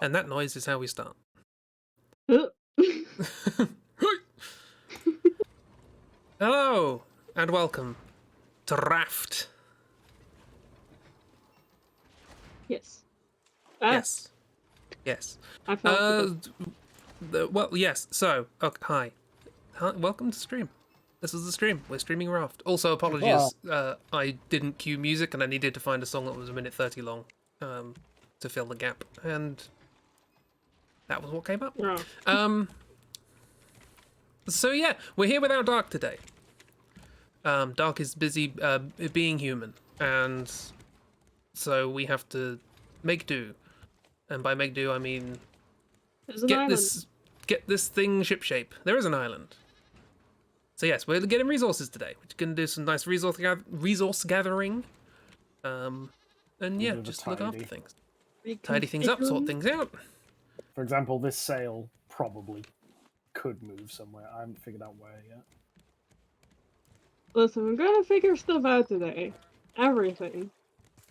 And that noise is how we start. Hello, and welcome to Raft. Yes. Yes. Yes. I found Well, yes. So, hi. Welcome to stream. This is the stream. We're streaming Raft. Also, apologies. I didn't cue music, and I needed to find a song that was a minute 30 long to fill the gap, and that was what came up. Oh. So yeah, we're here without Dark today. Dark is busy being human, and so we have to make do. And by make do, I mean get this thing shipshape. There is an island. So yes, we're getting resources today. We're going to do some nice resource gathering. And yeah, just look after things. Tidy things up, sort things out. For example, this sail probably could move somewhere. I haven't figured out where yet. Listen, we're gonna figure stuff out today. Everything.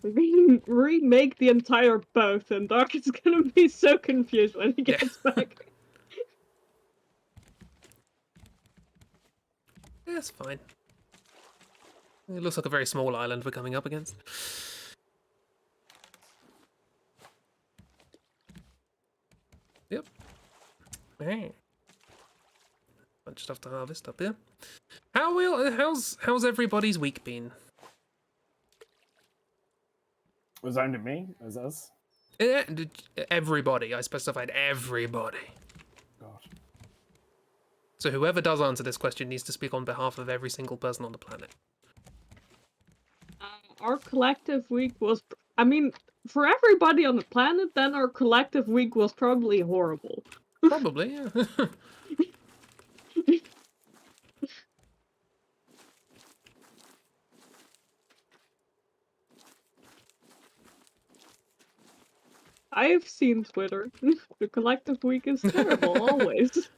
We're gonna remake the entire boat, and Doc is gonna be so confused when he gets back. Yeah, it's fine. It looks like a very small island we're coming up against. Yep. Hey. Bunch of stuff to harvest up here. How's everybody's week been? Was that only me? As us? Everybody. I specified everybody. God. So whoever does answer this question needs to speak on behalf of every single person on the planet. Our collective week was... I mean, for everybody on the planet, then our collective week was probably horrible. Probably, yeah. I've seen Twitter. The collective week is terrible, always.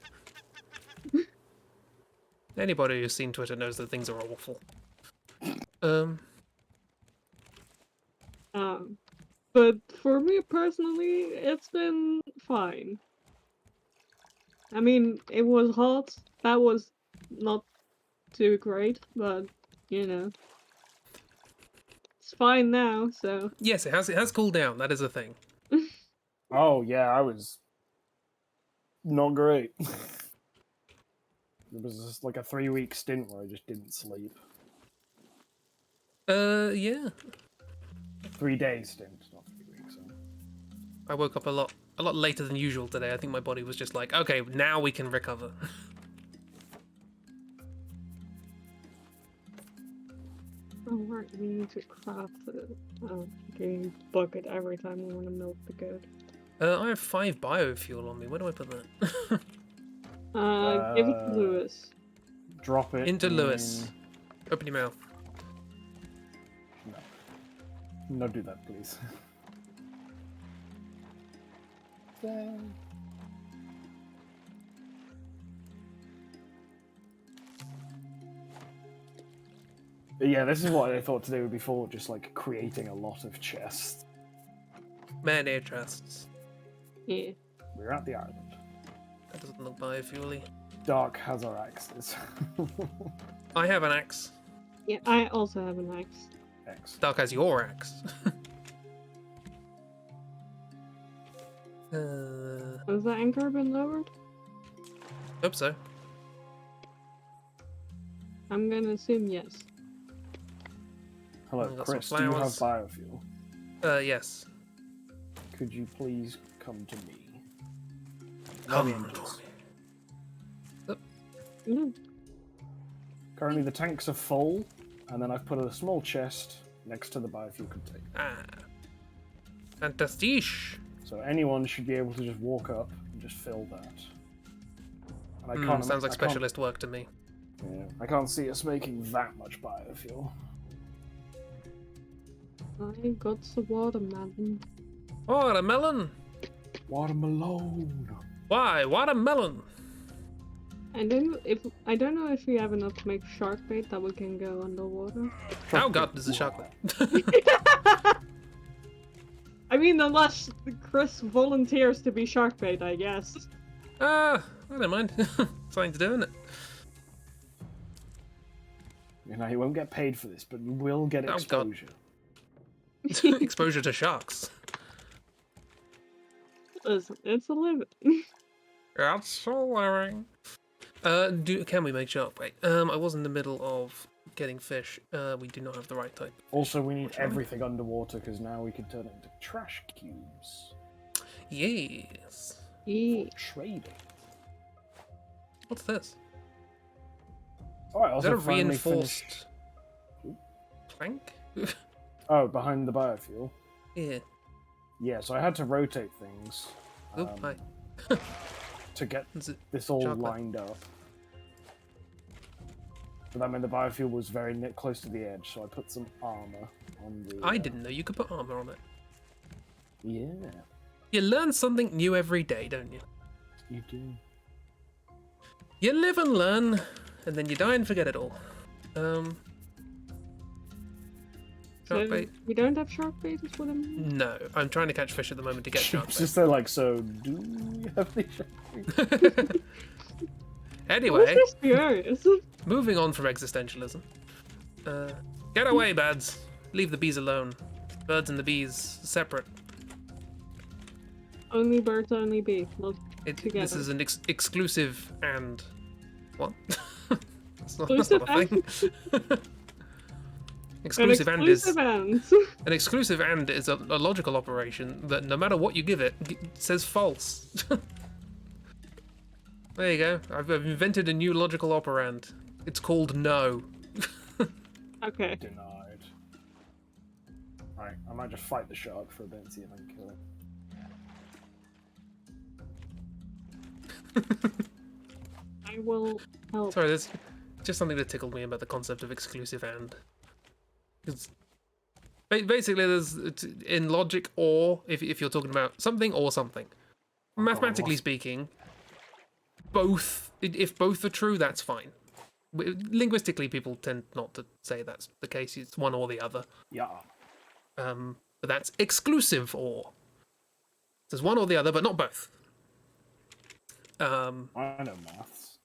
Anybody who's seen Twitter knows that things are awful. But for me personally, it's been fine. I mean, it was hot. That was not too great, but you know, it's fine now. So yes, it has cooled down. That is a thing. Oh yeah, I was not great. It was just like a 3-week stint where I just didn't sleep. Yeah. 3-day stint, not 3 weeks. So. I woke up a lot later than usual today. I think my body was just like, okay, now we can recover. oh, right, we need to craft a game bucket every time we want to milk the goat. I have 5 biofuel on me. Where do I put that? Give it to Lewis. Drop it into Lewis. Open your mouth. No, do that, please. Yeah, this is what I thought today would be for, just like creating a lot of chests. Man-air chests. Yeah. We're at the island. That doesn't look biofuel-y. Dark has our axes. I have an axe. Yeah, I also have an axe. Dark has your axe. Has the anchor been lowered? Hope so. I'm gonna assume yes. Hello, Chris, do you have biofuel? Yes. Could you please come to me? Come to me. Currently the tanks are full, and then I've put a small chest next to the biofuel container. Ah. Fantastic. So anyone should be able to just walk up and just fill that. And I can't. Sounds like specialist work to me. Yeah, I can't see us making that much biofuel. I got some watermelon. Watermelon? Watermelon. Why? Watermelon? I don't know if we have enough to make shark bait that we can go underwater. How god is the shark bait? I mean, unless Chris volunteers to be shark bait, I guess. I don't mind. Something to do, isn't it? You know, you won't get paid for this, but you will get Oh, God. exposure. Exposure to sharks. Listen, it's a living. That's so worrying. Can we make shark bait? I was in the middle of getting fish. We do not have the right type. Also, we need Unfortunately. everything underwater because now we can turn it into trash cubes Yes. Yeah. for trading. What's this? Oh, I Is that also a finally reinforced finished. plank? Oh, behind the biofuel. Yeah. Yeah, so I had to rotate things Oh, hi. to get Is it this all shark bait? lined up. But that meant the biofuel was very close to the edge, so I put some armor on the. I didn't know you could put armor on it. Yeah, You learn something new every day, don't you? you do. You live and learn, and then you die and forget it all. Shark So, bait? we don't have shark bait, is what I mean? No, I'm trying to catch fish at the moment to get shark It's bait. just they're like, so do we have these shark bait? Anyway, This is curious. moving on from existentialism. Get away, birds. Leave the bees alone. Birds and the bees separate. Only birds, only bee. Not This together. is an exclusive and what? that's not Exclusive a thing. An exclusive and is exclusive and. an exclusive and is a logical operation that no matter what you give it, says false. There you go. I've invented a new logical operand. It's called no. Okay. Denied. Alright, I might just fight the shark for a bit and see if I can kill it. I will help. Sorry, there's just something that tickled me about the concept of exclusive and. It's basically, it's in logic, or if you're talking about something or something. Mathematically speaking, both. If both are true, that's fine. Linguistically, people tend not to say that's the case. It's one or the other. Yeah. But that's exclusive or. There's one or the other, but not both. I know maths.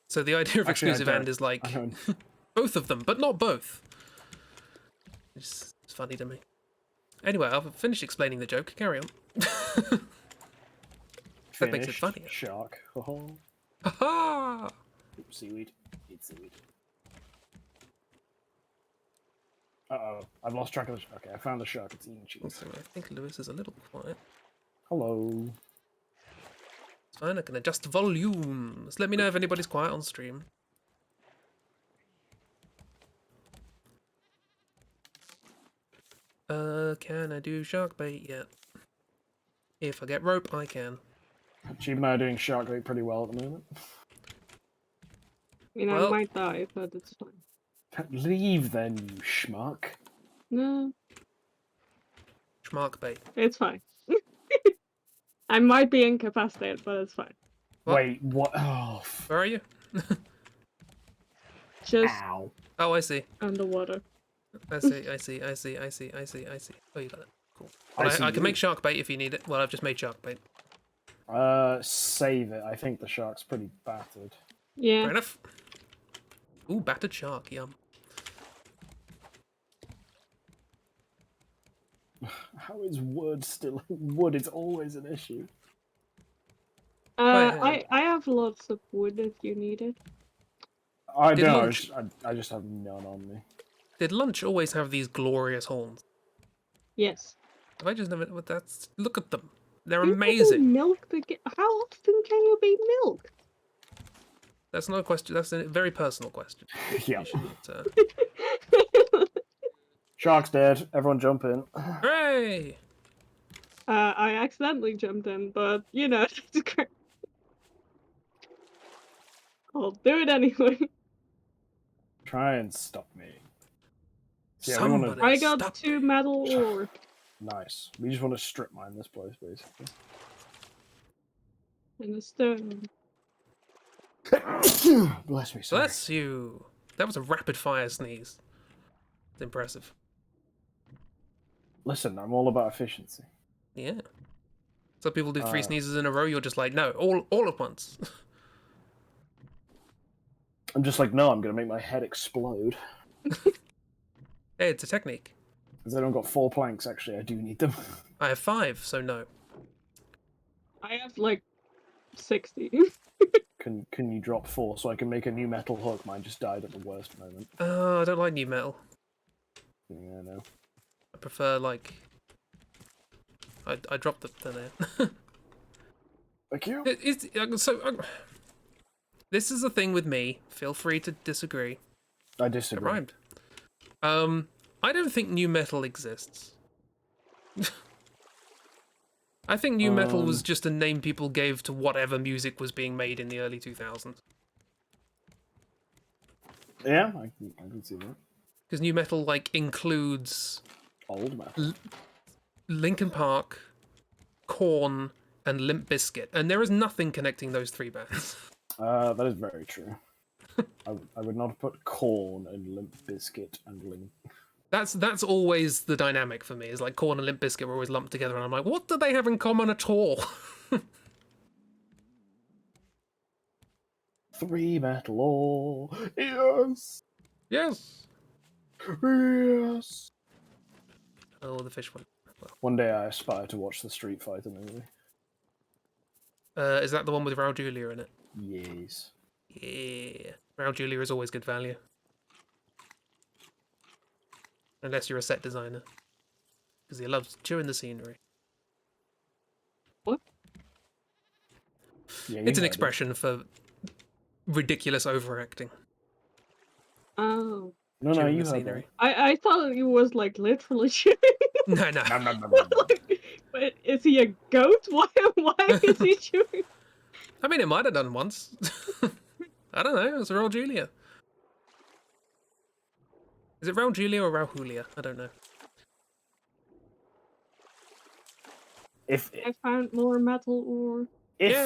So the idea of Actually, I exclusive don't. and is like I don't. both of them, but not both. It's funny to me. Anyway, I've finished explaining the joke. Carry on. That makes it Finished. funnier. Shark. Oh, Ha seaweed. Eat seaweed. Uh-oh. I've lost track of the shark. Okay, I found the shark. It's eating cheese. Also, I think Lewis is a little quiet. Hello. It's fine, I can adjust volumes. Let me know if anybody's quiet on stream. Can I do shark bait yet? If I get rope, I can. Cheap and I are doing shark bait pretty well at the moment. You know, Well- I might die, but it's fine. Leave then, you schmuck. No, Schmark bait. it's fine. I might be incapacitated, but it's fine. What? Wait, what? Oh, Where are you? Just ow. Oh, I see. underwater. I see. I see. I see. I see. I see. I see. Oh, you got it. Cool. I Well, see I can you. make shark bait if you need it. Well, I've just made shark bait. Save it. I think the shark's pretty battered. Yeah. Fair enough. Ooh, battered shark. Yum. How is wood still wood? It's always an issue. Wait, I have lots of wood if you need it. I Did don't know. lunch- I just have none on me. Did lunch always have these glorious horns? Yes. Have I just never? But that's look at them. They're You can be amazing. Milk How often can you be milk? That's not a question. That's a very personal question. Yeah. So, Shark's dead. Everyone jump in. hooray! I accidentally jumped in, but you know, it's great. I'll do it anyway. Try and stop me. Yeah, we wanna- Somebody I got stop 2 me. metal ore Nice. We just want to strip mine this place, basically. and a stone. Bless me, sorry. Bless you. That was a rapid fire sneeze. It's impressive. Listen, I'm all about efficiency. Yeah. So people do 3 sneezes in a row. You're just like, no, all at once. I'm just like, no, I'm gonna make my head explode. Hey, it's a technique. Because I don't got 4 planks. Actually, I do need them. I have 5, so no. I have like 60. Can you drop 4 so I can make a new metal hook? Mine just died at the worst moment. I don't like new metal. Yeah, I know. I prefer like. I dropped the there. Thank you. This is the thing with me. Feel free to disagree. I It disagree. rhymed. I don't think new metal exists. I think new metal was just a name people gave to whatever music was being made in the early 2000s. Yeah, I can see that. Because new metal like includes Old metal. Linkin Park, Korn, and Limp Bizkit, and there is nothing connecting those 3 bands. That is very true. I would not have put Corn and Limp Bizkit and Link. That's always the dynamic for me. Is like Korn and Limp Bizkit were always lumped together, and I'm like, what do they have in common at all? 3 metal ore. Yes. Yes. Yes. Oh, the fish one. One day I aspire to watch the Street Fighter movie. Is that the one with Raul Julia in it? Yes. Yeah. Raul Julia is always good value. Unless you're a set designer. Because he loves chewing the scenery. What? Yeah, It's an expression for ridiculous overacting. Oh. No, Chewing you the heard scenery. I thought it was like literally chewing. No. that. But is he a goat? Why is he chewing? I mean, it might have done once. I don't know. It's Raul Julia. Is it Raul Julia or Raul Julia? I don't know. If I found more metal ore.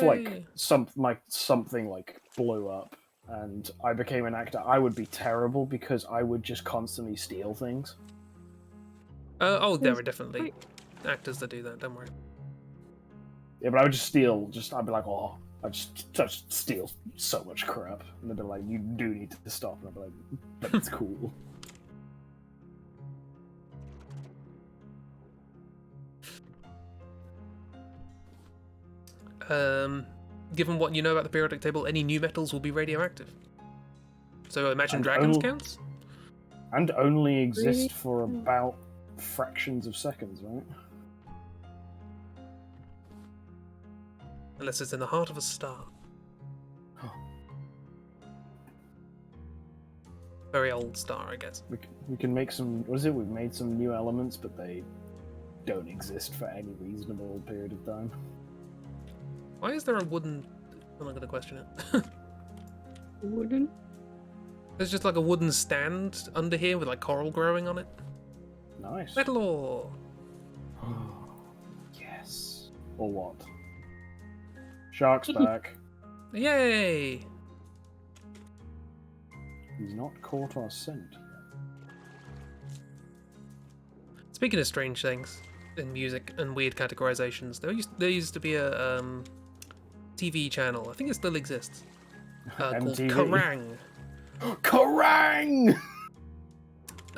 like something like blew up and I became an actor, I would be terrible because I would just constantly steal things. Oh, there are definitely actors that do that. Don't worry. Yeah, but I would just steal. I'd be like, oh, I just steal so much crap, and they'd be like, you do need to stop. And I'd be like, but it's cool. Given what you know about the periodic table, any new metals will be radioactive. So Imagine And Dragons counts? And only exist Really? for about fractions of seconds, right? Unless it's in the heart of a star. Very old star, I guess. We can make some. What is it? We've made some new elements, but they don't exist for any reasonable period of time. Why is there a wooden... I'm not going to question it. Wooden? There's just like a wooden stand under here with like coral growing on it. Nice. Metal ore! Yes. Or what? Shark's back. Yay! He's not caught our scent. Speaking of strange things in music and weird categorizations, there used to be a TV channel, I think it still exists, called MTV. Kerrang! Kerrang!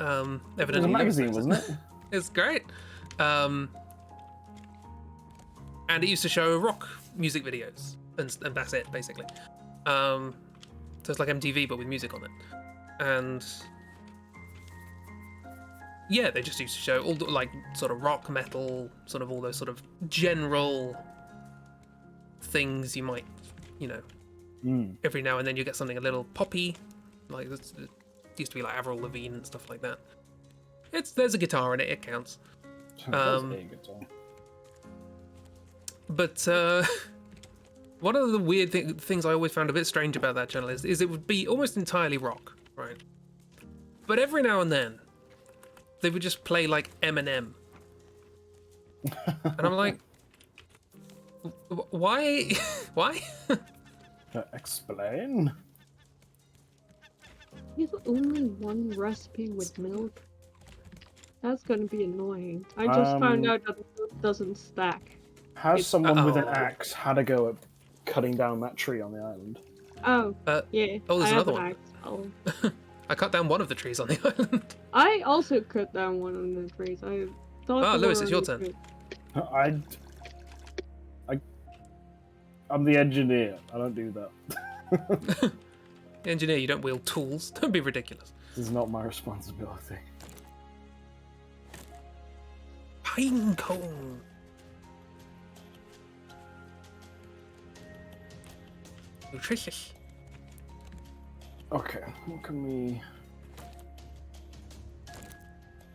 It was Evidently a magazine, knows wasn't it? It's great. And it used to show rock music videos, and that's it, basically. So it's like MTV, but with music on it. And yeah, they just used to show all the, like, sort of rock, metal, sort of all those sort of general things you might, you know, every now and then you get something a little poppy, like it used to be like Avril Lavigne and stuff like that. There's a guitar in it, it counts. That's a guitar. But one of the weird things I always found a bit strange about that channel is it would be almost entirely rock, right? But every now and then, they would just play like Eminem. And I'm like, why? Why? Explain. There's only one recipe with milk. That's gonna be annoying. I just found Um, out that it doesn't stack. Has It's- someone with an Uh-oh. axe had a go at cutting down that tree on the island? Oh, yeah. Oh, there's I have another an one. axe. I cut down one of the trees on the island. I also cut down one of the trees. I thought Ah, there Lewis, were it's your only turn. two. I'm the engineer. I don't do that. Engineer, you don't wield tools. Don't be ridiculous. This is not my responsibility. Pine cone. Nutritious. Okay, what can we...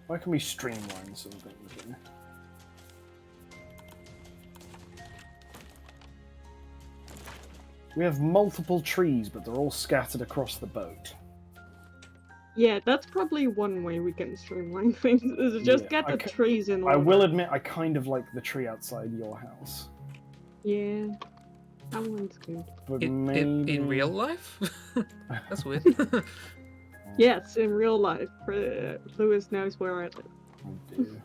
Why can we streamline some things here? We have multiple trees, but they're all scattered across the boat. Yeah, that's probably one way we can streamline things, is just Yeah, get the trees in order. I will admit, I kind of like the tree outside your house. Yeah, that one's good. But In real life? That's weird. Yes, in real life. Lewis knows where I live. I do.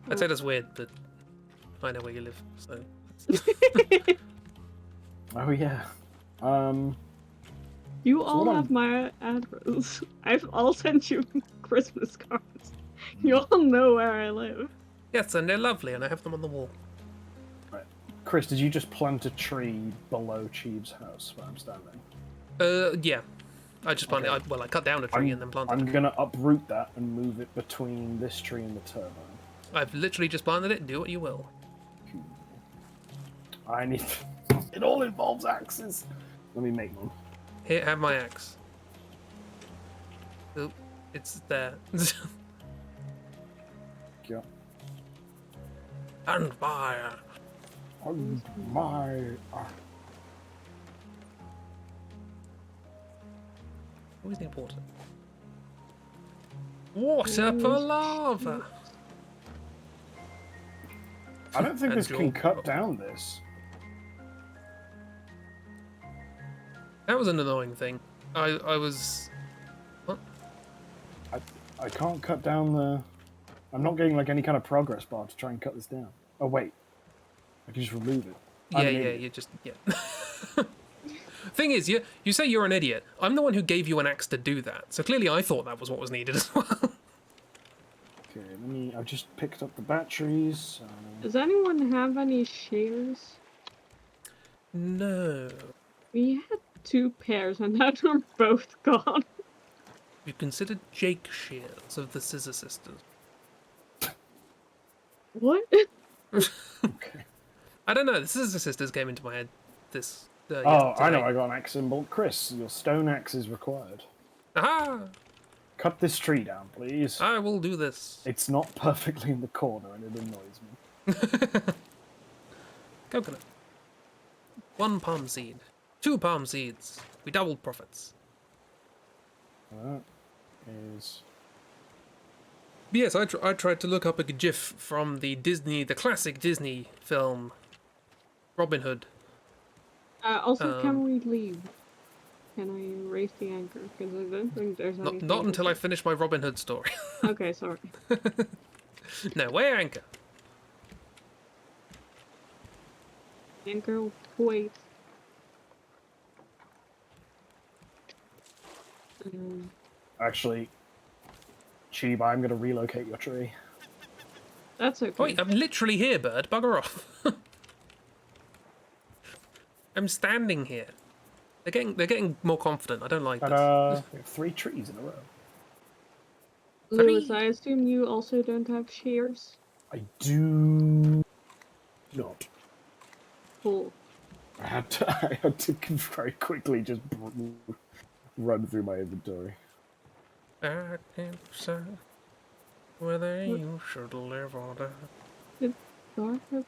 I'd say that's weird, but I know where you live, so. Oh yeah. You So all what have my address. I'll send you Christmas cards. You all know where I live. Yes, and they're lovely, and I have them on the wall. Chris, did you just plant a tree below Cheeve's house where I'm standing? Yeah. I just planted. Okay. I cut down a tree and then planted. I'm gonna uproot that and move it between this tree and the turbine. I've literally just planted it. Do what you will. I need. It all involves axes. Let me make one. Here, have my axe. Oh, it's there. Yeah. And fire. On my. Always need water. Water for lava. I don't think And this can your- cut down this. That was an annoying thing. I was. What? I can't cut down the. I'm not getting like any kind of progress bar to try and cut this down. Oh wait, I can just remove it. I'm Yeah, an yeah. idiot. You just yeah. Thing is, you say you're an idiot. I'm the one who gave you an axe to do that. So clearly, I thought that was what was needed as well. Okay, let me. I've just picked up the batteries. Does anyone have any shears? No. We had 2 pairs and now they're both gone. You considered Jake Shears of the Scissor Sisters. What? Okay. I don't know. The Scissor Sisters came into my head this. Oh, I know. today. I got an axe symbol. Chris, your stone axe is required. Aha! Cut this tree down, please. I will do this. It's not perfectly in the corner, and it annoys me. Coconut. 1 palm seed. 2 palm seeds. We doubled profits. That is. Yes, I tried to look up a GIF from the classic Disney film, Robin Hood. Also, can we leave? Can I raise the anchor? Because I don't think there's anything. Not until I finish my Robin Hood story. Okay, sorry. No, way anchor. Anchor, wait. Actually, Cheeb, I'm going to relocate your tree. That's okay. Wait, I'm literally here, bird. Bugger off. I'm standing here. They're getting more confident. I don't like this. We have 3 trees in a row. Lewis, I assume you also don't have shears? I do not. Cool. I had to very quickly just run through my inventory. I can't decide whether you should live or die. Did Dark have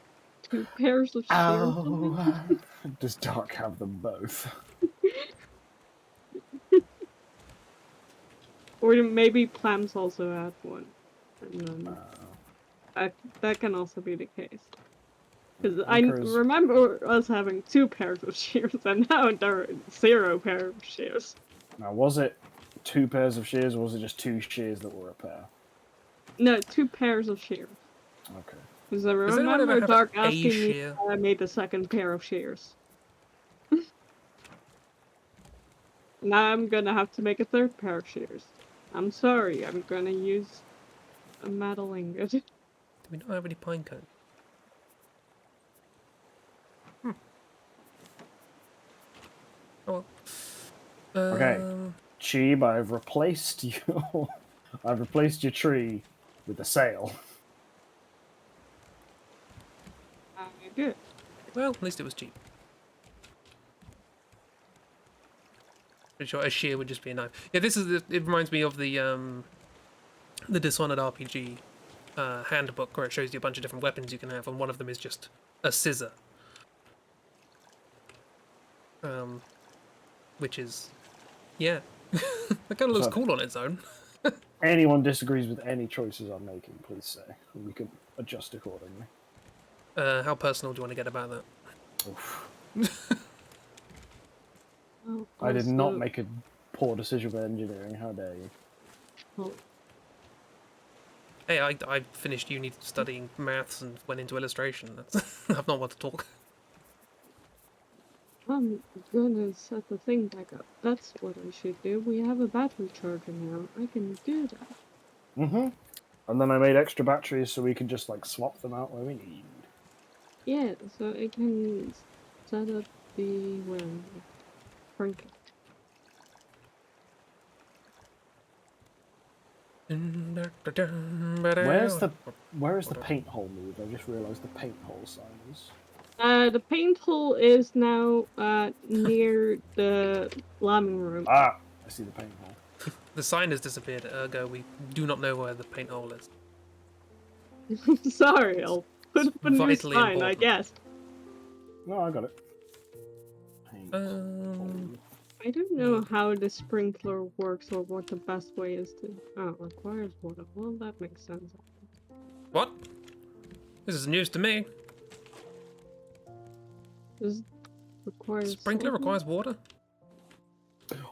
2 pairs of shears? Does Dark have them both? Or maybe Plams also had one. And that can also be the case. Because I remember us having 2 pairs of shears, and now there are 0 pair of shears. Now, was it 2 pairs of shears, or was it just 2 shears that were a pair? No, 2 pairs of shears. Okay. Because I Does anyone ever remember have Dark a asking me shear? how I made the second pair of shears. Now I'm gonna have to make a third pair of shears. I'm sorry, I'm gonna use a metal ingot. Do we not have any pine cones? Oh well. Okay. Cheeb, I've replaced your I've replaced your tree with a sail. Good. Well, at least it was cheap. Pretty sure a shear would just be a knife. Yeah, this is it reminds me of the Dishonored RPG handbook where it shows you a bunch of different weapons you can have, and one of them is just a scissor. Which is, yeah, that kind of looks So- cool on its own. Anyone disagrees with any choices I'm making, please say. We can adjust accordingly. How personal do you want to get about that? Oof. Well, I did not also- make a poor decision with engineering, how dare you? well, Hey, I finished uni studying maths and went into illustration. That's I've not want to talk. I'm gonna set the thing back up. That's what I should do. We have a battery charger now. I can do that. Mm-hmm. And then I made extra batteries so we can just like swap them out where we need. Yeah, so I can set up the sprinkler. Where is the paint hole moved? I just realised the paint hole sign is. The paint hole is now near the lambing room. Ah, I see the paint hole. The sign has disappeared, ergo we do not know where the paint hole is. Sorry, I'll put up a new vitally sign, I important. guess. No, I got it. Paint hole. I don't know how the sprinkler works or what the best way is to. Oh, it requires water. Well, that makes sense. What? This is news to me. This requires. Sprinkler salt? requires water?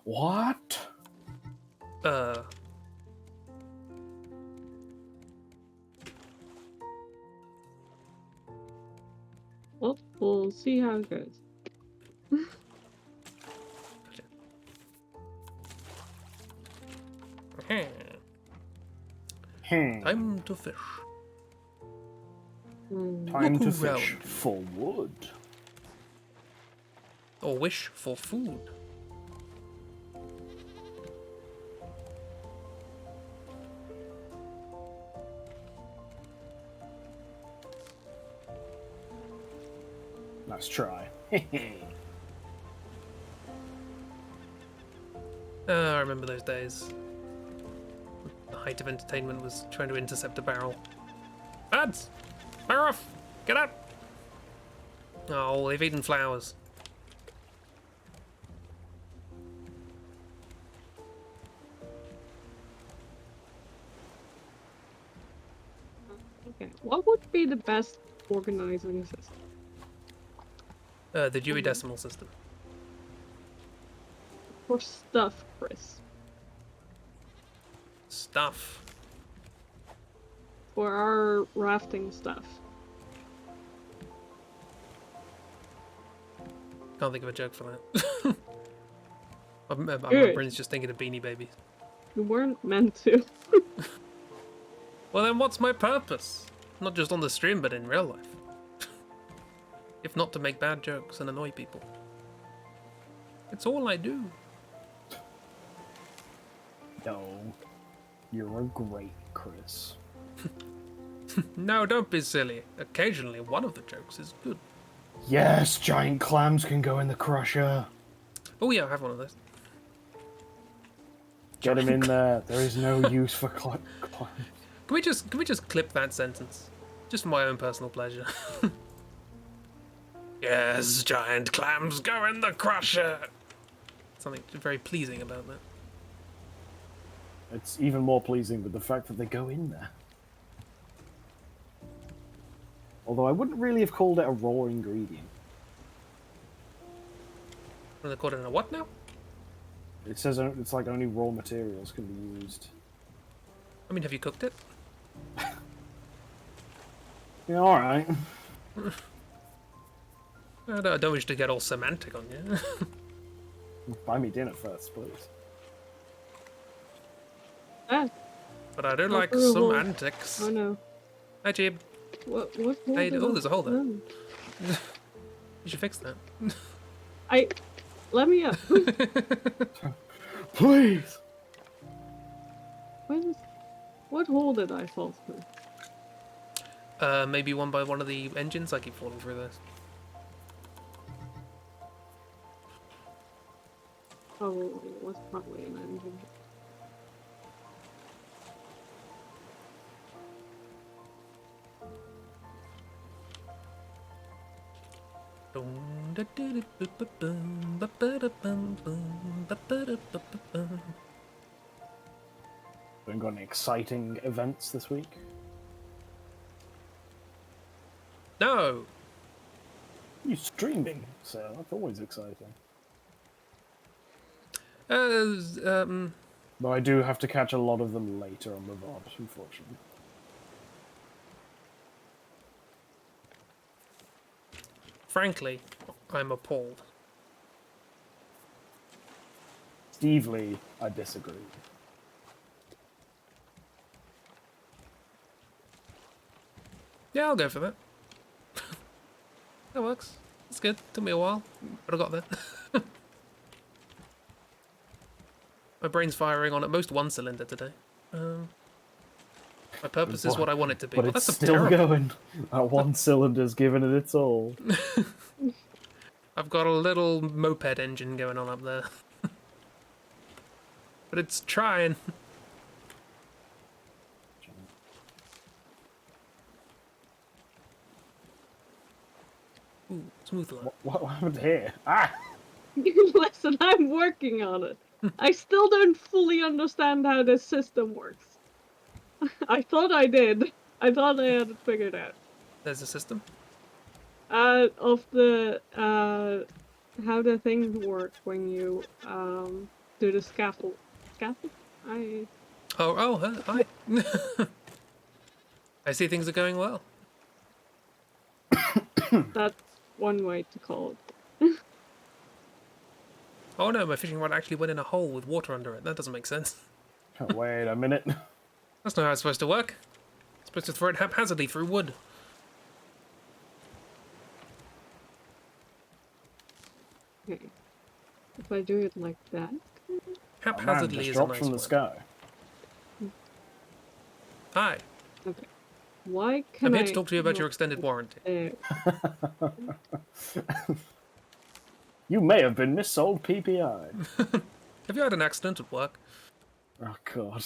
What? Well, we'll see how it goes. Okay. Hmm. Time to fish. Time to Look fish around. for wood. Or wish for food. Let's try. I remember those days. The height of entertainment was trying to intercept a barrel. Lads! Fire off! Get up! Oh, they've eaten flowers. Okay, what would be the best organizing system? The Dewey Decimal System. For stuff, Chris. Stuff. For our rafting stuff. Can't think of a joke for that. my Good. brain's just thinking of Beanie Babies. You weren't meant to. Well then what's my purpose? Not just on the stream, but in real life. If not to make bad jokes and annoy people. It's all I do. No. You're a great Chris. No, don't be silly. Occasionally one of the jokes is good. Yes, giant clams can go in the crusher. Oh yeah, I have one of those. Get him in there. There is no use for clams. Can we just clip that sentence? Just for my own personal pleasure. Yes, giant clams go in the crusher. Something very pleasing about that. It's even more pleasing with the fact that they go in there. Although I wouldn't really have called it a raw ingredient. What are they called in a what now? It says it's like only raw materials can be used. I mean, have you cooked it? Yeah, alright. I don't wish to get all semantic on you. Buy me dinner first, please. Ah, But I do not like through a some hole. antics. Oh no. Hi, Jib. What hole Hey, did oh, I- there's a hole there. No. You should fix that. Let me up. Please! What hole did I fall through? Maybe one by one of the engines. I keep falling through those. Oh, it was probably an engine. Been got any exciting events this week? No. You streaming, so that's always exciting. Though I do have to catch a lot of them later on the VOD, unfortunately. Frankly, I'm appalled. Steve Lee, I disagree. Yeah, I'll go for that. That works. It's good. Took me a while, but I got there. My brain's firing on at most one cylinder today. My purpose is what I want it to be. But Well, it's that's still terrible. going. That one cylinder's giving it its all. I've got a little moped engine going on up there. But it's trying. Ooh, smooth line. What happened here? Ah! Listen, I'm working on it. I still don't fully understand how this system works. I thought I did. I thought I had it figured out. There's a system. Of the how the things work when you do the scaffold. Scaffold? Hi. I see things are going well. That's one way to call it. Oh no, my fishing rod actually went in a hole with water under it. That doesn't make sense. Wait a minute. That's not how it's supposed to work. It's supposed to throw it haphazardly through wood. Okay. If I do it like that. Oh, man, Haphazardly just is a dropped nice from the word. sky. Hi, Okay. Why can I'm I here to talk to you about not your extended get warranty. there? You may have been missold PPI. Have you had an accident at work? Oh god.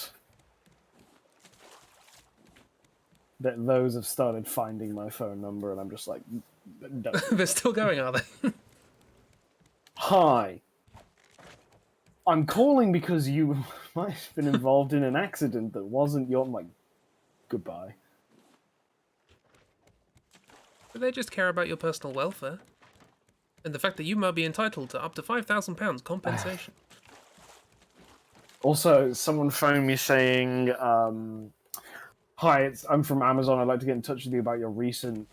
Those have started finding my phone number, and I'm just like, don't. They're still going, are they? Hi. I'm calling because you might have been involved in an accident that wasn't your. I'm like, goodbye. But they just care about your personal welfare. And the fact that you might be entitled to up to £5,000 compensation. Also, someone phoned me saying, hi, I'm from Amazon. I'd like to get in touch with you about your recent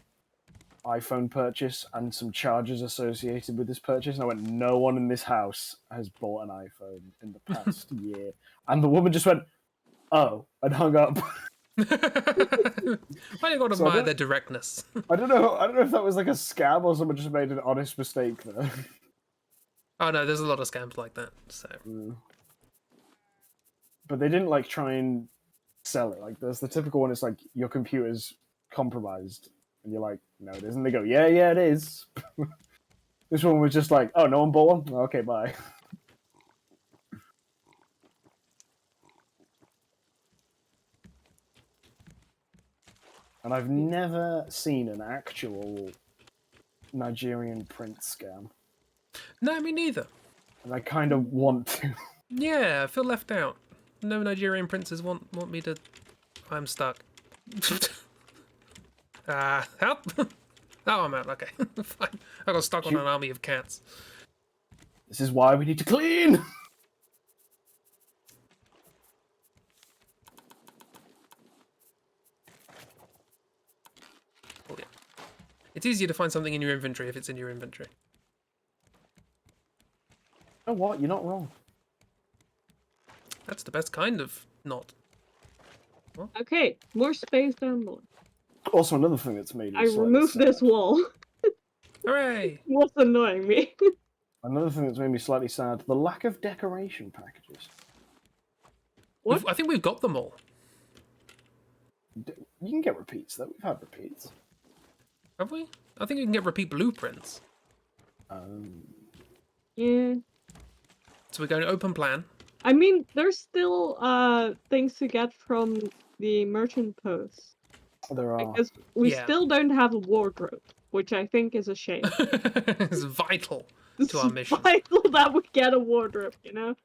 iPhone purchase and some charges associated with this purchase. And I went, no one in this house has bought an iPhone in the past year. And the woman just went, oh, and hung up. Why you gotta So I admire don't- their directness? I don't know if that was like a scam or someone just made an honest mistake there. Oh no, there's a lot of scams like that, so... But they didn't like try and sell it. Like there's the typical one, it's like your computer's compromised. And you're like, no, it isn't. They go, yeah, it is. This one was just like, oh, no one bought one? Okay, bye. And I've never seen an actual Nigerian print scam. No, me neither. And I kind of want to. Yeah, I feel left out. No Nigerian princes want me to... I'm stuck. Help! Oh, I'm out, okay. Fine. I got stuck on an army of cats. This is why we need to clean! It's easier to find something in your inventory if it's in your inventory. Oh, what? You're not wrong. That's the best kind of not. Okay, more space down below. Also, another thing that's made me I slightly removed sad. this wall. Hooray! What's annoying me? Another thing that's made me slightly sad: the lack of decoration packages. What? I think we've got them all. You can get repeats though. We've had repeats. Have we? I think you can get repeat blueprints. Yeah. So we're going to open plan. I mean, there's still things to get from the merchant post. There are. Because we Yeah. still don't have a wardrobe, which I think is a shame. It's vital to our mission. It's vital that we get a wardrobe, you know?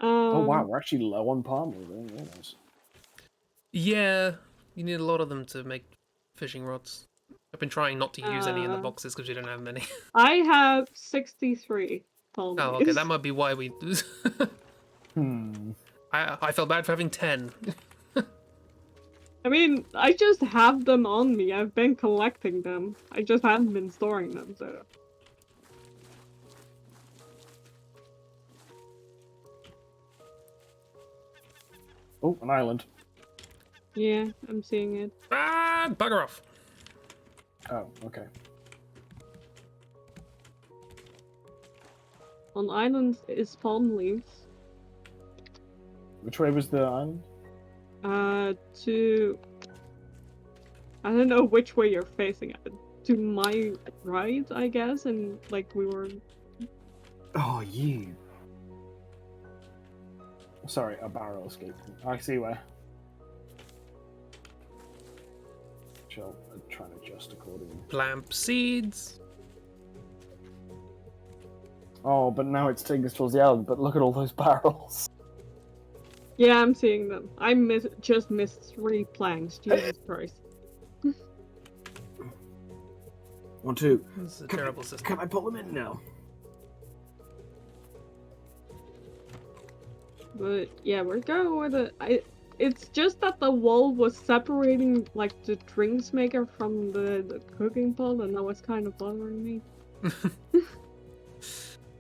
Oh wow, we're actually low on palm wood. I didn't realize. Yeah, you need a lot of them to make fishing rods. I've been trying not to use any in the Uh, boxes because we don't have many. I have 63 palm Oh, okay, leaves. that might be why we. I felt bad for having 10. I mean, I just have them on me. I've been collecting them. I just haven't been storing them, so. Oh, an island. Yeah, I'm seeing it. Ah, bugger off. Oh, okay. On islands is palm leaves. Which way was the island? To... I don't know which way you're facing it. To my right, I guess, and like we were... Oh, you. Sorry, a barrel escaped me. I see where. I'll try and adjust accordingly. Plant seeds. Oh, but now it's taking us towards the island, but look at all those barrels. Yeah, I'm seeing them. I just missed 3 planks. Jesus Christ. 1, 2. This is a terrible system. Can I pull them in now? But yeah, we're going with it. It's just that the wall was separating like the drinks maker from the cooking pot, and that was kind of bothering me.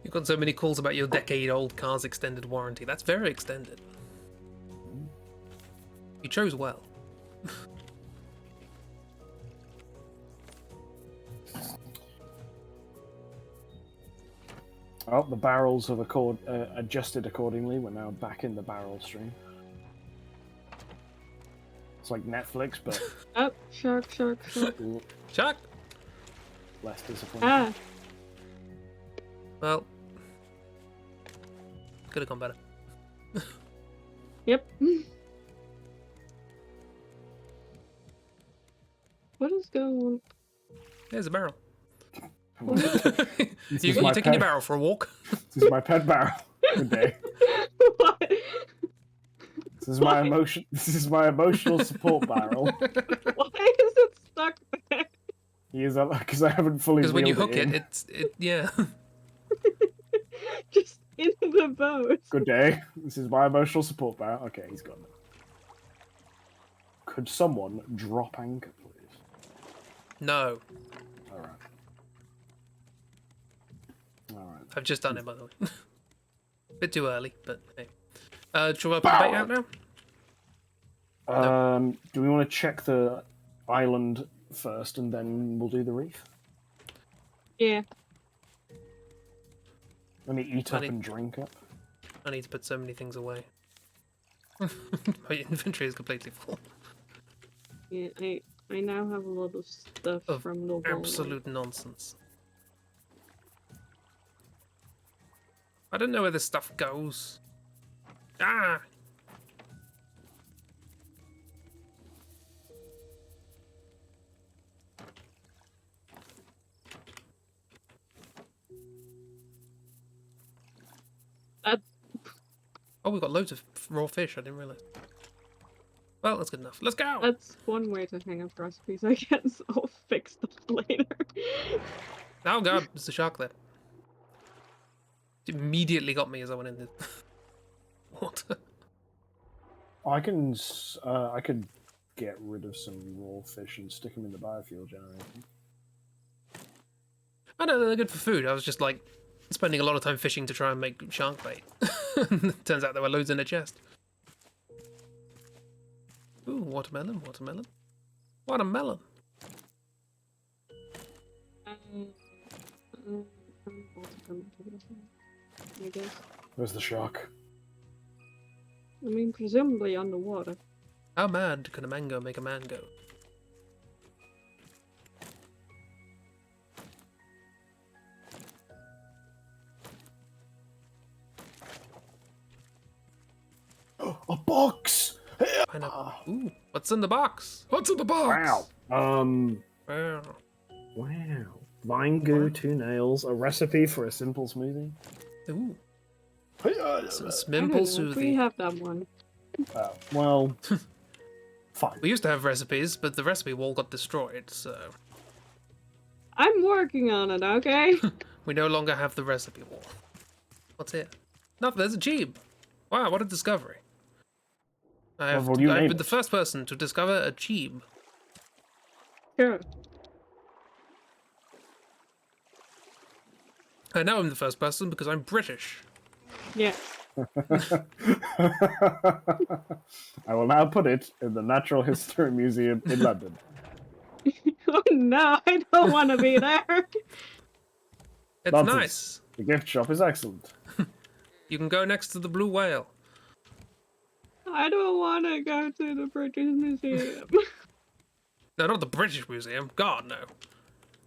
You've got so many calls about your decade-old car's extended warranty. That's very extended. You chose well. Oh, the barrels have adjusted accordingly. We're now back in the barrel stream. It's like Netflix, but Oh, shark. Chuck! less disappointing. Ah, Well, could have gone better. yep. What is going on? There's a barrel. This You is my taking your pet- barrel for a walk? This is my pet barrel. Good day. What? This is my emotion. This is my emotional support barrel. Why is it stuck there? He is because I haven't fully. Because when you reeled hook in. it, yeah. Just into the boat. Good day. This is my emotional support barrel. Okay, he's gone. Could someone drop anchor, please? No, All right. All right. I've just done it, by the way. Bit too early, but hey. Shall I put the bait out now? Do we want to check the island first, and then we'll do the reef? Yeah. Let me eat up Funny. and drink up. I need to put so many things away. My inventory is completely full. Yeah, I now have a lot of stuff Of from the wall. absolute nonsense. I don't know where this stuff goes. Ah! That Oh, we've got loads of raw fish. I didn't realize. Well, that's good enough. Let's go. That's one way to hang up recipes, I guess. I'll fix them later. Oh god, there's a shark there. It immediately got me as I went in the water. I could get rid of some raw fish and stick them in the biofuel generator. I know they're good for food. I was just like spending a lot of time fishing to try and make shark bait. Turns out there were loads in a chest. Ooh, watermelon, watermelon. Watermelon. I guess. Where's the shark? I mean, presumably underwater. How mad can a mango make a man go? A box! Pineapple. Ooh, what's in the box? What's in the box? Wow. Wow. Wow. Vine goo, 2 nails, a recipe for a simple smoothie. Ooh. I don't Smimple know if we smoothie. have that one. Well, fine. We used to have recipes, but the recipe wall got destroyed, so I'm working on it, okay? we no longer have the recipe wall. What's here? No, there's a jeep. Wow, what a discovery. I've will you name been the it? first person to discover a jeep. Sure. I know I'm the first person because I'm British. Yeah. I will now put it in the Natural History Museum in London. Oh no, I don't want to be there. It's Nonsense. nice. The gift shop is excellent. You can go next to the blue whale. I don't want to go to the British Museum. No, not the British Museum. God, no.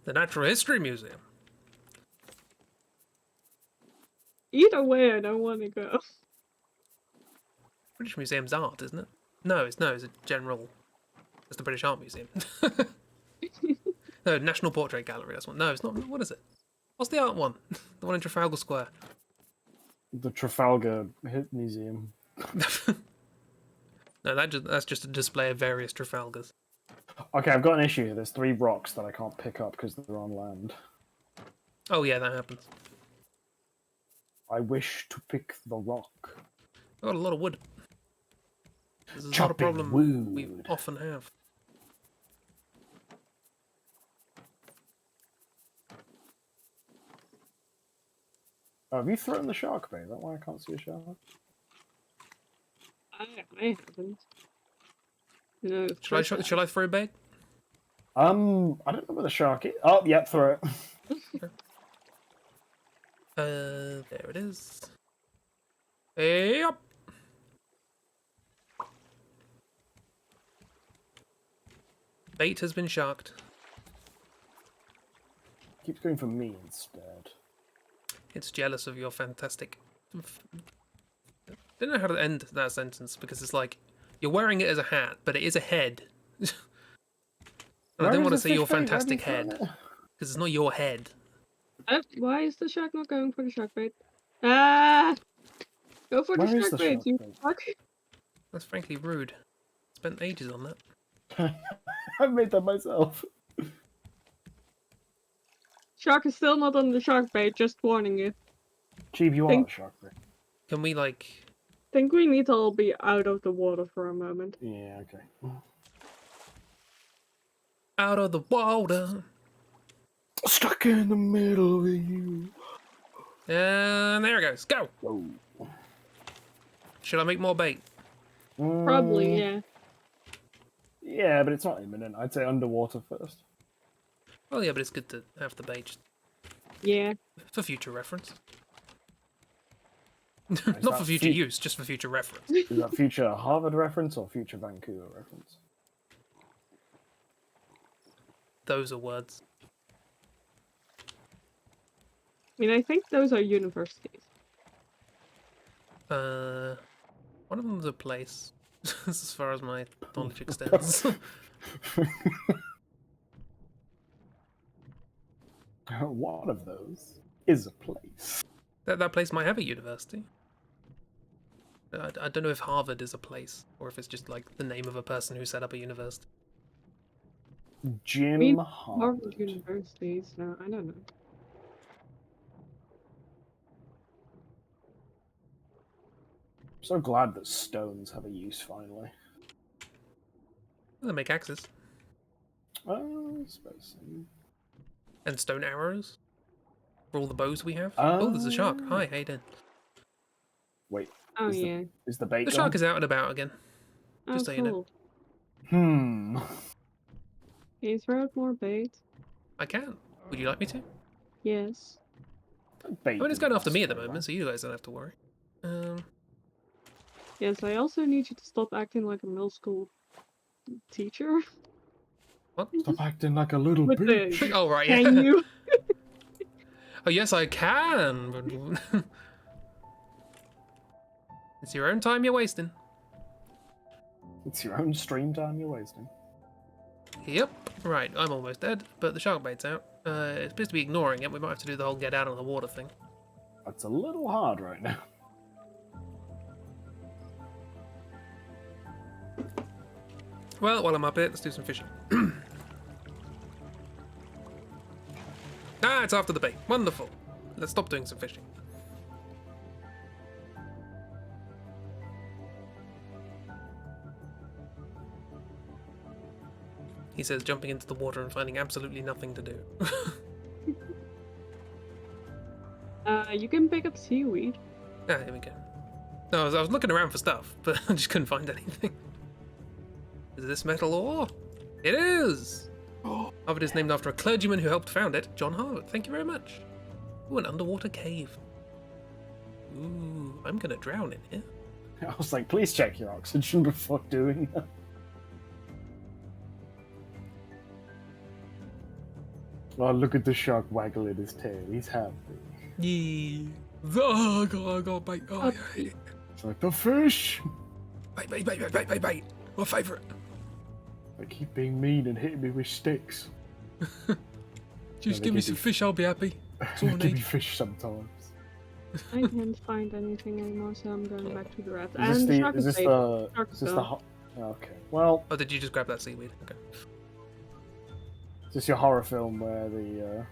The Natural History Museum. Either way, I don't want to go. British Museum's art, isn't it? No, it's a general. It's the British Art Museum. No, National Portrait Gallery. That's one. No, it's not. What is it? What's the art one? The one in Trafalgar Square. The Trafalgar Museum. No, that's just a display of various Trafalgars. Okay, I've got an issue here. There's 3 rocks that I can't pick up because they're on land. Oh yeah, that happens. I wish to pick the rock. I've got a lot of wood. This is not a Chopping problem we wood. often have. Oh, have you thrown the shark bait? Is that why I can't see a shark? I haven't. No. Shall I throw bait? I don't know where the shark is. Oh, yeah, throw it. There it is. Hey up. Bait has been sharked. Keeps going for me instead. It's jealous of your fantastic. I don't know how to end that sentence because it's like you're wearing it as a hat, but it is a head. And I didn't want to say your fantastic head because it's not your head. Why is the shark not going for the shark bait? Ah! Go for Where the is shark the bait, shark you bait? fuck. That's frankly rude. Spent ages on that. I made that myself. Shark is still not on the shark bait, just warning you. Cheap, you are Think- a shark bait. Can we like? Think we need to all be out of the water for a moment. Yeah, okay. Out of the water. Stuck in the middle of you. And there it goes. Go. Whoa. Should I make more bait? Probably, yeah. Yeah, but it's not imminent. I'd say underwater first. Well, yeah, but it's good to have the bait Yeah. for future reference. Is Not that for future use, just for future reference. Is that future Harvard reference or future Vancouver reference? Those are words. I mean, I think those are universities. One of them's a place. As far as my knowledge extends. One of those is a place. That place might have a university. I don't know if Harvard is a place, or if it's just like the name of a person who set up a university. Jim mean, Harvard. Harvard University, so I don't know. I'm so glad that stones have a use finally. They make axes I suppose so. and stone arrows for all the bows we have. Ah. Oh, there's a shark. Hi, how you doing? Wait, Oh is yeah. the bait The gone? shark is out and about again. Oh Just so you know. cool. Hmm. Can you throw out more bait? I can. Would you like me to? Yes. Bait I mean, it's doesn't going after last me at the very long. moment, so you guys don't have to worry. Yes, I also need you to stop acting like a middle school teacher. What? Stop acting like a little With the bitch. Oh, right, yeah. can you? Oh, yes, I can. But it's your own time you're wasting. It's your own stream time you're wasting. Yep. Right, I'm almost dead, but the shark bait's out. It appears to be ignoring it. We might have to do the whole get out of the water thing. That's a little hard right now. Well, while I'm up here, let's do some fishing. Ah, it's after the bait. Wonderful. Let's stop doing some fishing. He says, jumping into the water and finding absolutely nothing to do. You can pick up seaweed. Ah, here we go. No, I was looking around for stuff, but I just couldn't find anything. Is this metal ore? It is! Harvard is named after a clergyman who helped found it, John Harvard. Thank you very much. Ooh, an underwater cave. Ooh, I'm gonna drown in here. I was like, please check your oxygen before doing that. Oh, look at the shark waggling his tail. He's happy. Yeah. Oh, I got bait. Oh, yeah. It's like, the fish! Bait. My favourite. They keep being mean and hitting me with sticks. Just they give me give some you- fish, I'll be happy. That's all I Give me need. fish sometimes. I can't find anything anymore, so I'm going back to the raft. Is this And the the? shark Is is this bait. the? Shark Is is this the? gone. Okay. Well, Oh, did you just grab that seaweed? Okay. is this your horror film where the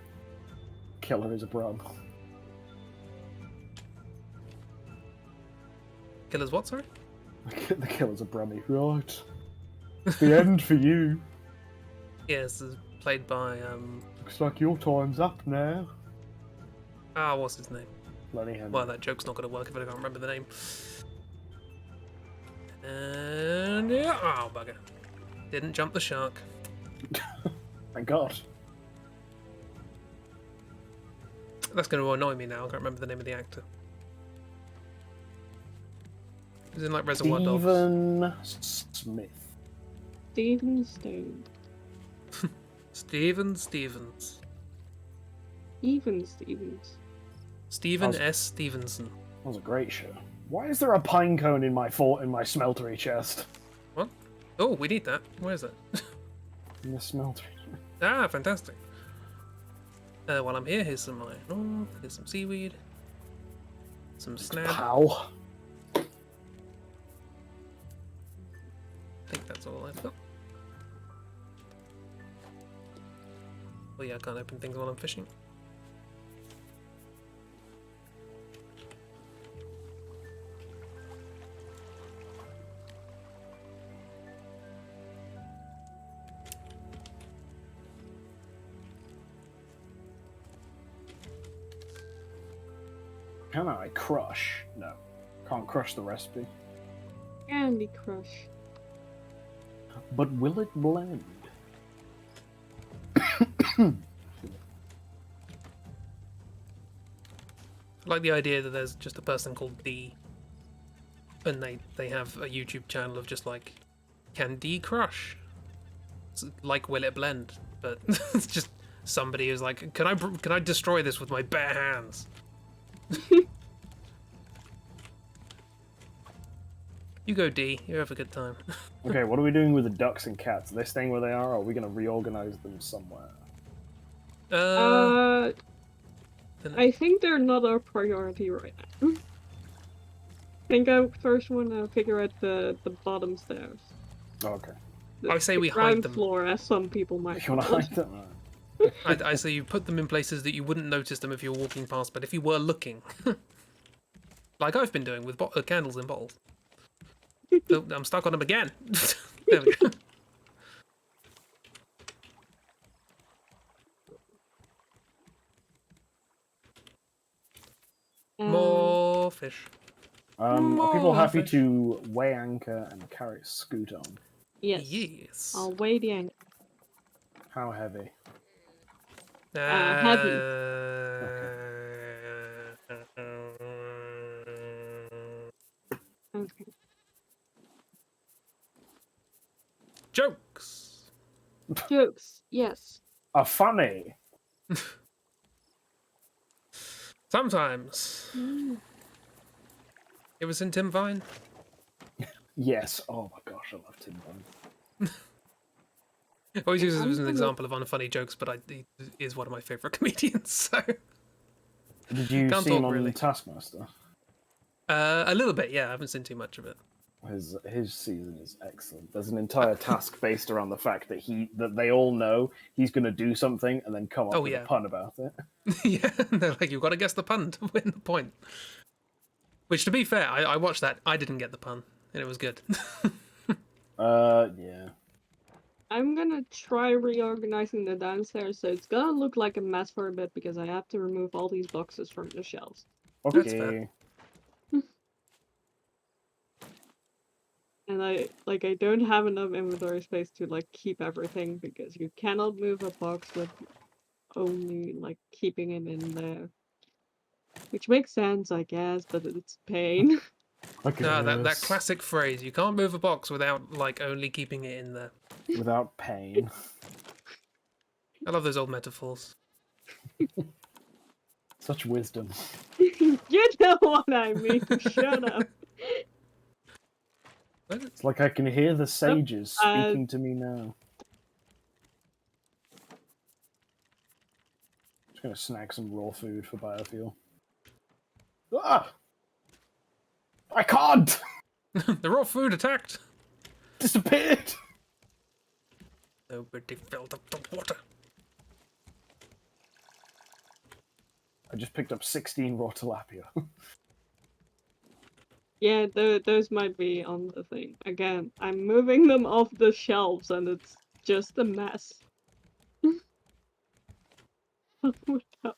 killer is a brum? Killer's what, sorry? The killer's a brummy. Right. It's the end for you. Yes, this is played by, Looks like your time's up now. what's his name? Bloody hell. Well, that joke's not going to work if I can't remember the name. And yeah, oh bugger. Didn't jump the shark. Thank God. That's going to annoy me now. I can't remember the name of the actor. He's in like Reservoir Dogs. Stephen Smith. Steven Stone. Steven Stevens. Even Stevens. Stephen How's- S. Stevenson. That was a great show. Why is there a pine cone in my smeltery chest? What? Oh, we need that. Where is it? In the smeltery. Ah, fantastic. While I'm here, here's some iron ore, here's some seaweed, some snap. Pow. I think that's all I've got. Oh yeah, I can't open things while I'm fishing. Can I crush? No. Can't crush the recipe. Candy Crush. But will it blend? I like the idea that there's just a person called D, and they have a YouTube channel of just like, can D crush? It's like, will it blend? But it's just somebody who's like, can I destroy this with my bare hands? You go, D. You have a good time. Okay, what are we doing with the ducks and cats? Are they staying where they are, or are we going to reorganize them somewhere? I think they're not our priority right now. I think I first want to figure out the bottom stairs. Oh, okay. I say we hide ground them. floor, as some people might You want to call it. hide them? I say you put them in places that you wouldn't notice them if you were walking past, but if you were looking, like I've been doing with candles in bottles. Oh, I'm stuck on them again. There we go. More fish. Are people More happy fish. to weigh anchor and carry scoot on? Yes. Yes. I'll weigh the anchor. How heavy? Heavy. Okay. Jokes. Jokes. Yes. Are funny. Sometimes. It was in Tim Vine. Yes. Oh my gosh, I love Tim Vine. I always use it as an I'm example of unfunny jokes, but he is one of my favourite comedians, so Did you can't see him talk on really. Taskmaster? A little bit, yeah. I haven't seen too much of it. His season is excellent. There's an entire task based around the fact that they all know he's going to do something and then come up with a pun about it. Yeah, they're like, you've got to guess the pun to win the point. Which, to be fair, I watched that. I didn't get the pun, and it was good. Yeah. I'm gonna try reorganizing the downstairs, so it's gonna look like a mess for a bit because I have to remove all these boxes from the shelves. That's fair. Okay. And I don't have enough inventory space to keep everything because you cannot move a box with only keeping it in there. Which makes sense, I guess, but it's pain. Okay. No, that classic phrase, you can't move a box without only keeping it in there. Without pain. I love those old metaphors. Such wisdom. You know what I mean. Shut up. It's like I can hear the sages speaking to me now. Just gonna snag some raw food for biofuel. Ah! I can't! The raw food attacked! Disappeared! Nobody filled up the water. I just picked up 16 raw tilapia. Yeah, those might be on the thing. Again, I'm moving them off the shelves and it's just a mess. That would help.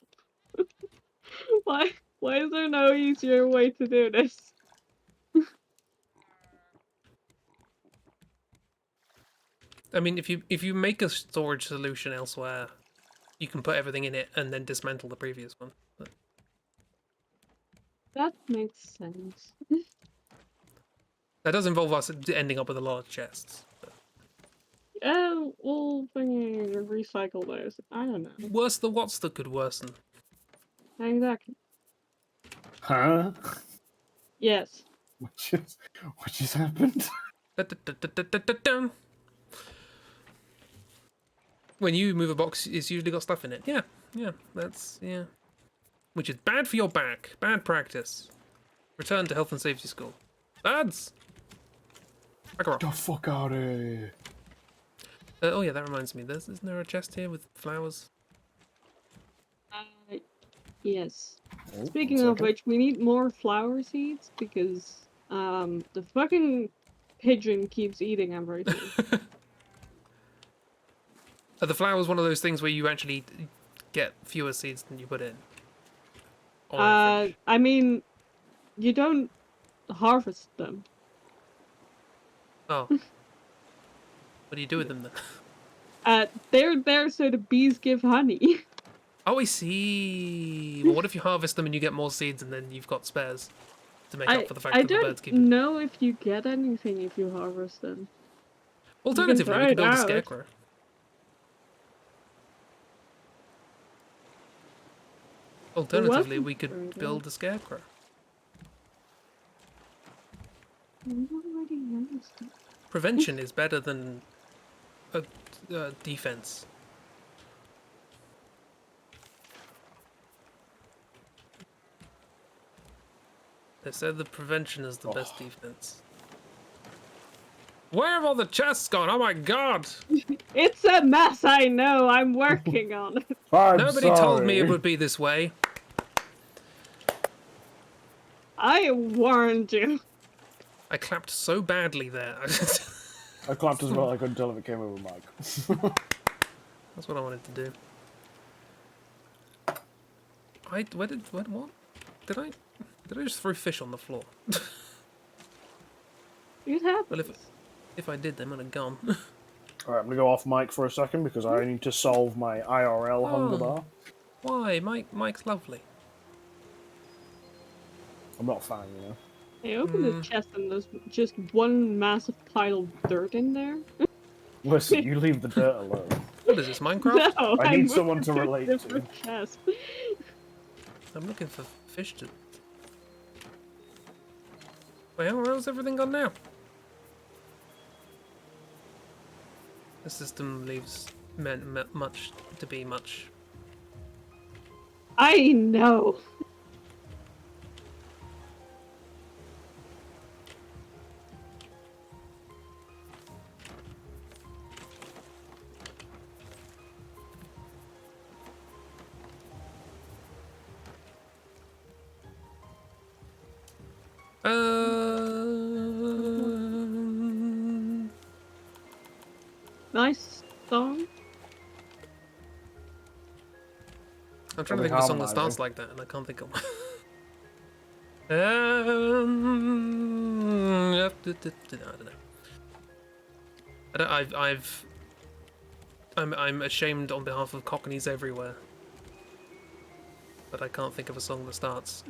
Why is there no easier way to do this? I mean, if you make a storage solution elsewhere, you can put everything in it and then dismantle the previous one. But That makes sense. that does involve us ending up with a lot of chests. But Yeah, we'll recycle those. I don't know. what's that could worsen? Exactly. Huh? Yes. What just happened? When you move a box, it's usually got stuff in it. Yeah, which is bad for your back. Bad practice. Return to health and safety school. Lads! Back off. The fuck out of here. Oh yeah, that reminds me. Isn't there a chest here with flowers? Yes. Oh, Speaking one of second. which, we need more flower seeds because the fucking pigeon keeps eating everything. Are the flowers one of those things where you actually get fewer seeds than you put in? On average? I mean, you don't harvest them. Oh. What do you do with them then? They're there so the bees give honey. Oh, I see. Well, what if you harvest them and you get more seeds and then you've got spares to make up for the fact I that the birds don't keep it? know if you get anything if you harvest them. Alternatively, we try could it build a out. scarecrow. Alternatively, we could build a scarecrow. Prevention is better than defense. They said the prevention is the best defense. Where have all the chests gone? Oh my god! It's a mess, I know. I'm working on it. Nobody told me it would be this way. I warned you. I clapped so badly there. I clapped as well, I couldn't tell if it came over mic. That's what I wanted to do. What? Did I? Did I just throw fish on the floor? It happens. Well, if I did, they might have gone. Alright, I'm gonna go off mic for a second because I need to solve my IRL hunger bar. Why? Mike's lovely. I'm not a fan, you know. I opened the chest and there's just one massive pile of dirt in there. Listen, you leave the dirt alone. What is this, Minecraft? No, I need I'm someone to looking for a relate to. different chest. I'm looking for fish to... Well, where's everything gone now? The system leaves much to be much. I know. Nice song. I'm trying to think of a song that starts like that, and I can't think of one. I don't know. I'm ashamed on behalf of Cockneys everywhere, but I can't think of a song that starts.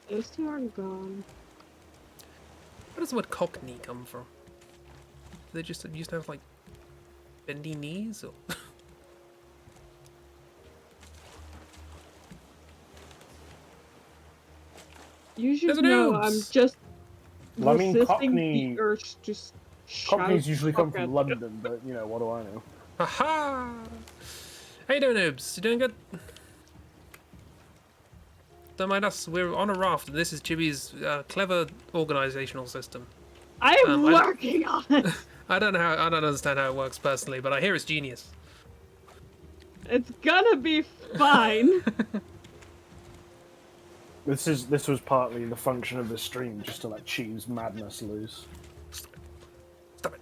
Those two are gone. Where does the word Cockney come from? Do they just used to have like bendy knees, or? You should There's an know oops. I'm just Well, I mean, resisting Cockney- the urge to shout. Cockneys usually come fuck from at- London, but you know, what do I know? Haha! How you doing, noobs? You doing good? Don't mind us. We're on a raft, and this is Chibi's clever organizational system. I am I- working on it. I don't understand how it works personally, but I hear it's genius. It's gonna be fine. This was partly the function of the stream, just to let Cheese madness loose. Stop it.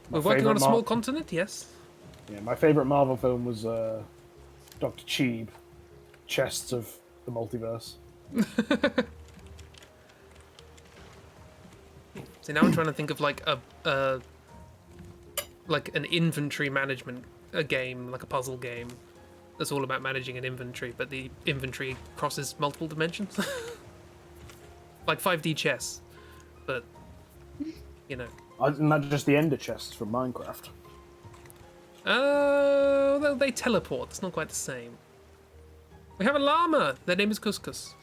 My We're working on a favourite small continent, yes. Yeah, my favorite Marvel film was Dr. Cheeb, Chests of the Multiverse. See, now I'm trying to think of like like an inventory management game, like a puzzle game. That's all about managing an inventory, but the inventory crosses multiple dimensions. Like 5D chess, but you know. Isn't that just the Ender chests from Minecraft? Well, they teleport. It's not quite the same. We have a llama. Their name is Couscous.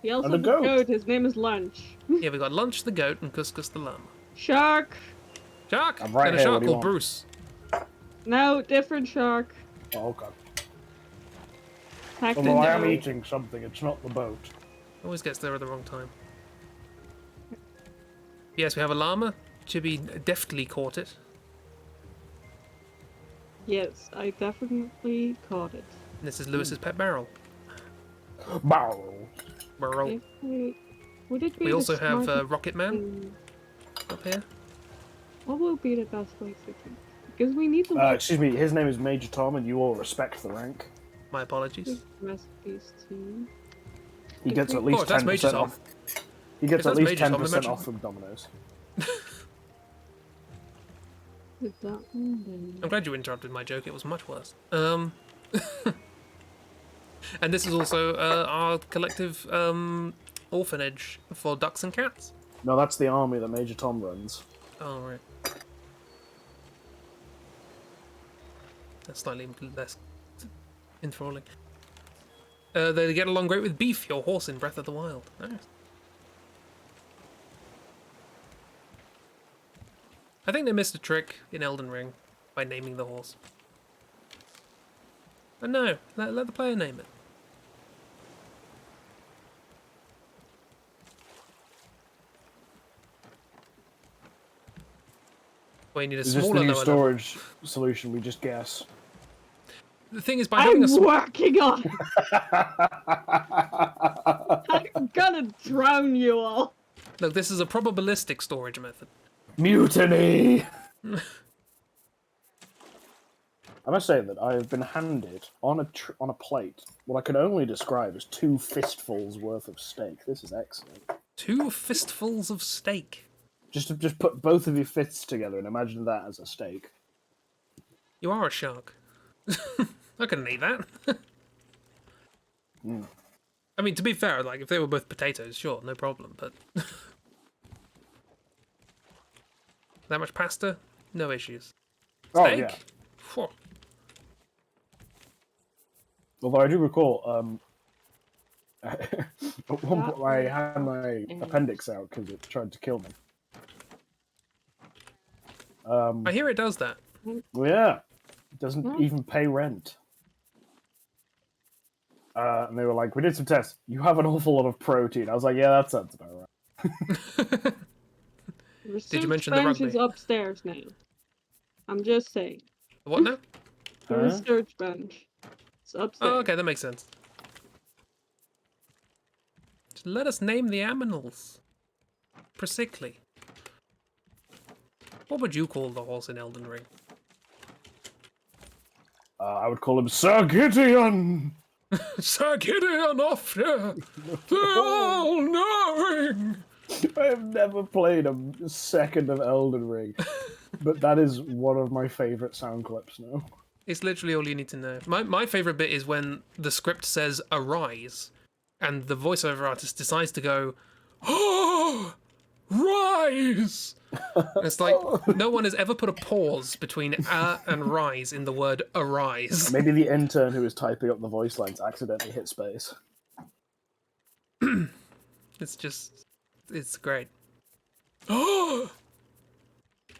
He also And a has goat. a goat. His name is Lunch. Yeah, we got Lunch the goat and Couscous the llama. Shark. Shark. I'm right and a here, shark what do you called want? Bruce. No, different shark. Oh, okay. Attack Although I am the goat. eating something, it's not the boat. Always gets there at the wrong time. Yes, we have a llama. Chibi deftly caught it. Yes, I definitely caught it. And this is Lewis's pet barrel. Barrel. Barrel. Would it be We the also have smartest Rocket Man thing- up here. What will be the best way to keep? Because we need to Excuse me, his name is Major Tom, and you all respect the rank. My apologies. make recipes too. He gets at Oh, least that's 10% Major Tom. off. He gets If at that's least Major Tom, 10% imagine- off from Domino's. With that one, then. I'm glad you interrupted my joke. It was much worse. And this is also our collective orphanage for ducks and cats. No, that's the army that Major Tom runs. Oh, right. That's slightly less enthralling. They get along great with Beef, your horse in Breath of the Wild. Nice. I think they missed a trick in Elden Ring by naming the horse. But no, let the player name it. Well, you need a Is this smaller the new lower level. storage solution? We just guess. The thing is, by having I'm a working on it. I'm gonna drown you all. look, this is a probabilistic storage method. Mutiny! I must say that I have been handed on a plate what I could only describe as 2 fistfuls worth of steak. This is excellent. 2 fistfuls of steak. Just put both of your fists together and imagine that as a steak. You are a shark. I couldn't eat that. Mm. I mean, to be fair, like if they were both potatoes, sure, no problem. But that much pasta, no issues. Oh Steak? yeah. Phew. Although I do recall, at one point I had my appendix out because it tried to kill me. I hear it does that. Well, yeah, it doesn't even pay rent. And they were like, "We did some tests. You have an awful lot of protein." I was like, "Yeah, that sounds about right." Did you mention the bench rugby? is upstairs now. I'm just saying. What now? The research bench. It's upstairs. Oh, okay, that makes sense. Just let us name the aminals. Precisely. What would you call the horse in Elden Ring? I would call him Sir Gideon. Sir Gideon off here! The all-knowing! I have never played a second of Elden Ring, but that is one of my favourite sound clips now. It's literally all you need to know. My favourite bit is when the script says arise, and the voiceover artist decides to go, oh, rise! And it's like, no one has ever put a pause between and rise in the word arise. Maybe the intern who was typing up the voice lines accidentally hit space. It's just, it's great. Oh! It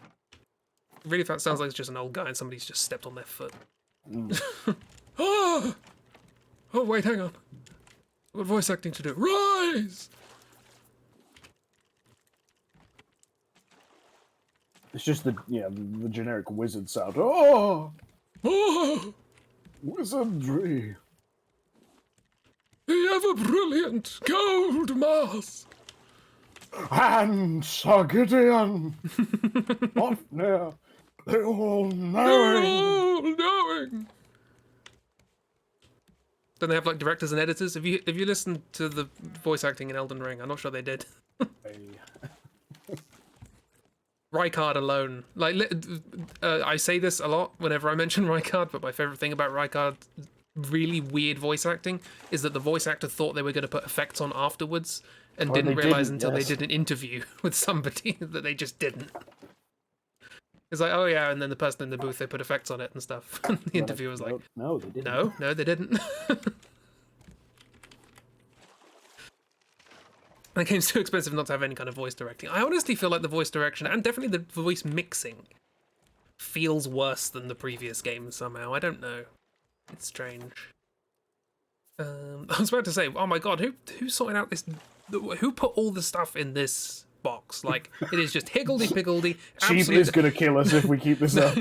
really sounds like it's just an old guy and somebody's just stepped on their foot. Oh! Oh, wait, hang on. What voice acting to do? Rise! It's just the generic wizard sound. Oh, Oh! wizardry. The ever-brilliant gold mask! And Sir Gideon. What now? The all-knowing. All-knowing! Don't they have like directors and editors? Have you listened to the voice acting in Elden Ring? I'm not sure they did. Rykard alone, like I say this a lot whenever I mention Rykard, but my favorite thing about Rykard's really weird voice acting is that the voice actor thought they were going to put effects on afterwards and didn't realize until they did an interview with somebody that they just didn't. It's like, oh yeah, and then the person in the booth, they put effects on it and stuff. And the interviewer was like, no, they didn't. No, they didn't. The game's too expensive not to have any kind of voice directing. I honestly feel like the voice direction, and definitely the voice mixing, feels worse than the previous games somehow. I don't know. It's strange. I was about to say, oh my god, who sorted out this? Who put all the stuff in this box? Like, it is just higgledy-piggledy. Cheap is going to kill us if we keep this up.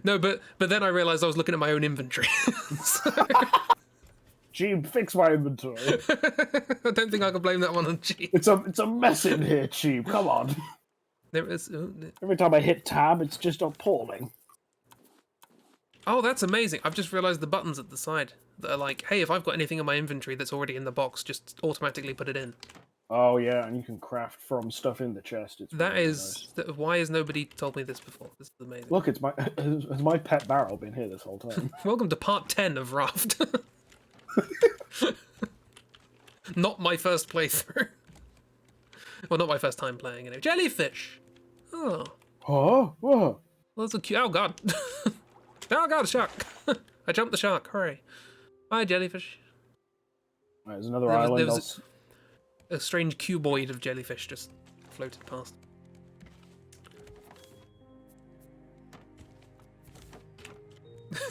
No, but then I realised I was looking at my own inventory. So... Cheap, fix my inventory. I don't think I can blame that one on Cheap. It's a mess in here, Cheap. Come on. There is. Every time I hit tab, it's just appalling. Oh, that's amazing. I've just realised the buttons at the side that are like, hey, if I've got anything in my inventory that's already in the box, just automatically put it in. Oh yeah, and you can craft from stuff in the chest. It's that really is... nice. Why has nobody told me this before? This is amazing. Look, has my pet barrel been here this whole time? Welcome to part 10 of Raft. Not my first playthrough. Well, not my first time playing anyway. Jellyfish! Oh. Oh, what? Well, that's a cute... Oh, God. Oh, God, a shark. I jumped the shark. Hooray. Bye, jellyfish. Right, there's another island. There was a strange cuboid of jellyfish just floated past.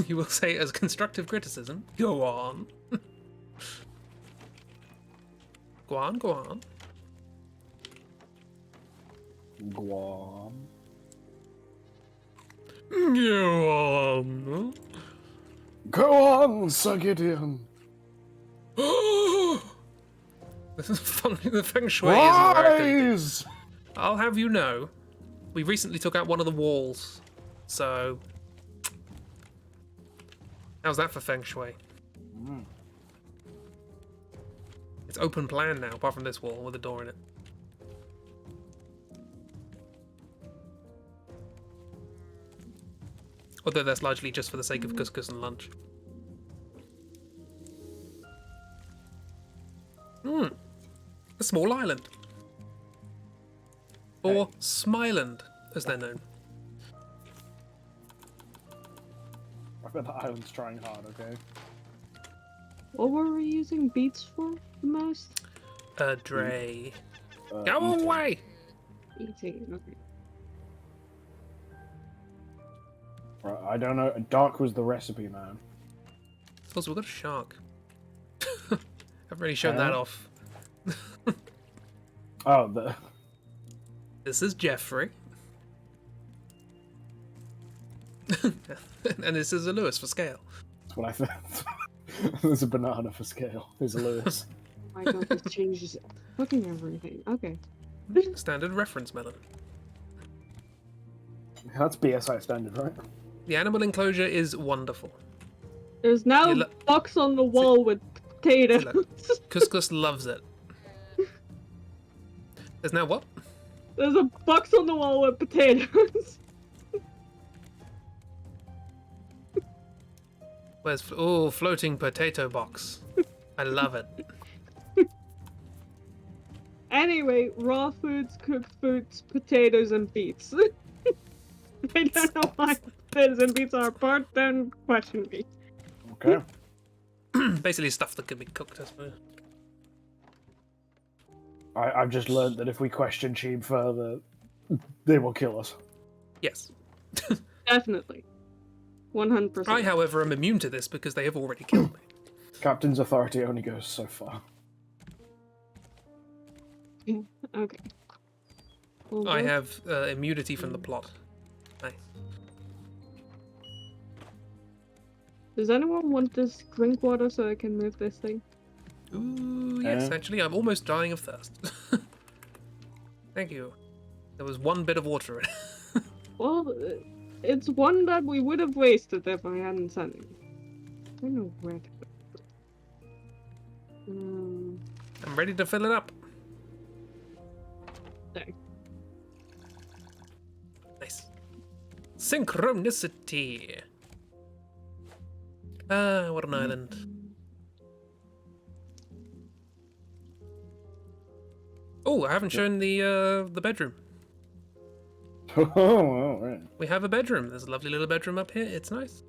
You will say it as constructive criticism. Go on. Go on, go on. Guam. Go on. Go on, Sir Gideon. The feng shui isn't where it could be. Rise! I'll have you know, we recently took out one of the walls, so How's that for feng shui? Mm. It's open plan now, apart from this wall with a door in it. Although that's largely just for the sake of couscous and lunch. A small island. Or Smiland, as they're known. I bet the island's trying hard, okay? What were we using beats for the most? Dre. Go Eating. away! Eating. Okay. Right, I don't know. Dark was the recipe, man. Also, we've got a shark. I've already shown that off. Oh, the... This is Jeffrey. And this is a Lewis for scale. That's what I thought. There's a banana for scale. There's a Lewis. Oh my god, this changes fucking everything. Okay. Standard reference melon. That's BSI standard, right? The animal enclosure is wonderful. There's now You a box on the wall with potatoes. Couscous loves it. There's now what? There's a box on the wall with potatoes. Where's floating potato box? I love it. Anyway, raw foods, cooked foods, potatoes, and beets. I don't know why potatoes and beets are apart, don't question me. Okay. Basically stuff that can be cooked, I suppose. I've just learned that if we question Cheap further, they will kill us. Yes. Definitely. 100%. I, however, am immune to this because they have already killed me. Captain's authority only goes so far. Okay. Well, I have immunity from the plot. Nice. Does anyone want this drink water so I can move this thing? Ooh, yes, actually, I'm almost dying of thirst. Thank you. There was one bit of water in it. Well, it's one that we would have wasted if I hadn't sent it. I don't know where to put it. I'm ready to fill it up. There. Nice. Synchronicity. Ah, what an island. Oh, I haven't shown the bedroom. Oh, right. We have a bedroom. There's a lovely little bedroom up here. It's nice.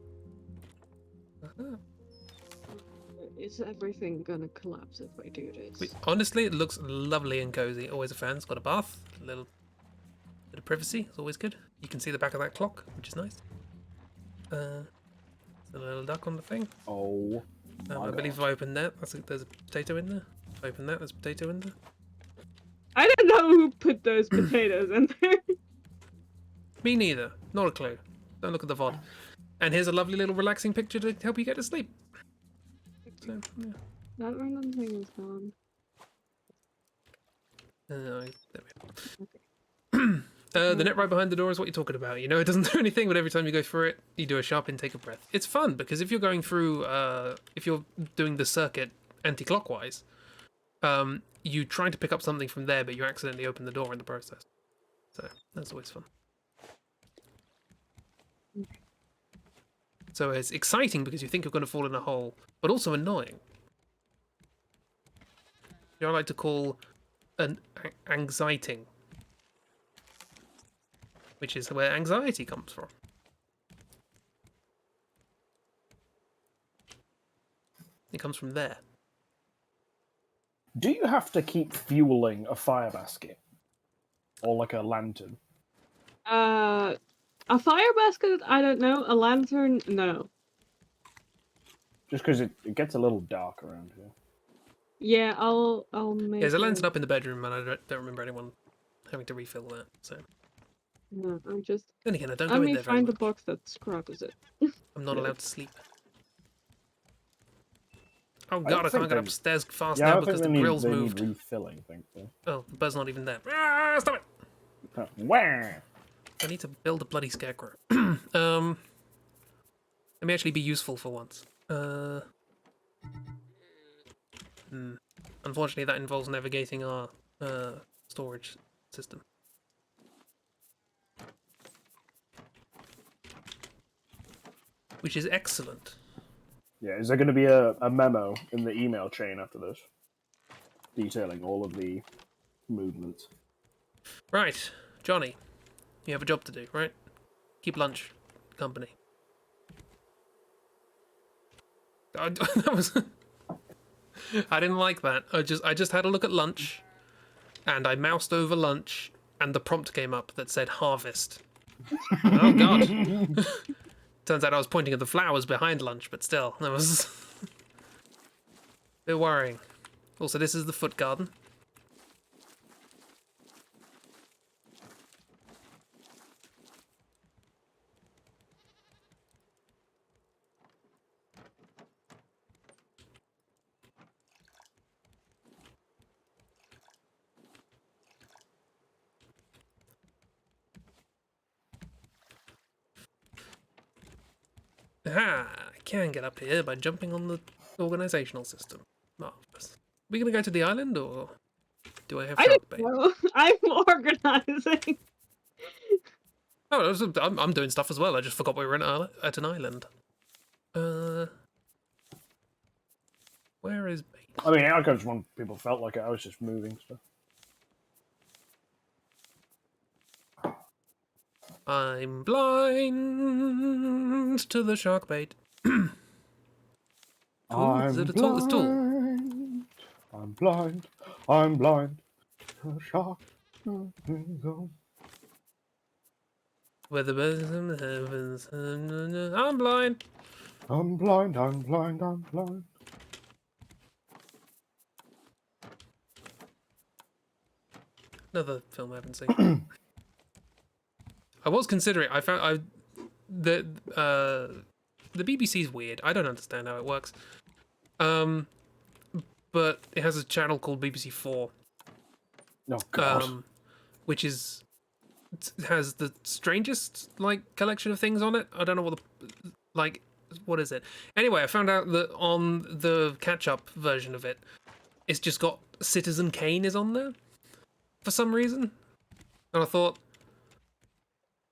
Is everything gonna collapse if I do this? Honestly, it looks lovely and cozy. Always a fan. It's got a bath, a little bit of privacy. It's always good. You can see the back of that clock, which is nice. There's a little duck on the thing. Oh. I believe if I open that, there's a potato in there. If I open that, there's a potato in there. I don't know who put those potatoes in there. Me neither. Not a clue. Don't look at the VOD. And here's a lovely little relaxing picture to help you get to sleep. So, yeah. That random thing is gone. There we go. The net right behind the door is what you're talking about. You know, it doesn't do anything, but every time you go through it, you do a sharp intake of breath. It's fun because if you're going through, if you're doing the circuit anti-clockwise, you try to pick up something from there, but you accidentally open the door in the process. So that's always fun. So it's exciting because you think you're going to fall in a hole, but also annoying. I like to call an anxieting, which is where anxiety comes from. It comes from there. Do you have to keep fueling a fire basket? Or like a lantern? A fire basket, I don't know. A lantern, no. Just because it gets a little dark around here. Yeah, I'll make. There's a lantern up in the bedroom, and I don't remember anyone having to refill that. So. No, I'm just. Then again, I don't go Let in me there very find the much. box that scrubs it. I'm not allowed to sleep. Oh don't god, I think can't get they- upstairs fast Yeah, I now don't think because the they need, grill's they moved. need refilling, thankfully. Oh, the bird's not even there. Ah, stop it! Wah! I need to build a bloody scarecrow. Let me actually be useful for once. Unfortunately, that involves navigating our storage system. Which is excellent. Yeah, is there going to be a memo in the email chain after this? Detailing all of the movements. Right, Johnny, you have a job to do, right? Keep lunch company. That was. I didn't like that. I just had a look at lunch, and I moused over lunch, and the prompt came up that said harvest. Oh god. Turns out I was pointing at the flowers behind lunch, but still, that was a bit worrying. Also, this is the foot garden. Aha! I can get up here by jumping on the organizational system. Marvelous. We gonna go to the island, or do I have I shark don't bait? know. I'm organizing. Oh, I'm doing stuff as well. I just forgot we were at an island. Where is bait? I mean, I just when people felt like it, I was just moving stuff. I'm blind to the shark bait. Ooh, is it a tool? It's tool. I'm blind. I'm blind. A shark. Where the birds in the heavens. I'm blind. I'm blind. I'm blind. I'm blind. Another film I haven't seen. I was considering. I found the BBC's weird. I don't understand how it works. But it has a channel called BBC Four. Oh God. Which has the strangest like collection of things on it. I don't know what what is it? Anyway, I found out that on the catch-up version of it, it's just got Citizen Kane is on there for some reason, and I thought,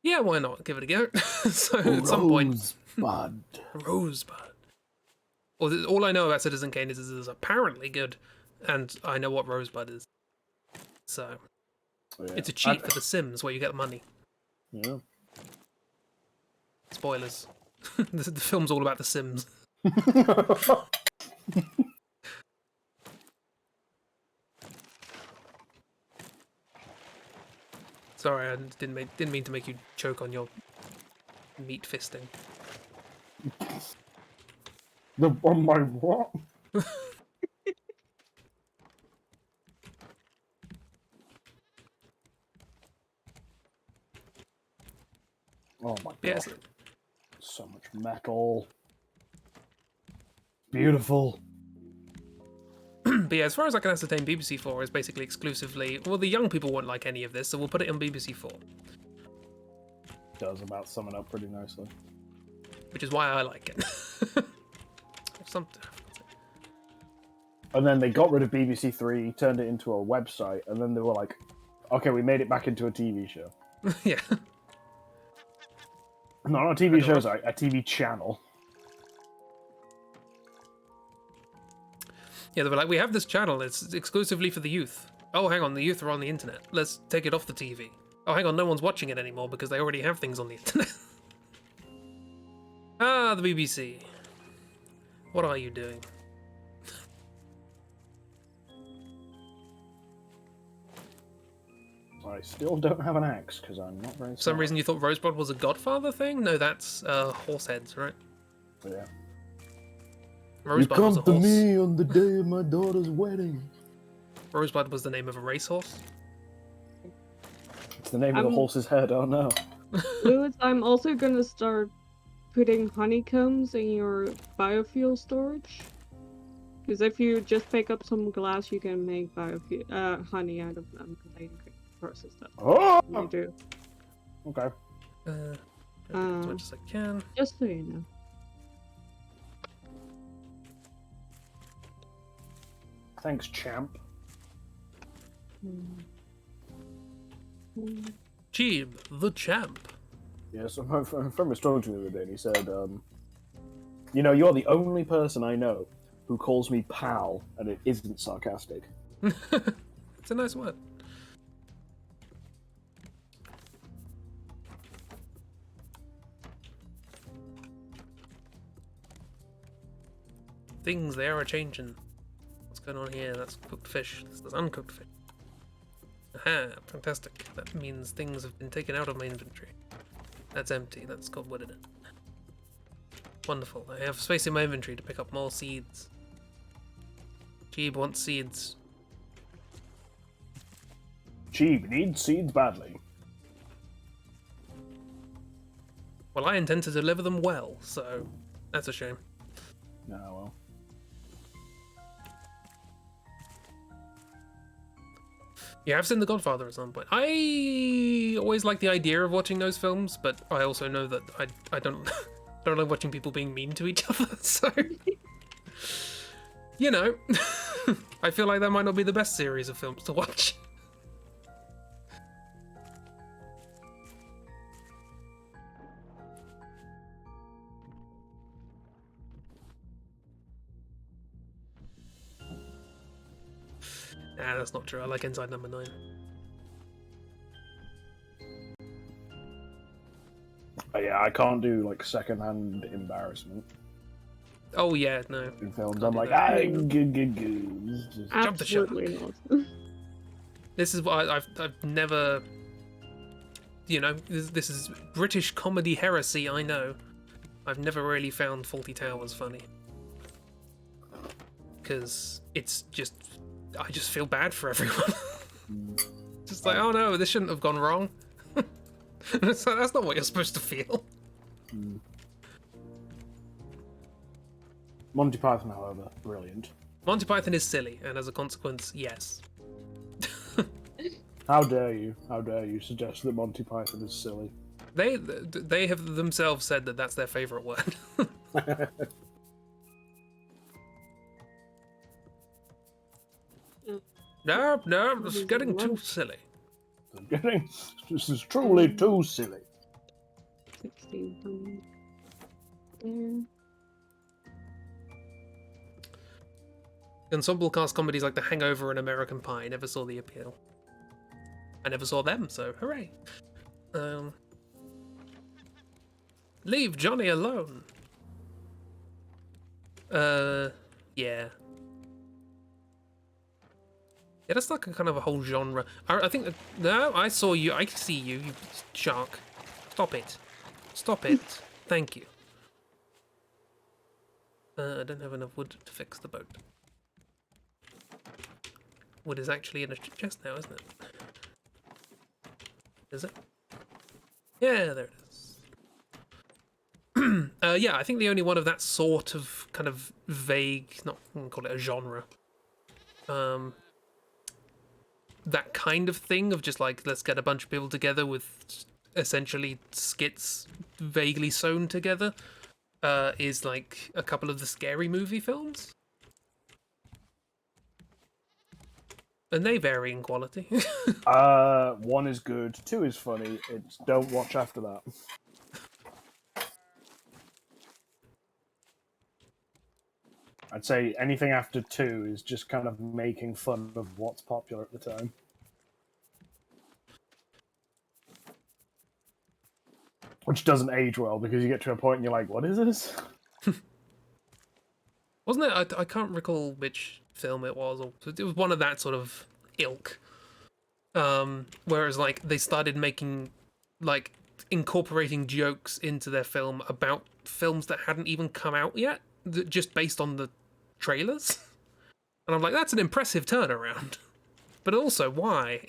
yeah, why not? Give it a go. So at some point, Rosebud. Well, all I know about Citizen Kane is it's apparently good, and I know what Rosebud is. So Yeah. it's a cheat for The Sims where you get money. Yeah. Spoilers. The film's all about The Sims. Sorry, I didn't mean to make you choke on your meat fisting. On my what? Oh my god. Yes. So much metal. Beautiful. But yeah, as far as I can ascertain, BBC Four is basically exclusively. Well, the young people won't like any of this, so we'll put it on BBC Four. Does about sum it up pretty nicely. Which is why I like it. And then they got rid of BBC Three, turned it into a website, and then they were like, "Okay, we made it back into a TV show." Yeah. No, not a TV show, sorry, a TV channel. Yeah, they were like, we have this channel, it's exclusively for the youth. Oh, hang on, the youth are on the internet. Let's take it off the TV. Oh, hang on, no one's watching it anymore because they already have things on the internet. Ah, the BBC. What are you doing? I still don't have an axe because I'm not very. For some reason you thought Rosebud was a Godfather thing? No, that's Horseheads, right? Yeah. Rosebud you was a come to horse. me on the day of my daughter's wedding. Rosebud was the name of a racehorse. It's the name of the horse's head. Oh no. Lewis, I'm also gonna start putting honeycombs in your biofuel storage. Because if you just pick up some glass, you can make honey out of them. Because I process that. Oh. You do. Okay. As much as I can. Just so you know. Thanks, champ. Jeeb, the champ. Yeah, so my friend was talking to me the other day, and he said, you know, you're the only person I know who calls me pal, and it isn't sarcastic. It's a nice word. Things, they are changing. What's going on here? That's cooked fish. This is uncooked fish. Aha, fantastic. That means things have been taken out of my inventory. That's empty. That's got wood in it. Wonderful. I have space in my inventory to pick up more seeds. Jeeb wants seeds. Jeeb needs seeds badly. Well, I intend to deliver them well, so that's a shame. No, well. Yeah, I've seen The Godfather at some point. I always like the idea of watching those films, but I also know that I don't don't like watching people being mean to each other. So, you know, I feel like that might not be the best series of films to watch. Nah, that's not true. I like Inside Number 9. Yeah, I can't do like secondhand embarrassment Oh yeah, no. in films. Can't I'm do like, that. Just... Jump the shark. Absolutely not. This is what I've never, you know, this is British comedy heresy. I know. I've never really found Fawlty Towers funny because it's just, I just feel bad for everyone. Just like, oh no, this shouldn't have gone wrong. That's not what you're supposed to feel. Monty Python, however, brilliant. Monty Python is silly, and as a consequence, yes. How dare you? How dare you suggest that Monty Python is silly? They have themselves said that that's their favorite word. No, it's getting too silly. This is truly too silly. 16 there. Ensemble cast comedies like The Hangover and American Pie never saw the appeal. I never saw them, so hooray. Leave Johnny alone. Yeah. Yeah, that's like a kind of a whole genre. I think, no, I saw you, I see you, you shark. Stop it. Stop it. Thank you. I don't have enough wood to fix the boat. Wood is actually in a chest now, isn't it? Is it? Yeah, there it is. Yeah, I think the only one of that sort of kind of vague, not I wouldn't call it a genre. That kind of thing of just like, let's get a bunch of people together with essentially skits vaguely sewn together, is like a couple of the Scary Movie films. And they vary in quality. 1 is good, 2 is funny. It's don't watch after that. I'd say anything after 2 is just kind of making fun of what's popular at the time. Which doesn't age well, because you get to a point and you're like, what is this? Wasn't it? I can't recall which film it was. Or it was one of that sort of ilk. Whereas, like, they started making, like, incorporating jokes into their film about films that hadn't even come out yet, just based on the trailers. And I'm like, that's an impressive turnaround. But also, why?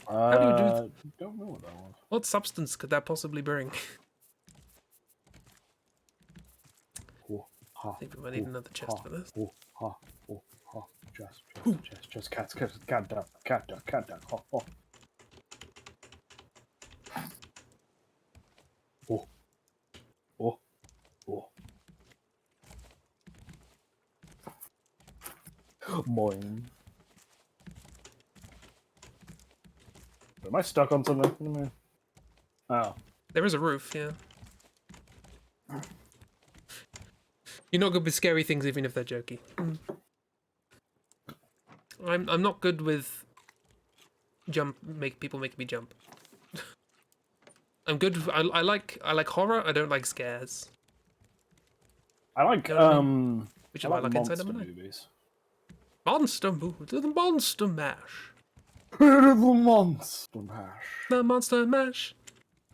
How do you do? Don't know what that was. What substance could that possibly bring? I think we might need another chest for this. Chest, cat down. Boing. Am I stuck on something? Oh. There is a roof, yeah. You're not good with scary things, even if they're jokey. I'm not good with people making me jump. I'm good. I like horror. I don't like scares. I like You know what I mean? Which I is why I like like Inside monster the Night. movies. Monster move to the monster mash. The monster mash. The monster mash.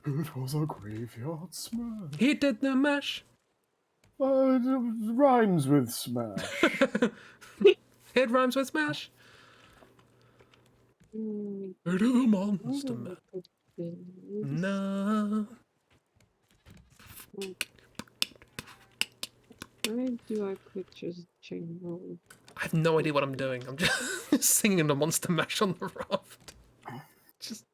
It was a graveyard smash. He did the mash. It rhymes with smash. It rhymes with smash. Mm, It is a monster where mash. would I put this? No. Where do I put just general? I have no idea what I'm doing. I'm just singing the monster mash on the raft. Just,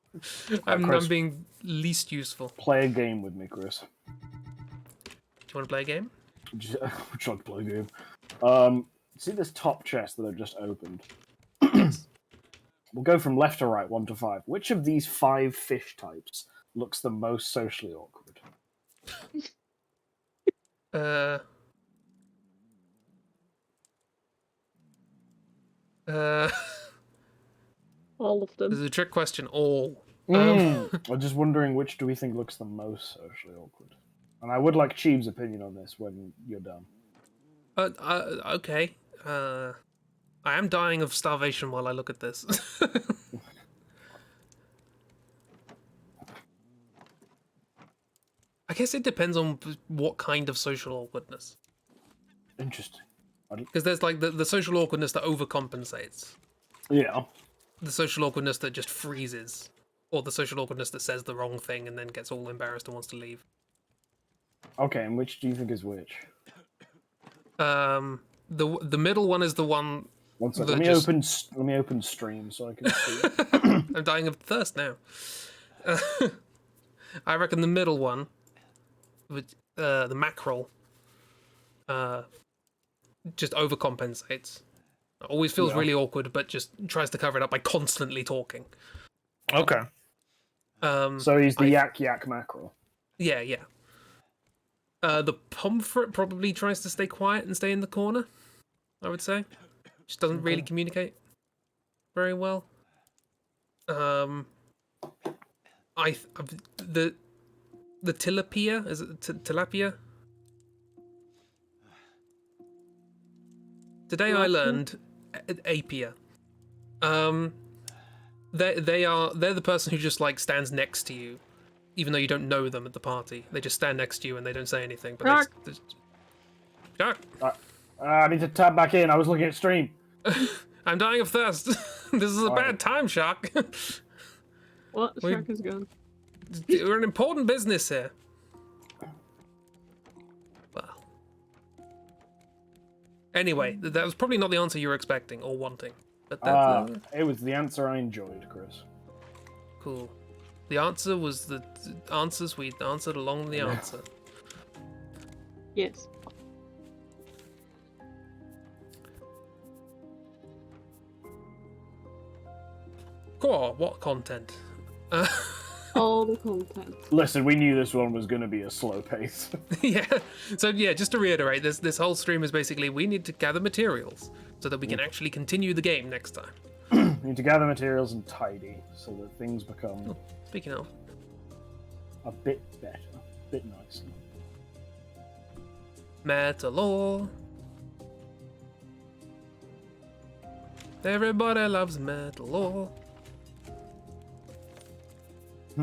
I'm Chris. being least useful. Play a game with me, Chris. Do you want to play a game? Would you like to play a game? See this top chest that I've just opened? Yes. We'll go from left to right, 1 to 5. Which of these 5 fish types looks the most socially awkward? Uh. All of This them. is a trick question. All. I'm just wondering which do we think looks the most socially awkward? And I would like Cheeve's opinion on this when you're done. Okay. I am dying of starvation while I look at this. I guess it depends on what kind of social awkwardness. Interesting. Because there's like the social awkwardness that overcompensates, Yeah. the social awkwardness that just freezes, or the social awkwardness that says the wrong thing and then gets all embarrassed and wants to leave. Okay, and which do you think is which? The middle one is the one. One second. that Let me open stream so I can see. I'm dying of thirst now. I reckon the middle one, with the mackerel, just overcompensates. Always feels Yeah. really awkward, but just tries to cover it up by constantly talking. Okay. So he's the yak mackerel. Yeah, yeah. The pomfret probably tries to stay quiet and stay in the corner, I would say. Just doesn't really communicate very well. The tilapia, is it tilapia? Today I learned apia. They're the person who just like stands next to you, even though you don't know them at the party. They just stand next to you and they don't say anything. But Shark. I need to tab back in. I was looking at stream. I'm dying of thirst. This is a Alright. bad time, Shark. What? We- Shark is gone. We're an important business here. Well. Anyway, that was probably not the answer you were expecting or wanting. But that's It was the answer I enjoyed, Chris. cool. The answer was the answers we answered along the answer. Yes. Cool. What content? All the content. Listen, we knew this one was going to be a slow pace. Yeah. So yeah, just to reiterate, this whole stream is basically we need to gather materials so that we can actually continue the game next time. We need to gather materials and tidy so that things become Speaking of, a bit better, a bit nicer. Metalore. Everybody loves Metalore. I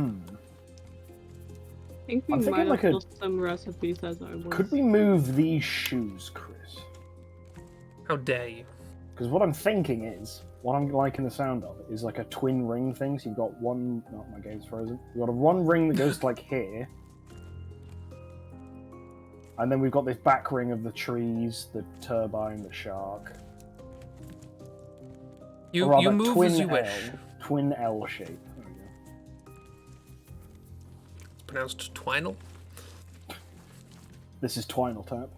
think we I'm thinking might like have a- lost some recipes as I was. Could we move these shoes, Chris? How dare you? Because what I'm thinking is, what I'm liking the sound of is like a twin ring thing. So you've got one. No, my game's frozen. You've got a one ring that goes to like here, and then we've got this back ring of the trees, the turbine, the shark. You Or rather, you move twin as you L, wish. Twin L shape. There we go. It's pronounced Twinel. This is Twinal Tap.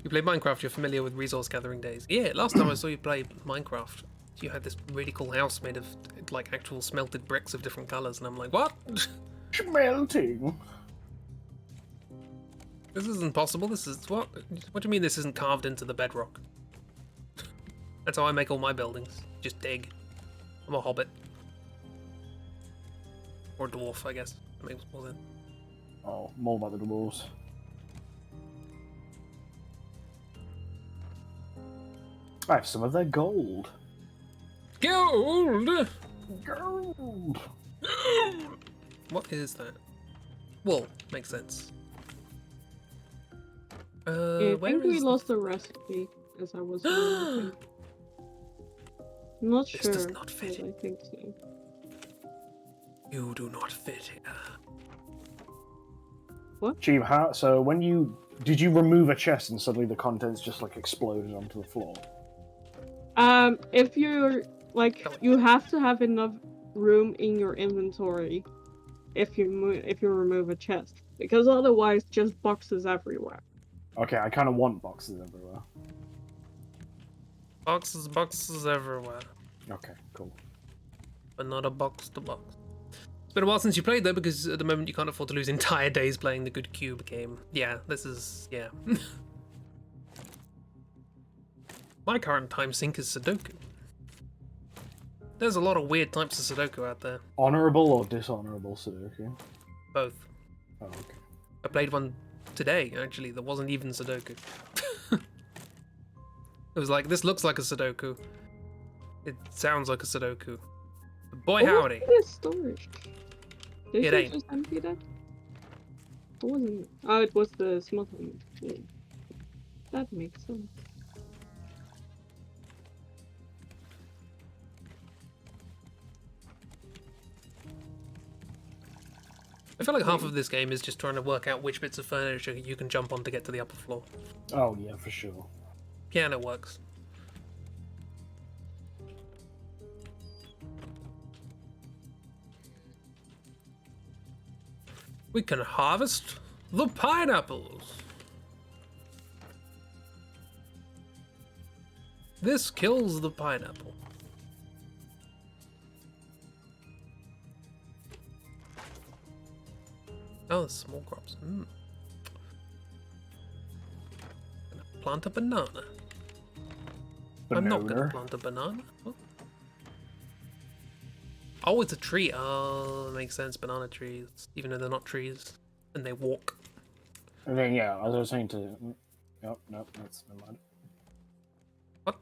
You play Minecraft, you're familiar with resource gathering days. Yeah, last time I saw you play Minecraft, you had this really cool house made of like actual smelted bricks of different colors, and I'm like, what? Melting. This isn't possible. This is what? What do you mean this isn't carved into the bedrock? That's how I make all my buildings. Just dig. I'm a hobbit. Or a dwarf, I guess. That makes more sense. Oh, more about the dwarves. I have some of their gold. Gold! Gold. What is that? Wool. Makes sense. I Where think we is lost the recipe as I was looking. I'm not This sure, does not fit. but I think so. You do not fit here. Chief, how? So when did you remove a chest and suddenly the contents just like exploded onto the floor? If you're like, you have to have enough room in your inventory if you remove a chest, because otherwise, just boxes everywhere. Okay, I kind of want boxes everywhere. Boxes everywhere. Okay, cool. But not a box to box. It's been a while since you played though, because at the moment you can't afford to lose entire days playing the Good Cube game. Yeah, this is... yeah. My current time sink is Sudoku. There's a lot of weird types of Sudoku out there. Honorable or dishonorable Sudoku? Both. Oh, okay. I played one today, actually, that wasn't even Sudoku. It was like, this looks like a Sudoku. It sounds like a Sudoku. But boy howdy. What is storage? Did It you ain't. just empty that? It wasn't. Oh, it was the smuggling. Yeah. That makes sense. I feel like half of this game is just trying to work out which bits of furniture you can jump on to get to the upper floor. Oh yeah, for sure. Piano works. We can harvest the pineapples. This kills the pineapple. Oh, small crops. Gonna plant a banana. I'm not gonna plant a banana. Oh, it's a tree. Oh, that makes sense. Banana trees, even though they're not trees, and they walk. And then yeah, as I was saying to, nope, that's never mind. What?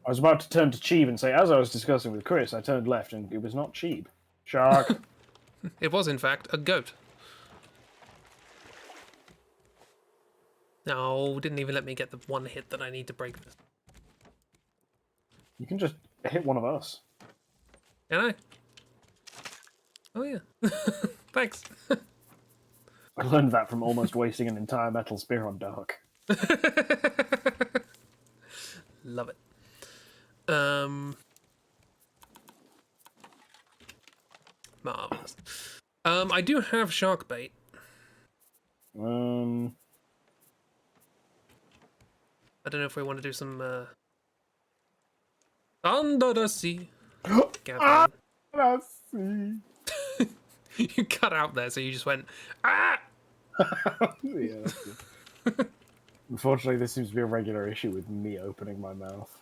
I was about to turn to Cheeb and say, as I was discussing with Chris, I turned left and it was not Cheeb. Shark. It was, in fact, a goat. No, didn't even let me get the one hit that I need to break this. You can just hit one of us. Can I? Oh yeah. Thanks. I learned that from almost wasting an entire metal spear on Dark. Love it. Marvelous. I do have shark bait. I don't know if we want to do some under the sea. Let's see. You cut out there, so you just went ah. Yeah, that's good. Unfortunately, this seems to be a regular issue with me opening my mouth.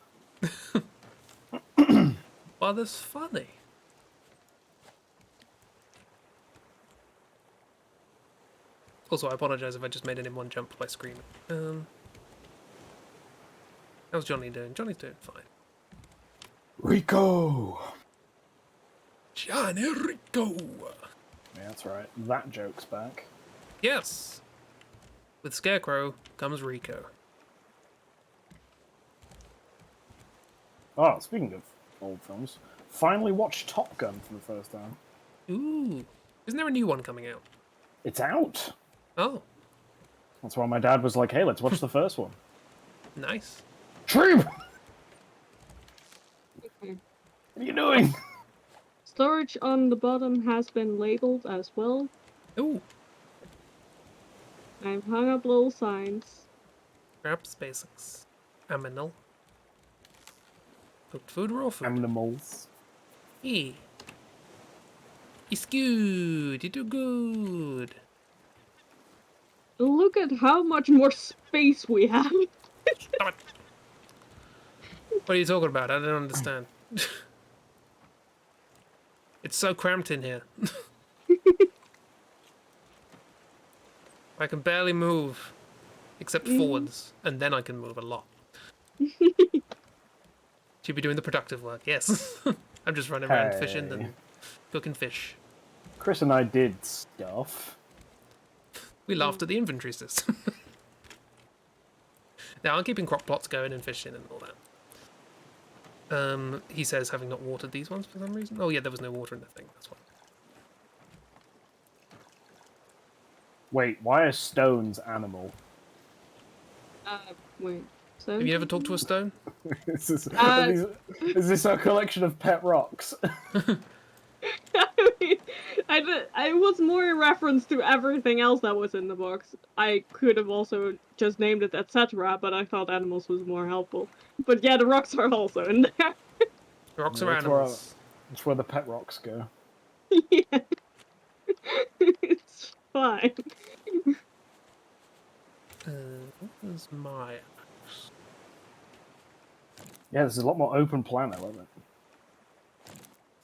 Well, that's funny. Also, I apologize if I just made anyone jump by screaming. How's Johnny doing? Johnny's doing fine. Rico! Johnny Rico! Yeah, that's right. That joke's back. Yes! With Scarecrow comes Rico. Oh, speaking of old films, finally watched Top Gun for the first time. Ooh. Isn't there a new one coming out? It's out! Oh, That's why my dad was like, hey, let's watch the first one. nice. True! Okay. What are you doing? Storage on the bottom has been labeled as well. Ooh. I've hung up little signs. Perhaps basics. Aminal. Cooked food, raw food. Animals. Yeah. It's good. You do good. Look at how much more space we have. Stop it. What are you talking about? I don't understand. It's so cramped in here. I can barely move. Except forwards. And then I can move a lot. She'd be doing the productive work, yes. I'm just running around fishing Hey. and cooking fish. Chris and I did stuff. We laughed at the inventory system. Now I'm keeping crop plots going and fishing and all that. He says having not watered these ones for some reason. Oh yeah, there was no water in the thing, that's why. Wait, why are stones animal? Wait. So Have you ever talked to a stone? Is this a collection of pet rocks? I was more in reference to everything else that was in the box. I could have also just named it etc., but I thought animals was more helpful. But yeah, the rocks are also in there. Rocks Yeah, are that's where animals. That's where the pet rocks go. Yeah. It's fine. What is my axe? Yeah, there's a lot more open plan, isn't it?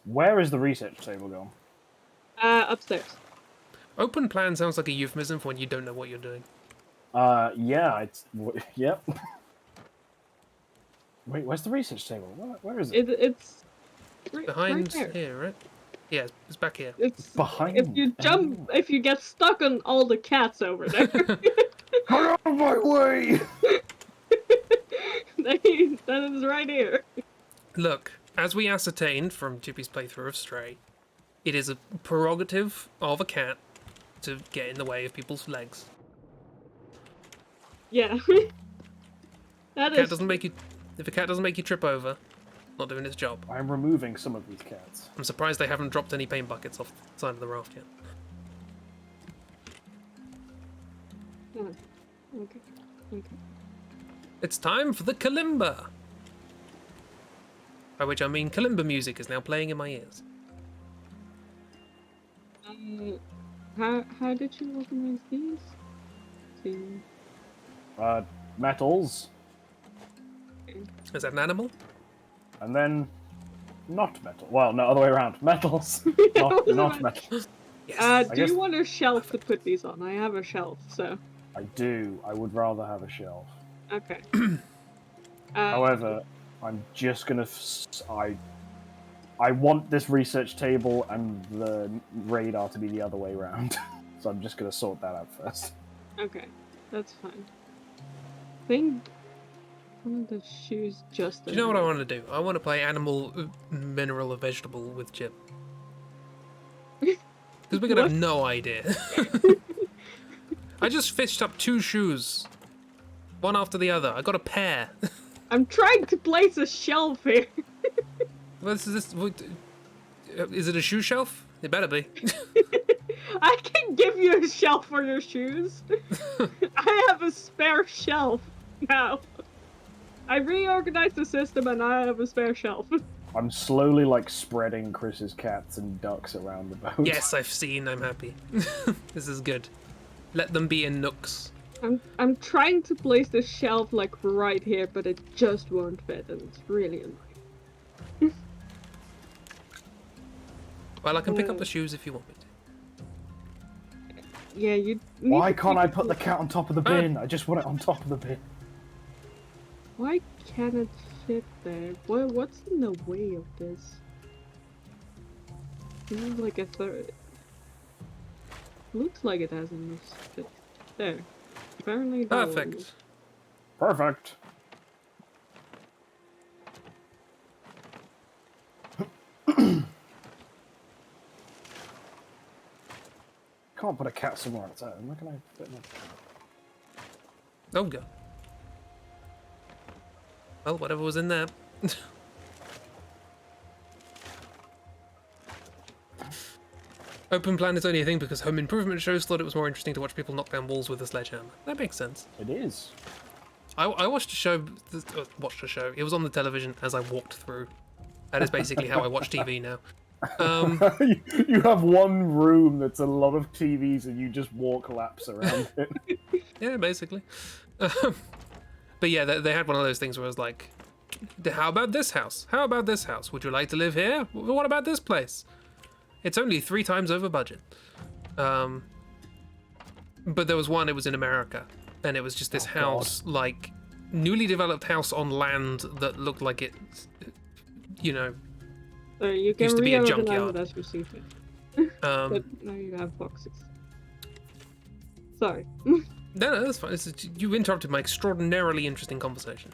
Where is the research table gone? Upstairs. Open plan sounds like a euphemism for when you don't know what you're doing. Yeah, yep. Wait, where's the research table? Where is it? It's right Behind there. here, right? Yeah, it's back here. It's Behind. if you jump, Oh. if you get stuck on all the cats over there, Get out of my way! then it's right here. Look, as we ascertained from Chippy's playthrough of Stray, it is a prerogative of a cat to get in the way of people's legs. Yeah. That Cat is. doesn't make you. If a cat doesn't make you trip over, not doing its job. I'm removing some of these cats. I'm surprised they haven't dropped any paint buckets off the side of the raft yet. Oh, okay. Okay. It's time for the kalimba! By which I mean kalimba music is now playing in my ears. How did you organize these? See. Metals, Is that an animal? and then not metal. Well, no, other way around. Metals, not metals. Yes. Do guess- you want a shelf to put these on? I have a shelf, so. I do. I would rather have a shelf. Okay. However, I'm just gonna. I want this research table and the radar to be the other way around. So I'm just gonna sort that out first. Okay, that's fine. I think one of the shoes just. Do you know what I want to do? I want to play animal, mineral, or vegetable with Chip. Because we're gonna have no idea. I just fished up 2 shoes. One after the other. I got a pair. I'm trying to place a shelf here. Is it a shoe shelf? It better be. I can give you a shelf for your shoes. I have a spare shelf now. I reorganized the system and I have a spare shelf. I'm slowly like spreading Chris's cats and ducks around the boat. Yes, I've seen. I'm happy. This is good. Let them be in nooks. I'm trying to place the shelf like right here, but it just won't fit, and it's really annoying. Well, I can pick up the shoes if you want me to. Yeah, you. Need Why to can't pick I it put the up. cat on top of the bin? I just want it on top of the bin. Why can't it fit there? What's in the way of this? This is like a third. Looks like it has enough space. There. Apparently that one Perfect. was- Perfect. Can't put a cat somewhere on its own. Where can I fit my cat? Oh, go. Well, whatever was in there. Open plan is only a thing because home improvement shows thought it was more interesting to watch people knock down walls with a sledgehammer. That makes sense. It is. I watched a show. Watched a show. It was on the television as I walked through. That is basically how I watch TV now. You have one room that's a lot of TVs, and you just walk laps around it. Yeah, basically. But yeah, they had one of those things where it was like, how about this house? How about this house? Would you like to live here? What about this place? It's only 3 times over budget. But there was one, it was in America, and it was just this house, like, newly developed house on land that looked like it, you know, So you can used to be a reorganize junkyard. it as you see fit. But now you have boxes. Sorry. No, that's fine. You interrupted my extraordinarily interesting conversation.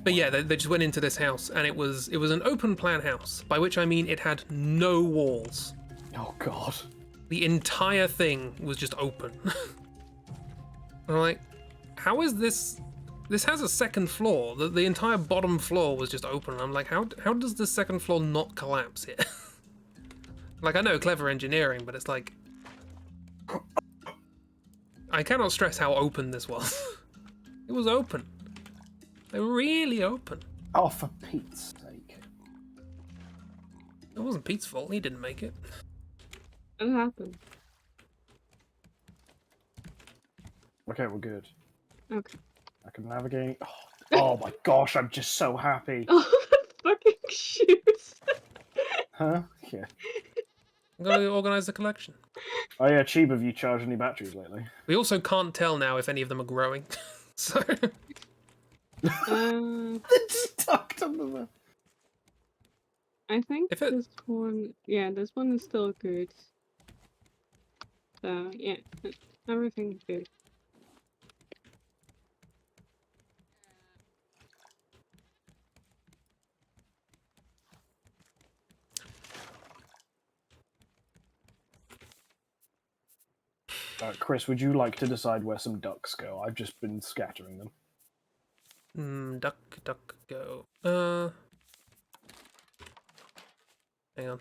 But yeah, they just went into this house, and it was an open plan house, by which I mean it had no walls. Oh god. The entire thing was just open. I'm like, how is this? This has a second floor. The entire bottom floor was just open. I'm like, how does the second floor not collapse here? Like, I know clever engineering, but it's like, I cannot stress how open this was. It was open. They were really open. Oh, for Pete's sake. It wasn't Pete's fault. He didn't make it. It happened. Okay, we're good. Okay. I can navigate. Oh my gosh, I'm just so happy. Oh, fucking shoes. Huh? Yeah. I'm gonna organize the collection. Oh yeah, cheap. Have you charged any batteries lately? We also can't tell now if any of them are growing. So It's tucked under there. I think If it- this one, yeah, this one is still good. So yeah, everything's good. Chris, would you like to decide where some ducks go? I've just been scattering them. duck, go. Hang on.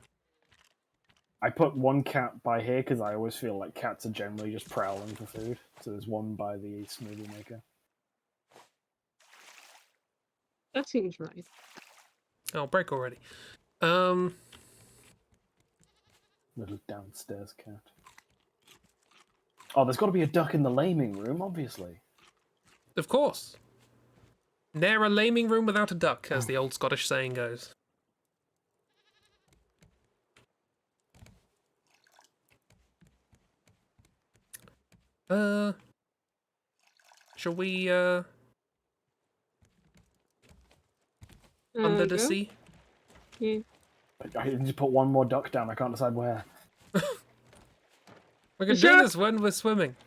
I put one cat by here because I always feel like cats are generally just prowling for food. So there's one by the smoothie maker. That seems right. Oh, break already. Little downstairs cat. Oh, there's got to be a duck in the laming room, obviously. Of course. Ne'er a laming room without a duck, as the old Scottish saying goes. Shall we, under the Go? sea? Yeah. I need to put one more duck down. I can't decide where. We can do Sure. this when we're swimming.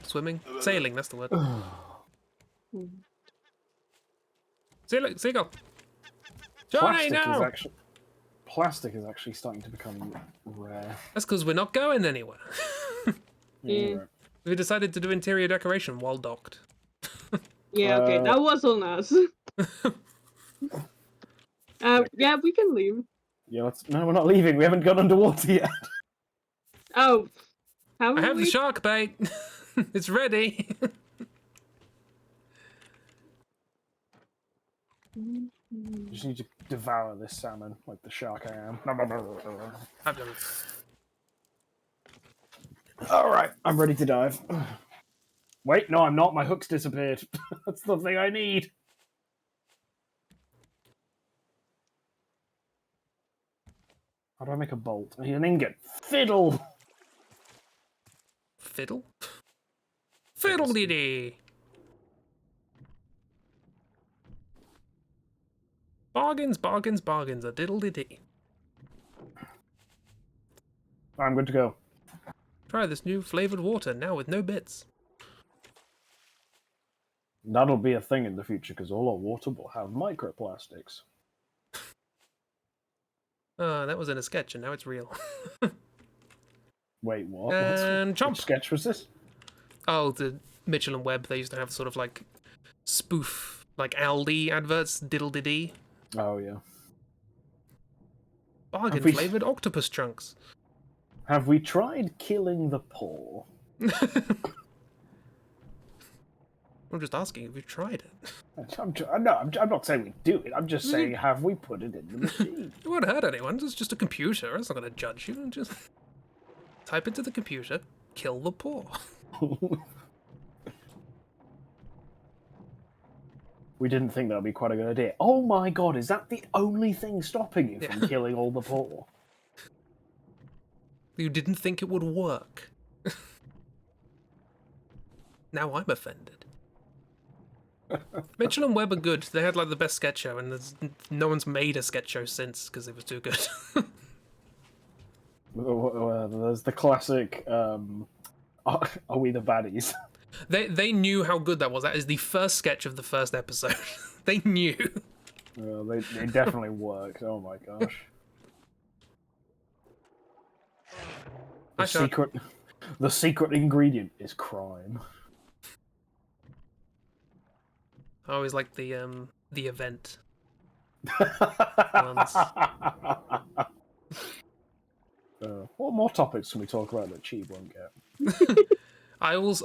Swimming? Sailing, that's the word. Seagull! Johnny, no! Plastic is actually starting to become rare. That's because we're not going anywhere. Yeah. right. We decided to do interior decoration while docked. Yeah, okay, that was on us. Yeah, we can leave. Yeah, no, we're not leaving. We haven't gone underwater yet. Oh, how I have the shark bait. It's ready. Just need to devour this salmon like the shark I am. Alright, I'm ready to dive. Wait, no, I'm not. My hook's disappeared. That's the thing I need. How do I make a bolt? I need an ingot. Fiddle! Fiddle? Fiddle-dee-dee! Bargains, bargains, bargains, a diddle-dee-dee. I'm good to go. Try this new flavored water, now with no bits. That'll be a thing in the future because all our water will have microplastics. That was in a sketch and now it's real. Wait, what? And chomp! Which sketch was this? Oh, the Mitchell and Webb, they used to have sort of like spoof, like Aldi adverts, diddle-dee-dee. Oh, yeah. Bargain we- flavored octopus chunks. Have we tried killing the poor? I'm just asking if you've tried it. I'm not saying we do it. I'm just saying, have we put it in the machine? It won't hurt anyone. It's just a computer. It's not going to judge you. Just type into the computer, kill the poor. We didn't think that would be quite a good idea. Oh my god, is that the only thing stopping you from killing all the poor? You didn't think it would work. Now I'm offended. Mitchell and Webb are good. They had like the best sketch show, and no one's made a sketch show since because it was too good. There's the classic, are we the baddies? They knew how good that was. That is the first sketch of the first episode. They knew. Well, they definitely worked. Oh my gosh. The secret ingredient is crime. I always like the event ones. What more topics can we talk about that Cheeb won't get? I will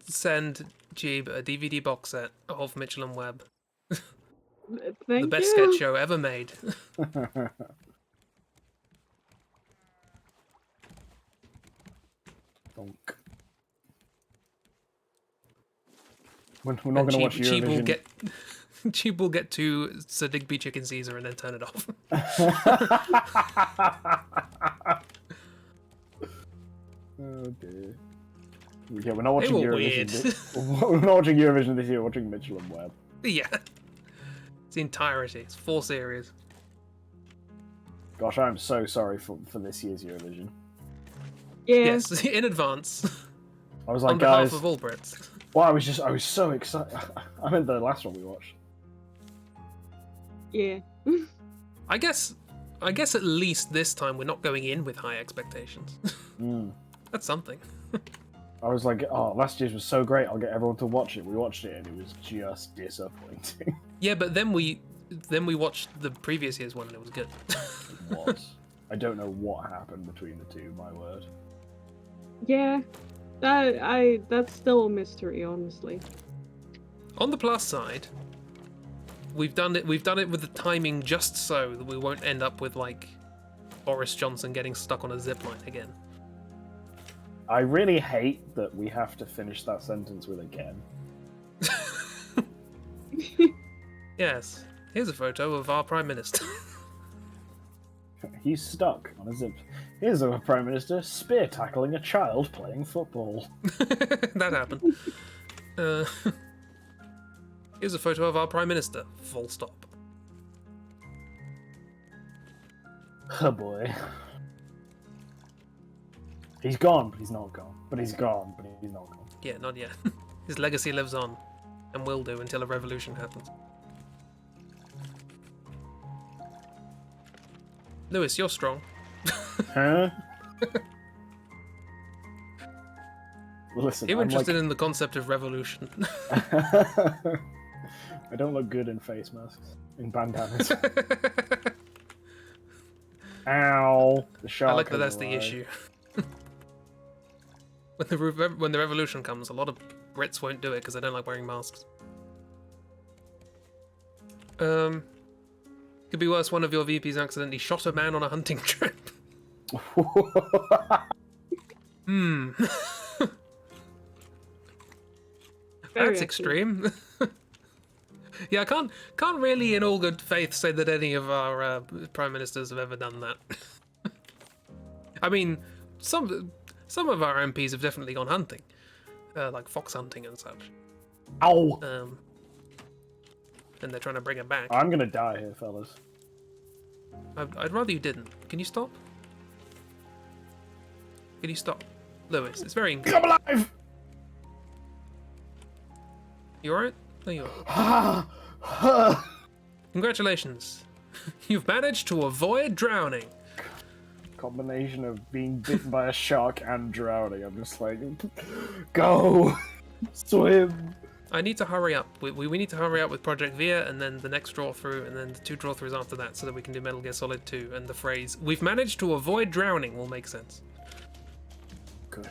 send Jeeb a DVD box set of Mitchell and Webb. Thank The best you. sketch show ever made. Donk. We're not going to watch Eurovision. Cheeb will get to Sir Digby Chicken Caesar and then turn it off. Oh dear. Yeah, we're not watching They were Eurovision. We're not watching Eurovision this year. We're watching Mitchell and Webb. Yeah. It's the entirety. It's 4 series. Gosh, I'm so sorry for this year's Eurovision. Yeah. Yes, in advance. I was like, On guys. behalf of all Brits. Well, I was so excited. I meant the last one we watched. Yeah. I guess at least this time we're not going in with high expectations. That's something. I was like, oh, last year's was so great. I'll get everyone to watch it. We watched it, and it was just disappointing. Yeah, but then we watched the previous year's one and it was good. It was. I don't know what happened between the two. My word. Yeah. That's still a mystery, honestly. On the plus side, we've done it with the timing just so that we won't end up with like Boris Johnson getting stuck on a zipline again. I really hate that we have to finish that sentence with again. Yes. Here's a photo of our Prime Minister. He's stuck on a zip. Here's our Prime Minister spear tackling a child playing football. That happened. Here's a photo of our Prime Minister. Full stop. Oh boy. He's gone, but he's not gone. But he's gone, but he's not gone. Yeah, not yet. His legacy lives on, and will do until a revolution happens. Lewis, you're strong. Huh? Listen, You're I'm interested in the concept of revolution. I don't look good in face masks, in bandanas. Ow! The shark. I like that has that's the arrived. issue. When the revolution comes, a lot of Brits won't do it because they don't like wearing masks. Could be worse. One of your VPs accidentally shot a man on a hunting trip. That's extreme. Yeah, I can't really, in all good faith, say that any of our prime ministers have ever done that. I mean, some of our MPs have definitely gone hunting, like fox hunting and such. Ow! And they're trying to bring it back. I'm gonna die here, fellas. I'd rather you didn't. Can you stop? Can you stop? Lewis, it's very... Come alive! You alright? No, you are. Congratulations. You've managed to avoid drowning. Combination of being bitten by a shark and drowning. I'm just like, go! Swim! I need to hurry up. We need to hurry up with Project Via, and then the next draw through, and then the 2 draw throughs after that, so that we can do Metal Gear Solid 2. And the phrase, "We've managed to avoid drowning," will make sense. Good.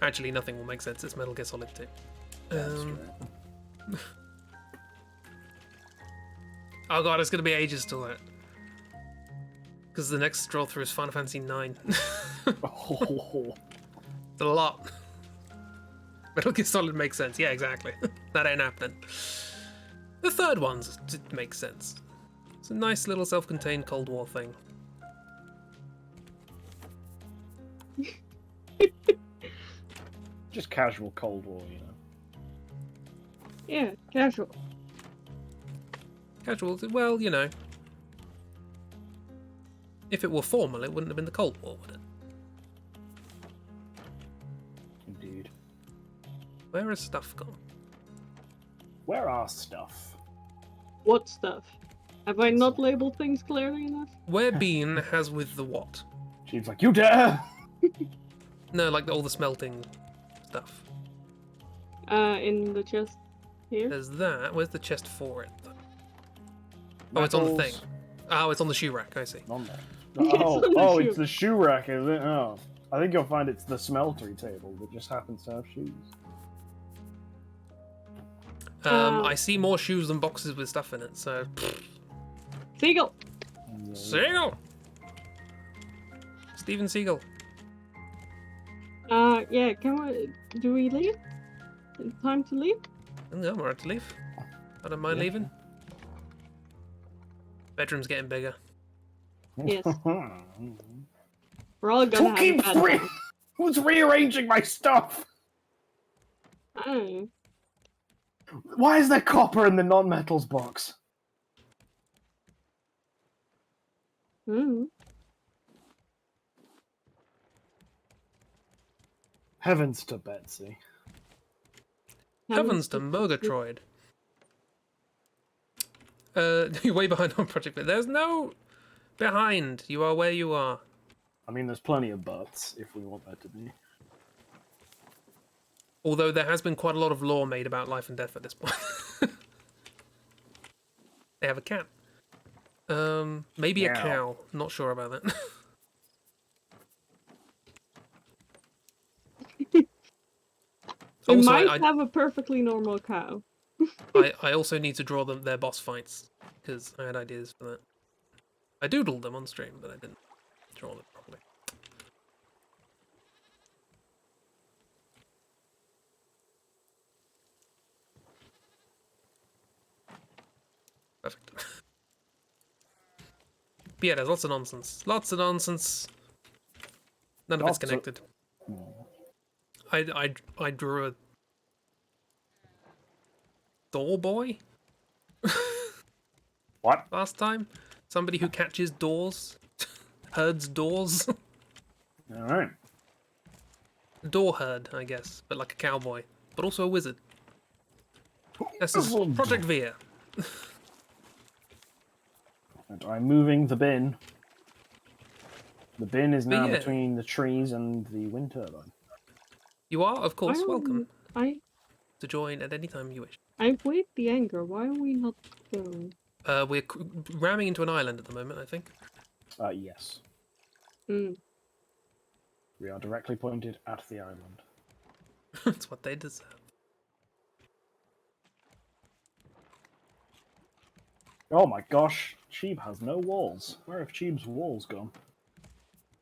Actually, nothing will make sense. It's Metal Gear Solid 2. That's Um, right. Oh god, it's gonna be ages till that. Because the next scroll through is Final Fantasy 9. Oh, It's a lot. Metal Gear Solid makes sense. Yeah, exactly. That ain't happening. The third one's it makes sense. It's a nice little self-contained Cold War thing. just casual Cold War, you know. Yeah, casual. Casual, well, you know. If it were formal, it wouldn't have been the Cold War, would it? Indeed. Where has stuff gone? Where are stuff? What stuff? Have I not labeled things clearly enough? Where Bean has with the what? She's like, you dare! No, like all the smelting stuff. In the chest here. There's that. Where's the chest for it? Oh, it's on the thing. Metals. Oh, it's on the shoe rack, I see. On there. It's Oh, on the oh, shoe. it's the shoe rack, is it? Oh. I think you'll find it's the smeltery table that just happens to have shoes. I see more shoes than boxes with stuff in it, so... Seagull! Seagull! Steven Seagull. Yeah, do we leave? Time to leave? No, I'm alright to leave. I don't mind Yeah. leaving. Bedroom's getting bigger. Yes. We're all gonna Who have keeps a bad time. Who's rearranging my stuff? I don't know. Why is there copper in the non-metals box? Hmm. Heavens to Betsy. Heavens to Murgatroyd. You're way behind on Project Bit. There's no behind. You are where you are. I mean, there's plenty of buts, if we want there to be. Although there has been quite a lot of lore made about life and death at this point. They have a cat. Maybe a Meow. cow. Not sure about that. We Also, might I have a perfectly normal cow. I also need to draw their boss fights because I had ideas for that. I doodled them on stream, but I didn't draw them properly. Perfect. But yeah, there's lots of nonsense. Lots of nonsense. None of it's Lots of- connected. I drew a door boy What? last time. Somebody who catches doors, herds doors. Alright. Door herd, I guess, but like a cowboy, but also a wizard. This is Project Via. And I'm moving the bin. The bin is now yeah. between the trees and the wind turbine. You are, of course, Why are welcome we- to join at any time you wish. I wait the anger. Why are we not going? We're ramming into an island at the moment, I think. Yes. Hmm. We are directly pointed at the island. That's what they deserve. Oh my gosh, Cheeb has no walls. Where have Cheeb's walls gone?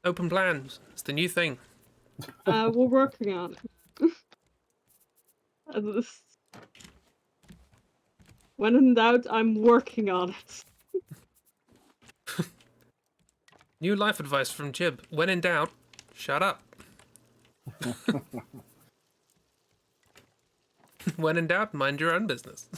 Open plans. It's the new thing. We're working on it. This- When in doubt, I'm working on it. New life advice from Jib. When in doubt, shut up. When in doubt, mind your own business.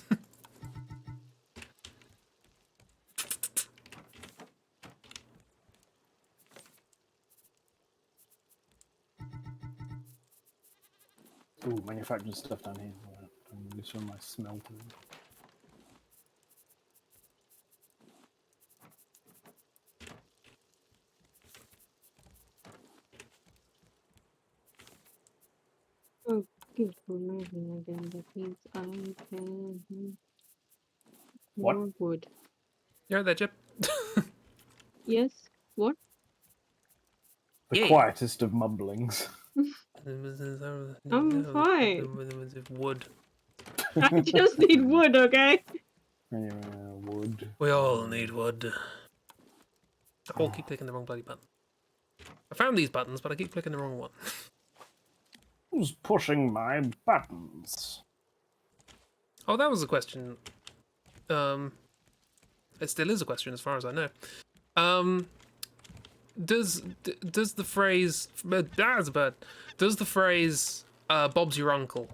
Ooh, manufactured stuff down here. I'm use some of my smelting. Oh, good for moving again. That means I can What? more wood. You're there, Jib. Yes. What? The Yeah. quietest of mumblings. I'm fine. Wood. I just need wood, okay? Wood. We all need wood. I all keep clicking the wrong bloody button. I found these buttons, but I keep clicking the wrong one. Who's pushing my buttons? Oh, that was a question. It still is a question, as far as I know. Does the phrase that's a bird? Does the phrase "Bob's your uncle"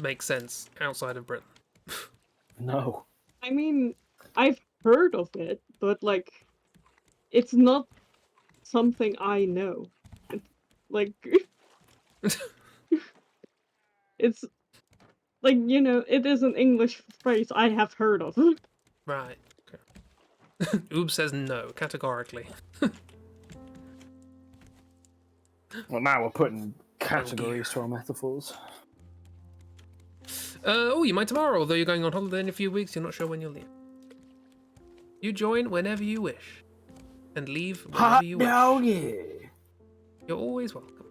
make sense outside of Britain? No. I mean, I've heard of it, but like, it's not something I know. Like, it's like, you know, it is an English phrase I have heard of. Right. Okay. Oob says no categorically. Well, now we're putting categories to our metaphors. Oh, you might tomorrow, although you're going on holiday in a few weeks, you're not sure when you'll leave. You join whenever you wish, and leave whenever you wish. Doggy. You're always welcome.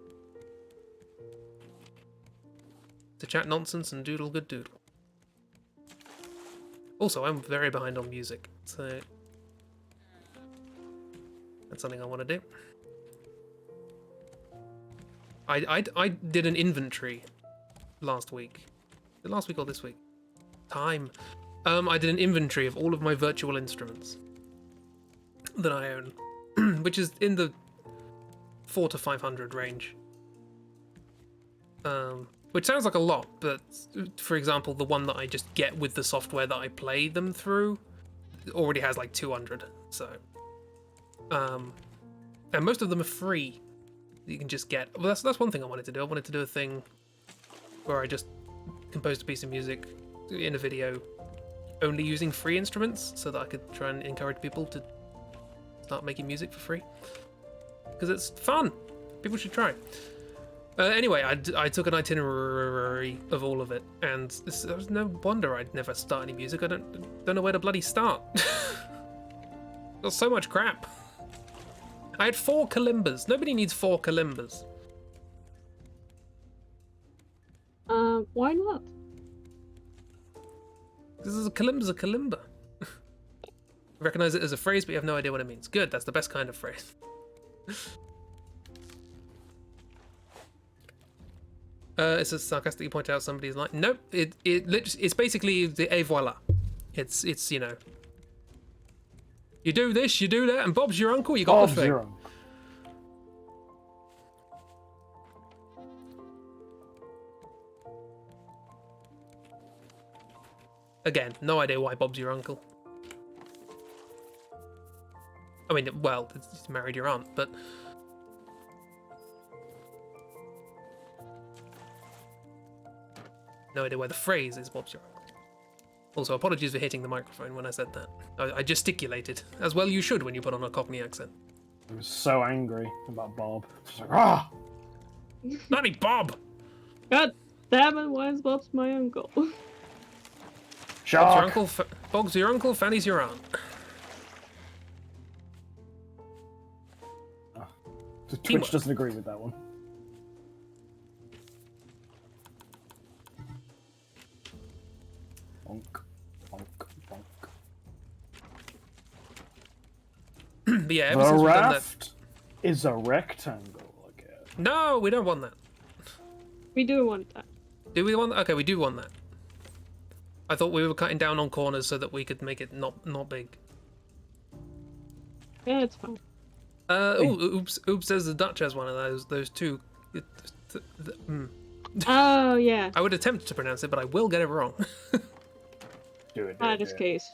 To chat nonsense and doodle good doodle. Also, I'm very behind on music, so that's something I want to do. I did an inventory last week. Last week or this week? Time. I did an inventory of all of my virtual instruments that I own, which is in the 400 to 500 range. Which sounds like a lot, but for example, the one that I just get with the software that I play them through already has like 200. So, and most of them are free. You can just get. Well, that's one thing I wanted to do. I wanted to do a thing where I just composed a piece of music in a video only using free instruments so that I could try and encourage people to start making music for free, because it's fun. People should try. Anyway, I took an itinerary of all of it, and there was no wonder I'd never start any music. I don't know where to bloody start. There's so much crap. I had 4 kalimbas. Nobody needs 4 kalimbas. Why not? This is a kalimba's a kalimba. Recognize it as a phrase, but you have no idea what it means. Good, that's the best kind of phrase. It's a sarcastically point out somebody's like, nope. It's basically the et voila. It's you know, you do this, you do that, and Bob's your uncle. You got Bob's the thing. your uncle. Again, no idea why Bob's your uncle. I mean, well, he's married your aunt, but no idea why the phrase is Bob's your uncle. Also, apologies for hitting the microphone when I said that. I gesticulated, as well you should when you put on a Cockney accent. I was so angry about Bob. Just like, ah! Bloody Bob! God damn it, why is Bob's my uncle? Shark! Bob's your uncle, Fanny's your aunt. Twitch Teamwork. doesn't agree with that one. Bonk, bonk, bonk. But yeah, ever since The we've done that. raft is a rectangle again. No, we don't want that. We do want that. Do we want that? Okay, we do want that. I thought we were cutting down on corners so that we could make it not big. Yeah, it's fine. Oops says the Dutch has one of those two. Oh, yeah. I would attempt to pronounce it, but I will get it wrong. Do it. That is case.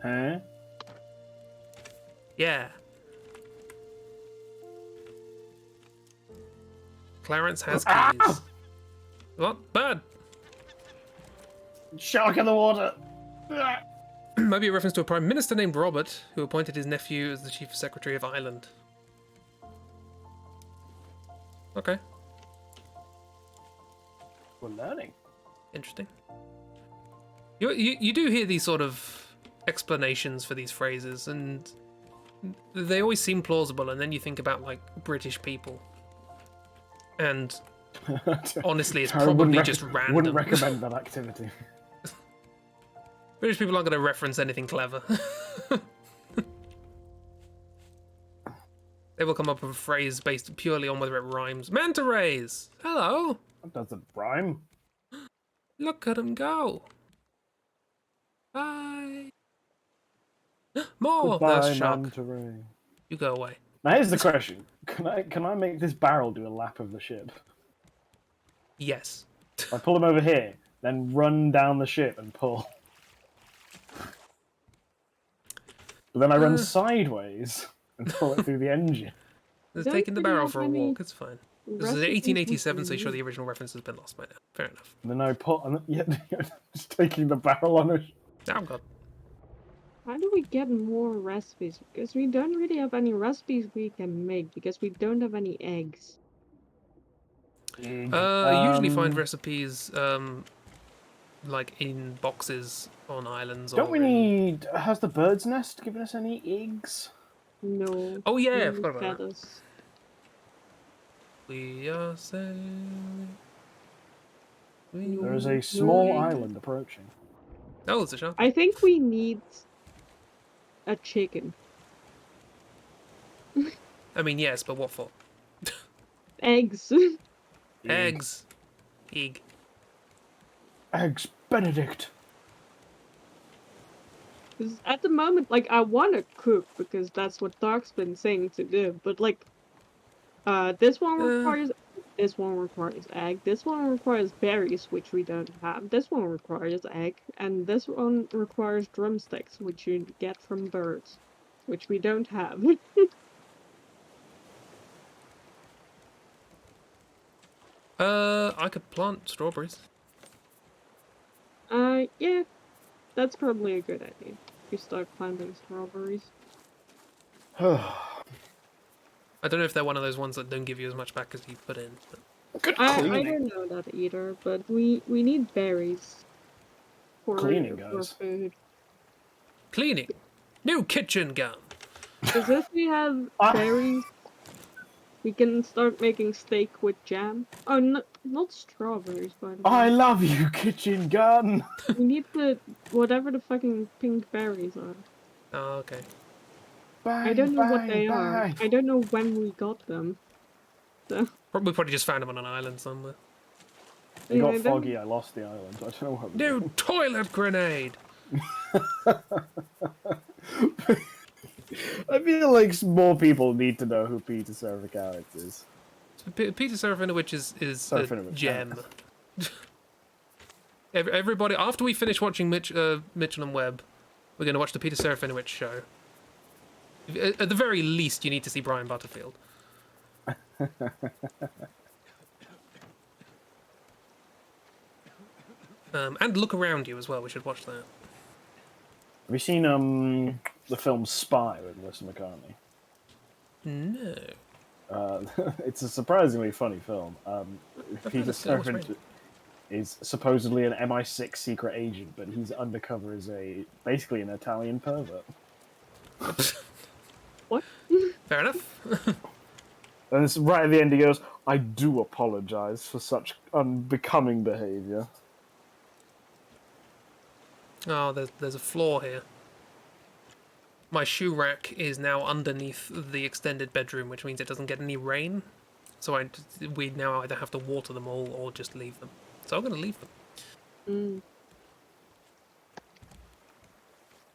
Huh? Yeah. Clarence has keys. What? Bird! Shark in the water! Maybe a reference to a prime minister named Robert, who appointed his nephew as the chief secretary of Ireland. Okay, We're learning. interesting. You do hear these sort of explanations for these phrases, and they always seem plausible, and then you think about, like, British people. And honestly, it's I wouldn't probably rec- just Wouldn't random. recommend that activity. British people aren't going to reference anything clever. They will come up with a phrase based purely on whether it rhymes. Manta rays! Hello! That doesn't rhyme. Look at them go! Bye! More! There's Goodbye, shark. manta ray. You go away. Now here's the question: Can I make this barrel do a lap of the ship? Yes. I pull him over here, then run down the ship and pull. But then I run sideways and pull it through the engine. It's Don't taking the really barrel have for a any walk, it's fine. This is recipes 1887, so with sure the original reference has been lost by now. Fair enough. And then I pull, and yeah, just taking the barrel on it. Oh god. How do we get more recipes? Because we don't really have any recipes we can make because we don't have any eggs. I usually find recipes, like in boxes on islands Don't or we in... need? Has the bird's nest given us any eggs? No. Oh yeah, I no forgot about that. feathers. We are sailing. We There is No, a small no egg. island approaching. Oh, it's a shark. I think we need a chicken. I mean, yes, but what for? Eggs. Eggs. Egg. Eggs Benedict. 'Cause at the moment, like, I want to cook because that's what Dark's been saying to do. But like, this one requires egg. This one requires berries, which we don't have. This one requires egg, and this one requires drumsticks, which you get from birds, which we don't have. I could plant strawberries. Yeah, that's probably a good idea. We start planting strawberries. I don't know if they're one of those ones that don't give you as much back as you put in. But... Good I cleaning. don't know that either, but we need berries for Cleaning, for guys. food. Cleaning. New kitchen gun. Because if we have Ah. berries, we can start making steak with jam. Oh, no, not strawberries, by the way. I love you, kitchen gun. We need the whatever the fucking pink berries are. Oh, okay. Bang, I don't know what bang, they are. bang. I don't know when we got them. So Probably just found them on an island somewhere. It yeah, got I don't- foggy. I lost the island. I don't know what. New toilet grenade. I feel like more people need to know who Peter Seraphinovic is. Peter Seraphinovic is a Seraphinovic, gem. Everybody, after we finish watching Mitchell and Webb, we're going to watch the Peter Seraphinovic show. At the very least, you need to see Brian Butterfield. And Look Around You as well. We should watch that. Have you seen the film Spy with Melissa McCartney? No. It's a surprisingly funny film. Peter Seraphinovic is supposedly an MI6 secret agent, but he's undercover as basically an Italian pervert. What? Fair enough. And it's right at the end he goes, "I do apologize for such unbecoming behavior." Oh, there's a flaw here. My shoe rack is now underneath the extended bedroom, which means it doesn't get any rain. So we now either have to water them all or just leave them. So I'm going to leave them. Mm.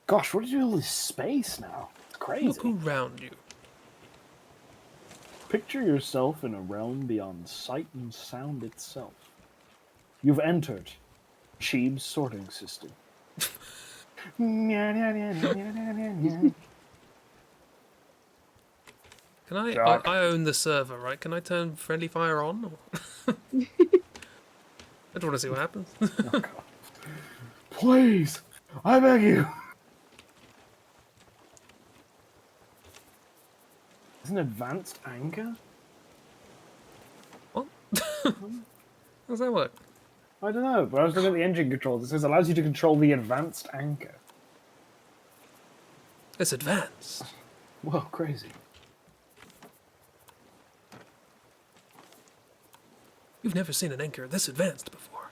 Gosh, what do you do with all this space now? It's crazy. Look around you. Picture yourself in a realm beyond sight and sound itself. You've entered Cheeb's sorting system. Can I? Jack. I own the server, right? Can I turn friendly fire on? Or... I just want to see what happens. Oh, God. Please, I beg you. Is an advanced anchor? What? How does that work? I don't know, but I was looking at the engine controls. It says allows you to control the advanced anchor. It's advanced. Well, crazy. You've never seen an anchor this advanced before.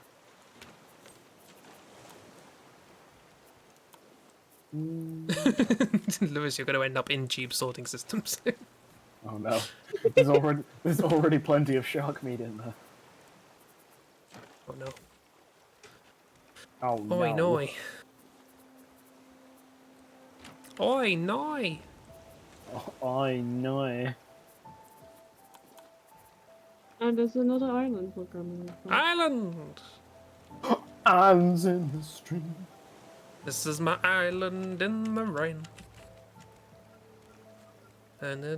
Lewis, you're going to end up in tube sorting systems. Oh no, there's already plenty of shark meat in there. Oh no. Oh no. Oi, noi. Oi, noi. Oh, I know. And there's another island we're coming from. Island! Hands in the stream. This is my island in the rain. I don't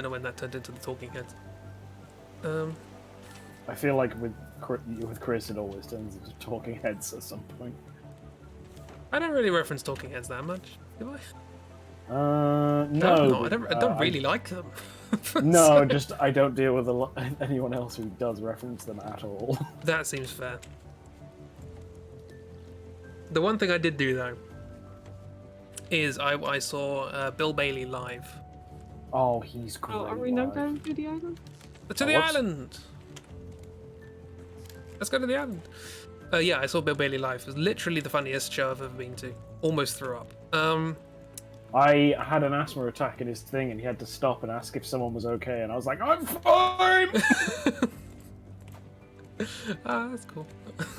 know when that turned into the Talking Heads. I feel like with Chris, it always turns into Talking Heads at some point. I don't really reference Talking Heads that much, do I? No. I don't really like them. No, just I don't deal with anyone else who does reference them at all. That seems fair. The one thing I did do though is I saw Bill Bailey live. Oh, he's great. Oh, are we not going to the island? To the island. Let's go to the island. Yeah, I saw Bill Bailey live. It was literally the funniest show I've ever been to. Almost threw up. I had an asthma attack in his thing, and he had to stop and ask if someone was okay, and I was like, I'm fine! That's cool.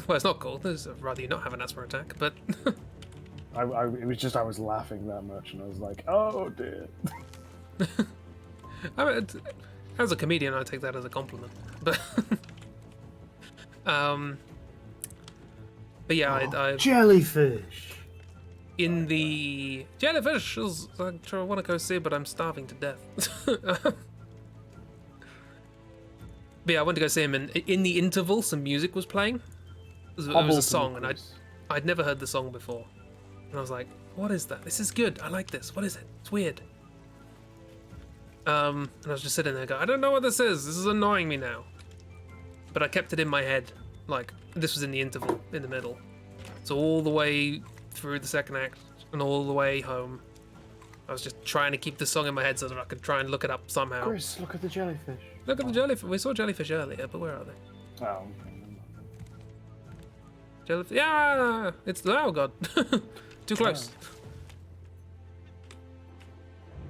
Well, it's not cool. I'd rather you not have an asthma attack, but... it was just I was laughing that much, and I was like, oh dear. I mean, as a comedian, I take that as a compliment. But... but yeah, I jellyfish! in the jellyfish is I want to go see, but I'm starving to death. But yeah, I went to go see him, and in the interval, some music was playing. It was a song, and I'd never heard the song before, and I was like, "What is that? This is good. I like this. What is it? It's weird." And I was just sitting there, going, "I don't know what this is. This is annoying me now." But I kept it in my head, like this was in the interval, in the middle, so all the way through the second act and all the way home, I was just trying to keep the song in my head so that I could try and look it up somehow. Chris, look at the jellyfish. Look at the jellyfish. We saw jellyfish earlier, but where are they? Oh. Jellyfish. Yeah, it's oh god, too close.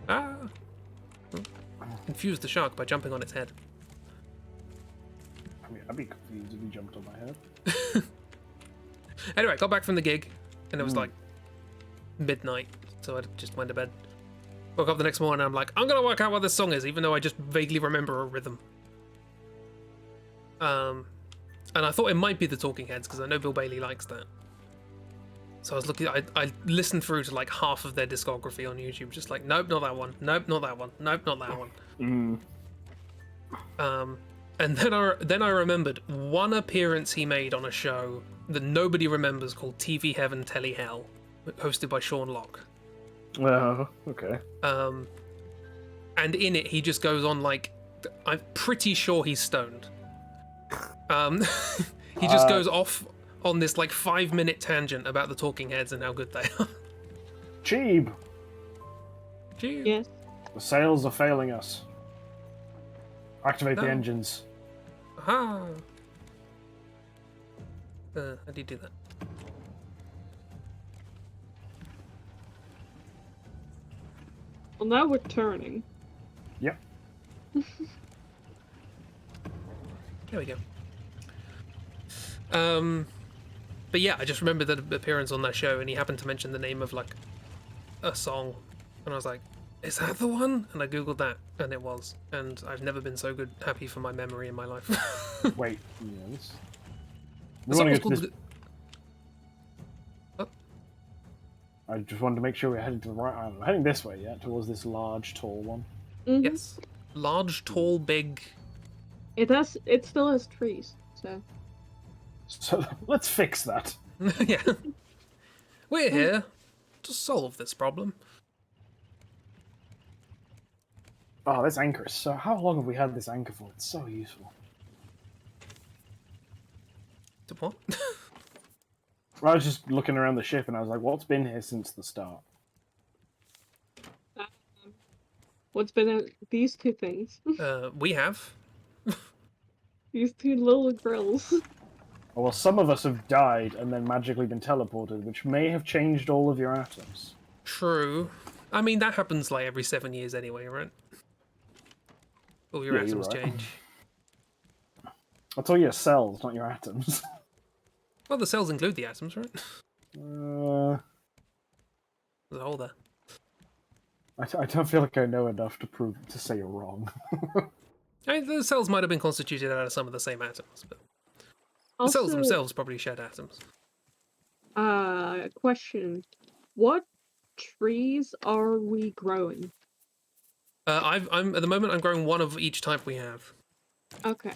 Ah, confused the shark by jumping on its head. I mean, I'd be confused if he jumped on my head. Anyway, got back from the gig, and it was like midnight, so I just went to bed. Woke up the next morning, and I'm like, I'm gonna work out what this song is, even though I just vaguely remember a rhythm. And I thought it might be the Talking Heads because I know Bill Bailey likes that. So I was looking, I listened through to like half of their discography on YouTube, just like, nope, not that one, nope, not that one, nope, not that one. And then I remembered one appearance he made on a show that nobody remembers called TV Heaven Telly Hell, hosted by Sean Locke. Oh, okay. And in it he just goes on like, I'm pretty sure he's stoned. He just goes off on this like 5-minute tangent about the Talking Heads and how good they are. Cheeb! Cheeb. Yes. The sails are failing us. Activate the No. engines. Aha! How do you do that? Well, now we're turning. Yep. There we go. But yeah, I just remembered that appearance on that show, and he happened to mention the name of like a song, and I was like, "Is that the one?" And I googled that, and it was. And I've never been so happy for my memory in my life. Wait, yes. The song was called. I just wanted to make sure we're heading to the right island. We're heading this way, yeah, towards this large, tall one. Mhm. Yes, large, tall, big. It still has trees, so. So let's fix that. Yeah, we're here to solve this problem. Oh, this anchor is so... How long have we had this anchor for? It's so useful. To what? I was just looking around the ship and I was like, what's been here since the start? What's been these two things? We have. These two little girls. Well, some of us have died and then magically been teleported, which may have changed all of your atoms. True. I mean, that happens like every 7 years anyway, right? All your Yeah, you're atoms right. change. That's all your cells, not your atoms. Well, the cells include the atoms, right? Uh, There's a hole there. I don't feel like I know enough to say you're wrong. I mean, the cells might have been constituted out of some of the same atoms, but the cells Also, themselves probably shared atoms. question. What trees are we growing? I'm at the moment I'm growing one of each type we have. Okay.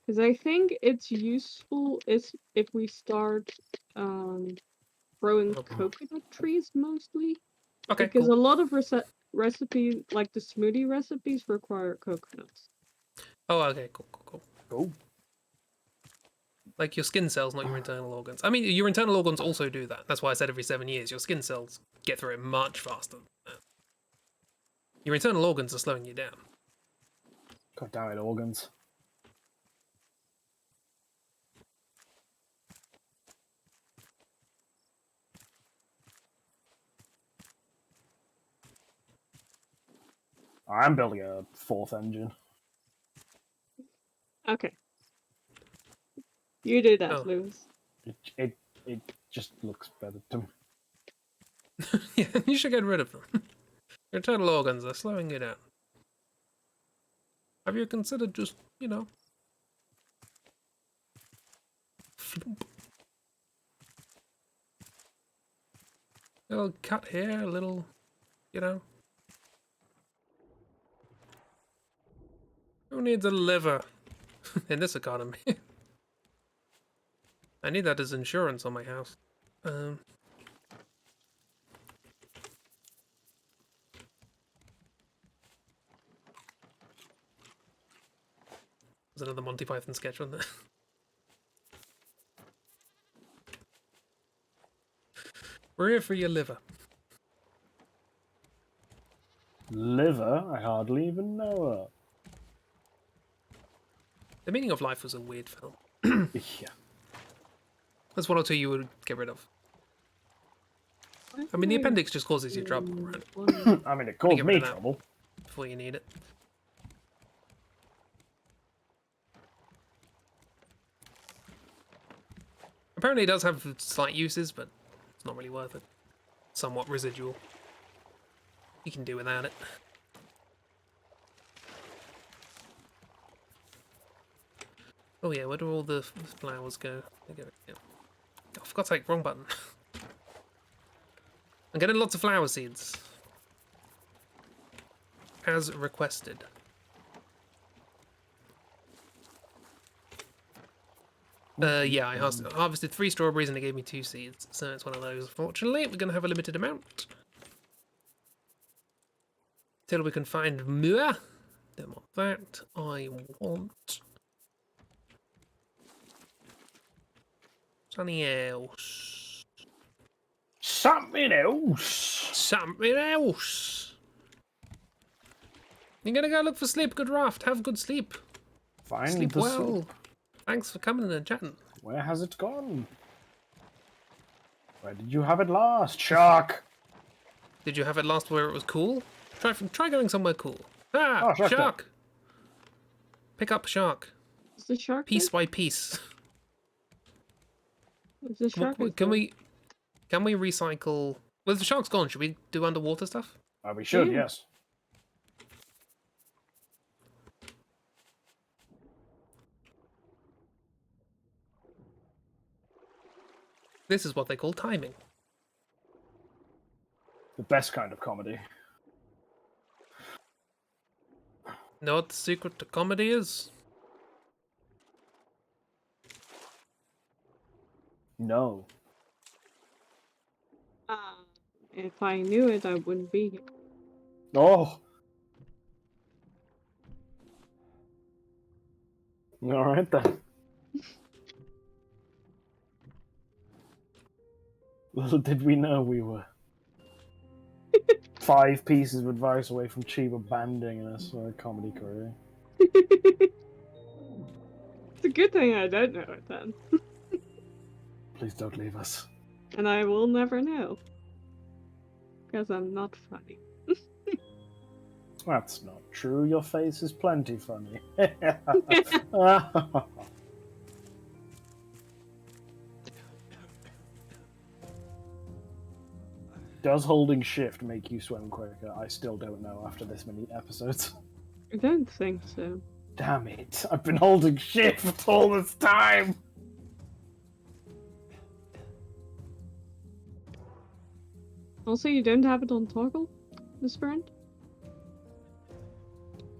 Because I think it's useful is if we start growing Oh. coconut trees mostly. Okay, Because cool. a lot of recipes, like the smoothie recipes, require coconuts. Oh, okay, cool. Oh. Like your skin cells, not your internal organs. I mean, your internal organs also do that. That's why I said every 7 years. Your skin cells get through it much faster than that. Your internal organs are slowing you down. God damn it, organs. I'm building a fourth engine. Okay. You do that, Oh. Lewis. It just looks better to me. Yeah, you should get rid of them. Your internal organs are slowing you down. Have you considered just, floop. A little cut here, a little, Who needs a liver in this economy? I need that as insurance on my house. There's another Monty Python sketch on there. We're here for your liver. Liver? I hardly even know her. The Meaning of Life was a weird film. Yeah. There's one or two you would get rid of. I mean, the appendix just causes you trouble, right? I mean, it Gotta caused get rid me of that trouble. before you need it. Apparently it does have slight uses, but it's not really worth it. Somewhat residual. You can do without it. Oh yeah, where do all the flowers go? They go yeah. Oh, for God's sake, wrong button. I'm getting lots of flower seeds. As requested. Yeah, I harvested 3 strawberries and it gave me 2 seeds, so it's one of those. Fortunately, we're going to have a limited amount. Till we can find more. Don't want that. I want something else. Something else. Something else. You're gonna go look for sleep. Good Raft. Have good sleep. Find Sleep the well. sleep. Thanks for coming and chatting. Where has it gone? Where did you have it last? Shark! Did you have it last where it was cool? Try going somewhere cool. Ah, Oh, shark shark. Pick up shark. Is the shark Piece dead? by piece. Is the shark is Can dead? we recycle? Well, the shark's gone. Should we do underwater stuff? We should, Yeah. yes. This is what they call timing. The best kind of comedy. Know what the secret to comedy is? No. If I knew it, I wouldn't be here. Oh! Alright then. Little did we know we were 5 pieces of advice away from Chiba abandoning us for a comedy career. It's a good thing I don't know it then. Please don't leave us. And I will never know. Because I'm not funny. That's not true. Your face is plenty funny. Does holding shift make you swim quicker? I still don't know after this many episodes. I don't think so. Damn it. I've been holding shift all this time! Also, you don't have it on toggle, Miss Friend?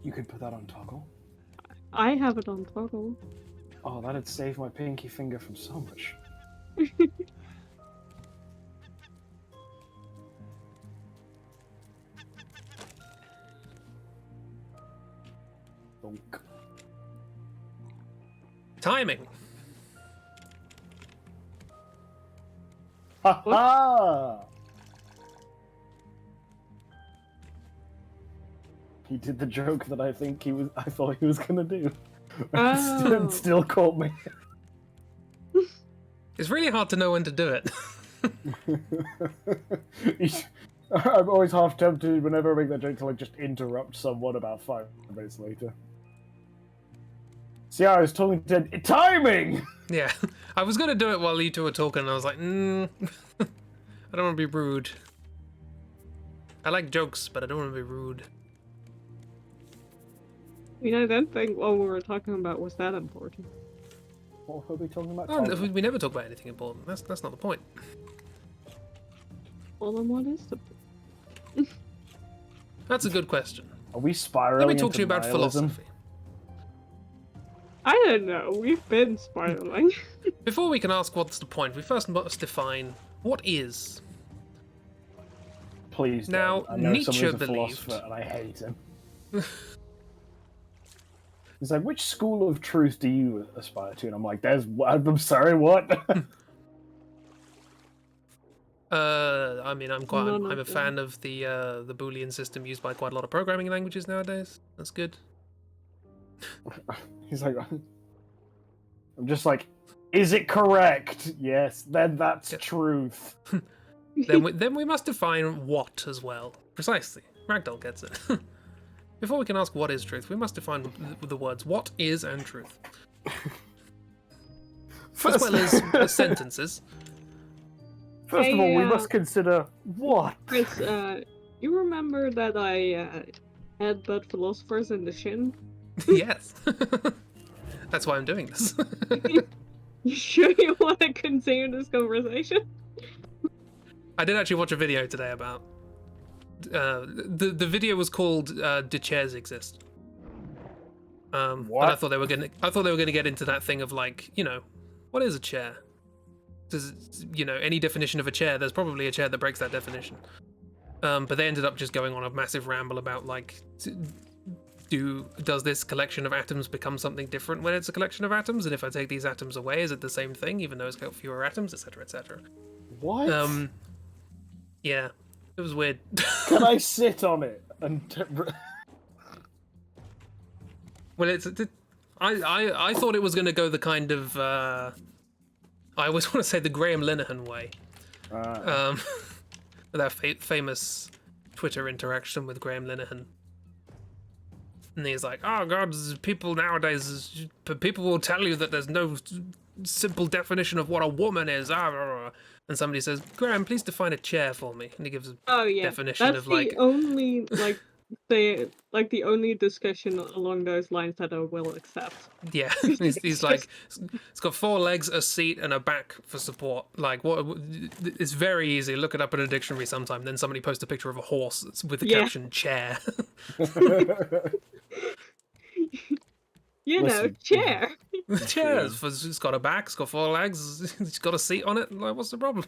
You could put that on toggle. I have it on toggle. Oh, that'd save my pinky finger from so much. Bonk. Timing. Ha ha! He did the joke that I thought he was gonna do. Oh. It still caught me. It's really hard to know when to do it. I'm always half tempted whenever I make that joke to like just interrupt someone about 5 minutes later. See, I was talking to timing. Yeah, I was gonna do it while you two were talking, and I was like, I don't want to be rude. I like jokes, but I don't want to be rude. I mean, I don't think what we were talking about was that important. What were we talking about? Oh, we never talk about anything important. That's not the point. Well, then what is the... That's a good question. Are we spiraling? Let me talk to you into about nihilism? philosophy. I don't know, we've been spiraling. Before we can ask what's the point, we first must define what is. Please Now, don't. I know Nietzsche somebody's a believed- philosopher and I hate him. He's like, which school of truth do you aspire to? And I'm like, I'm sorry, what? I mean, I'm None of a them. fan of the Boolean system used by quite a lot of programming languages nowadays. That's good. He's like, I'm just like, is it correct? Yes, then that's Yeah. truth. Then we must define what as well. Precisely. Ragdoll gets it. Before we can ask what is truth, we must define the words what is and truth. As well as sentences. First of all, we Hey, must consider what. Chris, you remember that I had bad philosophers in the shin? Yes. That's why I'm doing this. You sure you want to continue this conversation? I did actually watch a video today about the video was called "Do Chairs Exist?" And I thought they were gonna get into that thing of like, what is a chair? Does any definition of a chair? There's probably a chair that breaks that definition. But they ended up just going on a massive ramble about like, does this collection of atoms become something different when it's a collection of atoms? And if I take these atoms away, is it the same thing, even though it's got fewer atoms, etc., etc.? What? Yeah, it was weird. Can I sit on it? And Well, I thought it was going to go the kind of I always want to say the Graham Linehan way, that famous Twitter interaction with Graham Linehan, and he's like, "Oh God, people nowadays, people will tell you that there's no simple definition of what a woman is." And somebody says, "Graham, please define a chair for me," and he gives a Oh yeah, definition that's of the like. only the only discussion along those lines that I will accept. Yeah, he's like, it's got 4 legs, a seat, and a back for support. Like, what? It's very easy. Look it up in a dictionary sometime. Then somebody posts a picture of a horse with the caption "chair." Listen. Chair. Chairs. It's got a back. It's got 4 legs. It's got a seat on it. Like, what's the problem?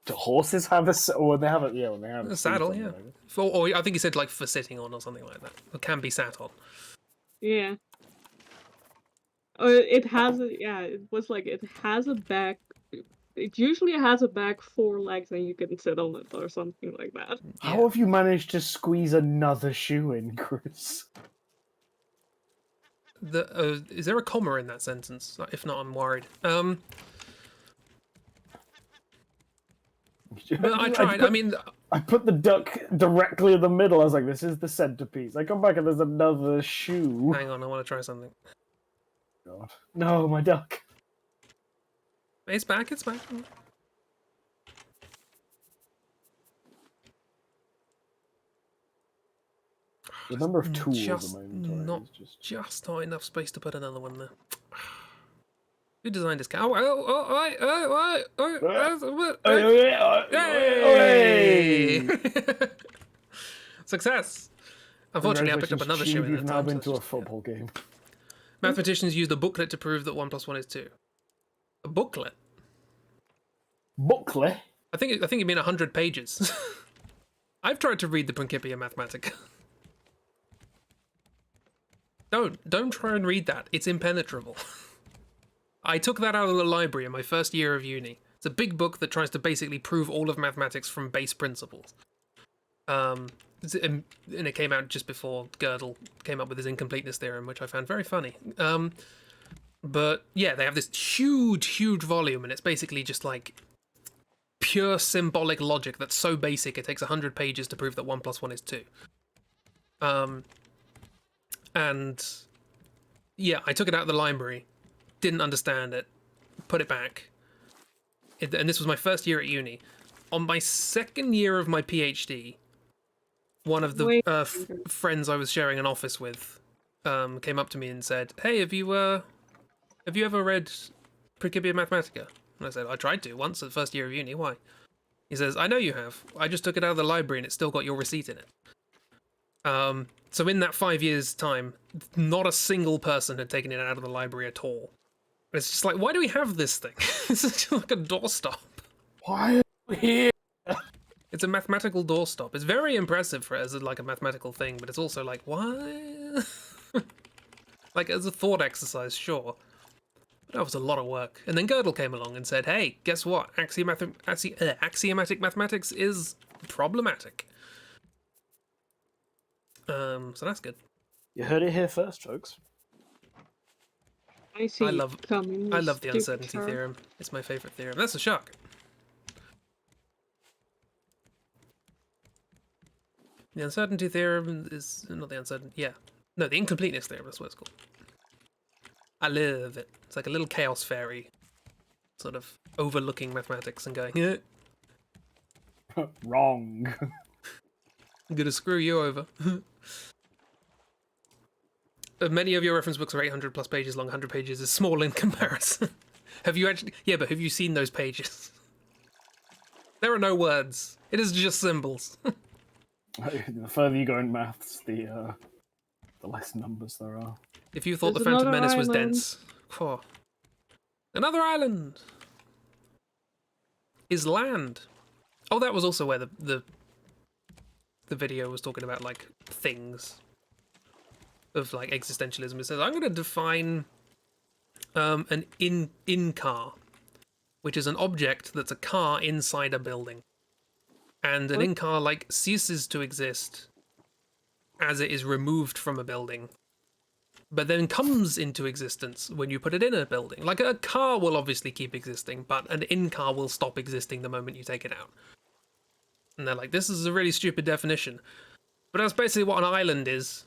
Do horses have when they have a A saddle, seat on yeah. them. Or I think he said like for sitting on or something like that. It can be sat on. Yeah. It has it was like it has a back. It usually has a back, 4 legs, and you can sit on it or something like that. How Yeah. have you managed to squeeze another shoe in, Chris? is there a comma in that sentence? If not, I'm worried. But I tried. I mean, I put the duck directly in the middle. I was like, this is the centerpiece. I come back and there's another shoe. hang on, I want to try something. God. No, my duck. It's back. It's back. The number of tools Just at the moment not is just... not enough space to put another one there. Who designed this car? Hey! Success! Unfortunately, I picked up another shoe in You've that now time. been So to a football game. mathematicians used a booklet to prove that 1 + 1 is 2. A booklet? Booklet? I think you mean 100 pages. I've tried to read the Principia Mathematica. Don't try and read that. It's impenetrable. I took that out of the library in my first year of uni. It's a big book that tries to basically prove all of mathematics from base principles. And it came out just before Gödel came up with his incompleteness theorem, which I found very funny. But yeah, they have this huge volume, and it's basically just like pure symbolic logic that's so basic it takes 100 pages to prove that 1 + 1 is 2. And yeah, I took it out of the library, didn't understand it, put it back. And this was my first year at uni. On my second year of my PhD, one of the friends I was sharing an office with came up to me and said, "Hey, have you ever read Principia Mathematica?" And I said, "I tried to once at the first year of uni. Why?" He says, "I know you have. I just took it out of the library and it's still got your receipt in it." So in that 5 years' time, not a single person had taken it out of the library at all. It's just like, why do we have this thing? It's just like a doorstop. Why are we here? It's a mathematical doorstop. It's very impressive as like a mathematical thing, but it's also like, why? Like as a thought exercise, sure. But that was a lot of work. And then Gödel came along and said, hey, guess what? Axiomatic mathematics is problematic. So that's good. You heard it here first, folks. I love the uncertainty theorem. It's my favorite theorem. That's a shark. The uncertainty theorem is not the uncertainty. Yeah, no, the incompleteness theorem. That's what it's called. I love it. It's like a little chaos fairy, sort of overlooking mathematics and going, yeah. Wrong. I'm gonna screw you over. Many of your reference books are 800 plus pages long. 100 pages is small in comparison. Have you actually? Yeah, but have you seen those pages? There are no words. It is just symbols. The further you go in maths, the less numbers there are. If you thought the Phantom Menace was dense, oh. Another island is land. Oh, that was also where the video was talking about like things of like existentialism. It says I'm going to define an in-car, which is an object that's a car inside a building, and an in-car like ceases to exist as it is removed from a building, but then comes into existence when you put it in a building. Like a car will obviously keep existing, but an in-car will stop existing the moment you take it out. And they're like, this is a really stupid definition. But that's basically what an island is.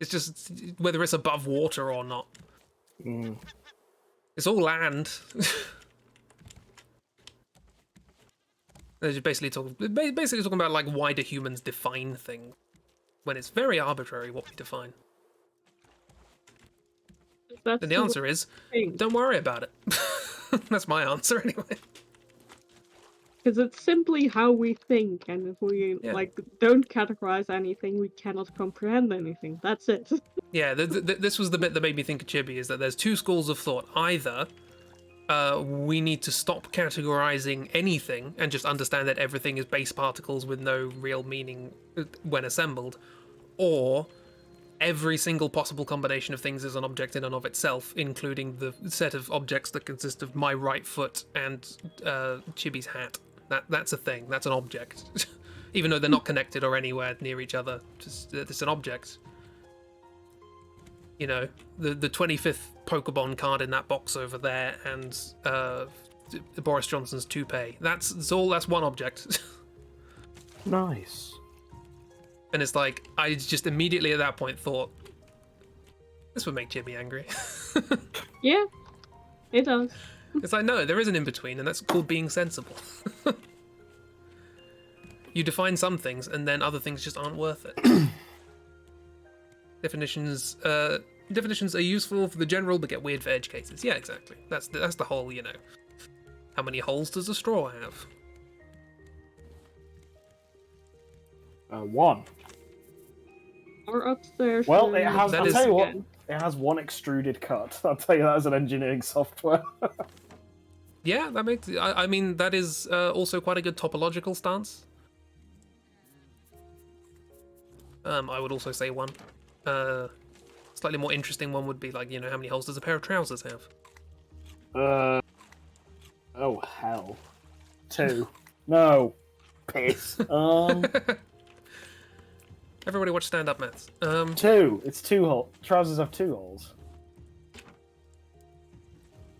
It's just whether it's above water or not. Mm. It's all land. They're just basically talking about like why do humans define things when it's very arbitrary what we define. And the answer is, don't worry about it. That's my answer anyway. Because it's simply how we think, and if we like don't categorize anything, we cannot comprehend anything. That's it. Yeah, this was the bit that made me think of Chibi, is that there's two schools of thought. Either we need to stop categorizing anything and just understand that everything is base particles with no real meaning when assembled, or every single possible combination of things is an object in and of itself, including the set of objects that consist of my right foot and Chibi's hat. That's a thing. That's an object. Even though they're not connected or anywhere near each other, it's an object. you know, the 25th Pokemon card in that box over there, and Boris Johnson's toupee. That's one object. Nice. And it's like, I just immediately at that point thought, this would make Jimmy angry. Yeah, it does. It's like, no, there is an in-between, and that's called being sensible. You define some things, and then other things just aren't worth it. Definitions are useful for the general, but get weird for edge cases. Yeah, exactly. That's the whole, you know, how many holes does a straw have? 1. Or upstairs. Well, it has. That I'll is- tell you what. It has 1 extruded cut. I'll tell you that as an engineering software. Yeah, that makes. I mean, that is also quite a good topological stance. I would also say 1. Slightly more interesting one would be like, you know, how many holes does a pair of trousers have? Oh hell. 2. No. Piss. Everybody watch stand-up maths. 2. It's 2 holes. Trousers have 2 holes.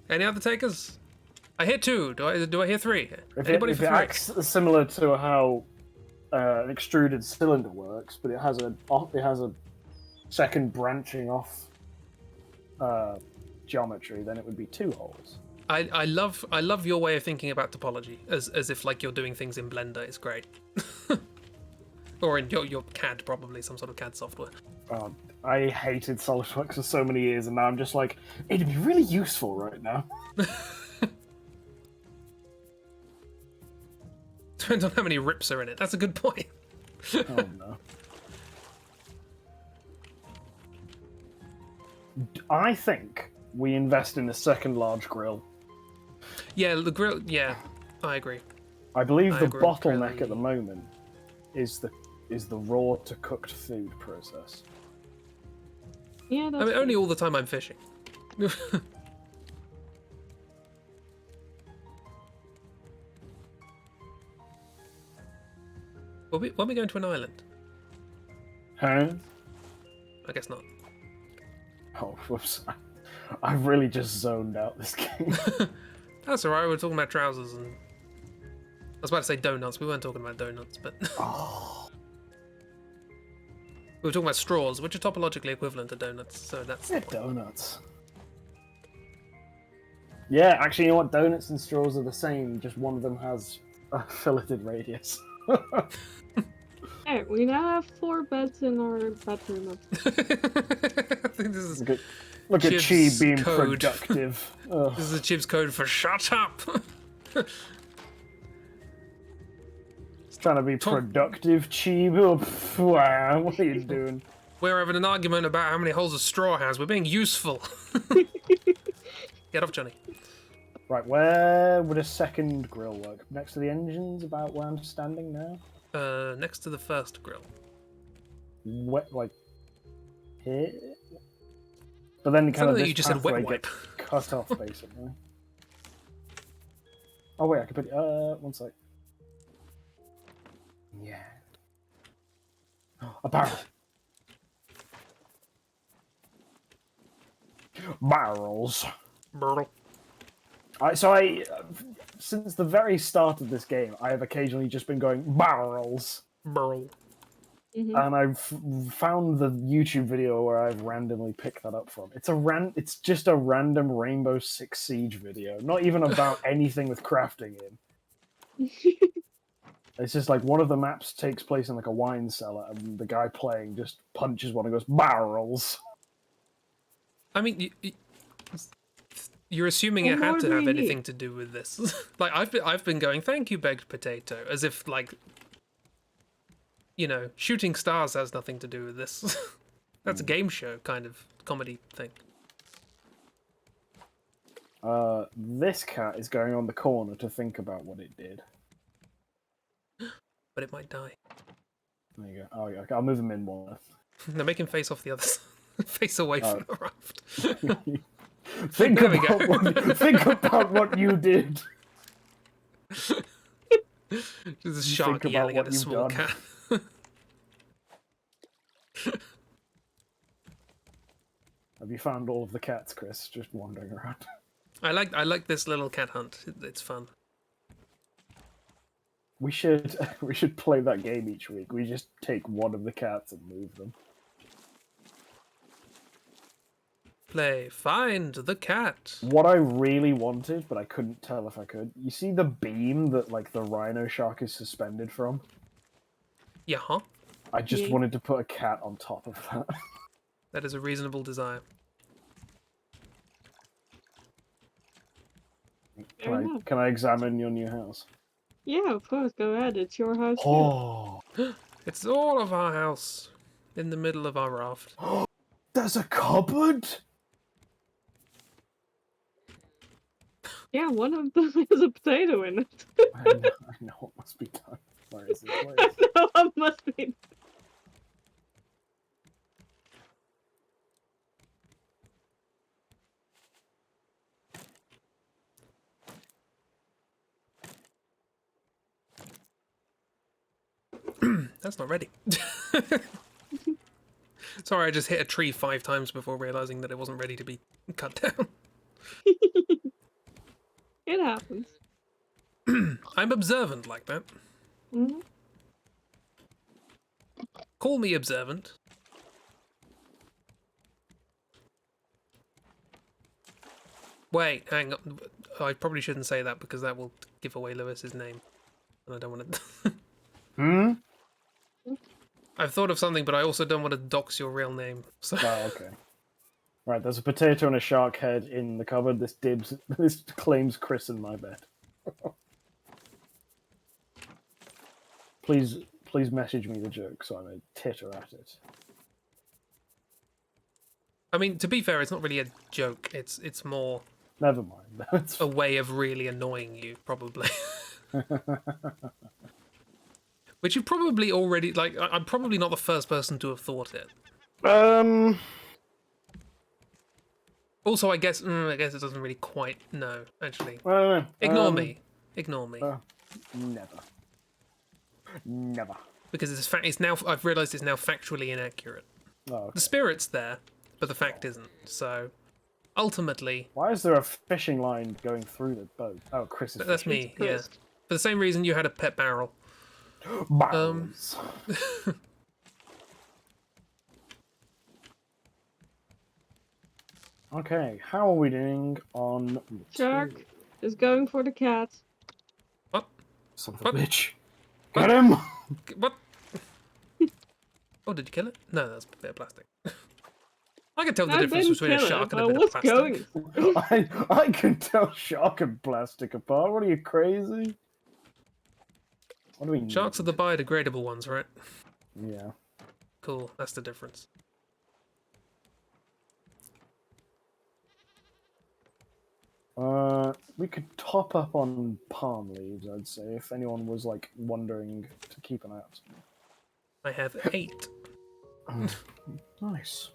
Any other takers? I hear 2. Do I hear 3? If Anybody it for 3? acts similar to how an extruded cylinder works, but it has a second branching off geometry, then it would be 2 holes. I love your way of thinking about topology as if like you're doing things in Blender. It's great. Or in your CAD, probably some sort of CAD software. I hated SolidWorks for so many years, and now I'm just like, it'd be really useful right now. Depends on how many rips are in it. That's a good point. Oh no. I think we invest in a second large grill. Yeah, the grill. Yeah, I agree. I believe the agree, bottleneck really. at the moment is the raw to cooked food process. Yeah, that's I mean, only all the time I'm fishing. When we going to an island? Huh? I guess not. Oh, whoops. I've really just zoned out this game. That's alright, we were talking about trousers and... I was about to say donuts, we weren't talking about donuts, but... Oh. We were talking about straws, which are topologically equivalent to donuts, so that's... They're donuts. Yeah, actually, you know what? Donuts and straws are the same, just one of them has a filleted radius. Hey, we now have 4 beds in our bedroom. I think this is... Look at Chi Chib's being code. productive. Ugh. This is Chib's code for shut up! Trying to be productive, Chi. Oh, pff, wow, what are you doing? We're having an argument about how many holes a straw has. We're being useful. Get off, Johnny. Right, where would a second grill work? Next to the engines, about where I'm standing now? Next to the first grill. Like here? But then kind Something of that this you just said wet pathway wipe. gets cut off, basically. Oh wait, I could put... one sec. Yeah. A barrel. Barrels. Burl. Since the very start of this game, I have occasionally just been going, barrels. Burl. And I've found the YouTube video where I've randomly picked that up from. It's just a random Rainbow Six Siege video, not even about anything with crafting in. It's just like one of the maps takes place in like a wine cellar, and the guy playing just punches one and goes, barrels. I mean, you're assuming What it more had to do have we anything need? to do with this. Like I've been going, thank you, baked potato, as if like, you know, shooting stars has nothing to do with this. That's a game show kind of comedy thing. This cat is going on the corner to think about what it did. But it might die. There you go. Oh, yeah, okay, I'll move him in one. No, make him face off the other side. Face away from the raft. Think There we go. think about what you did. There's a shark think about yelling at what a you've small done. cat. Have you found all of the cats, Chris? Just wandering around. I like this little cat hunt. It's fun. We should play that game each week. We just take one of the cats and move them. Play Find the Cat. What I really wanted, but I couldn't tell if I could. You see the beam that like the rhino shark is suspended from? Yeah, huh? I just Yeah. wanted to put a cat on top of that. That is a reasonable desire. Fair enough. Can I examine your new house? Yeah, of course, go ahead. It's your house too. Oh, It's all of our house in the middle of our raft. there's a cupboard. Yeah, one of them has a potato in it. I know what must be done. Where is it? Where is it? No, it must be. That's not ready. Sorry, I just hit a tree 5 times before realizing that it wasn't ready to be cut down. It happens. I'm observant like that. Hmm. Call me observant. Wait, hang on. I probably shouldn't say that because that will give away Lewis's name. And I don't want to... Hmm? I've thought of something, but I also don't want to dox your real name. So Oh, okay. Right, there's a potato and a shark head in the cupboard. This claims Chris in my bed. Please message me the joke so I may titter at it. I mean, to be fair, it's not really a joke. It's more Never mind. That's a way of really annoying you, probably. Which you probably already like. I'm probably not the first person to have thought it. Also, I guess it doesn't really quite. No, actually, I don't know. ignore me. Ignore me. Never. Because it's now. I've realised it's now factually inaccurate. Oh, okay. The spirit's there, but the fact isn't. So, ultimately, Why is there a fishing line going through the boat? Oh, Chris is that's fishing. me. Yeah. For the same reason you had a pet barrel. Barrels. Okay, how are we doing on... Shark is going for the cat. What? Son of a What? bitch. What? Get him! What? Oh, did you kill it? No, that's a bit of plastic. I can tell the I difference didn't between a kill shark it, and a but bit of what's plastic. going? I can tell shark and plastic apart. What are you, crazy? What do we need? Sharks are the biodegradable ones, right? Yeah. Cool, that's the difference. We could top up on palm leaves, I'd say, if anyone was, like, wondering to keep an eye out. I have 8. Nice.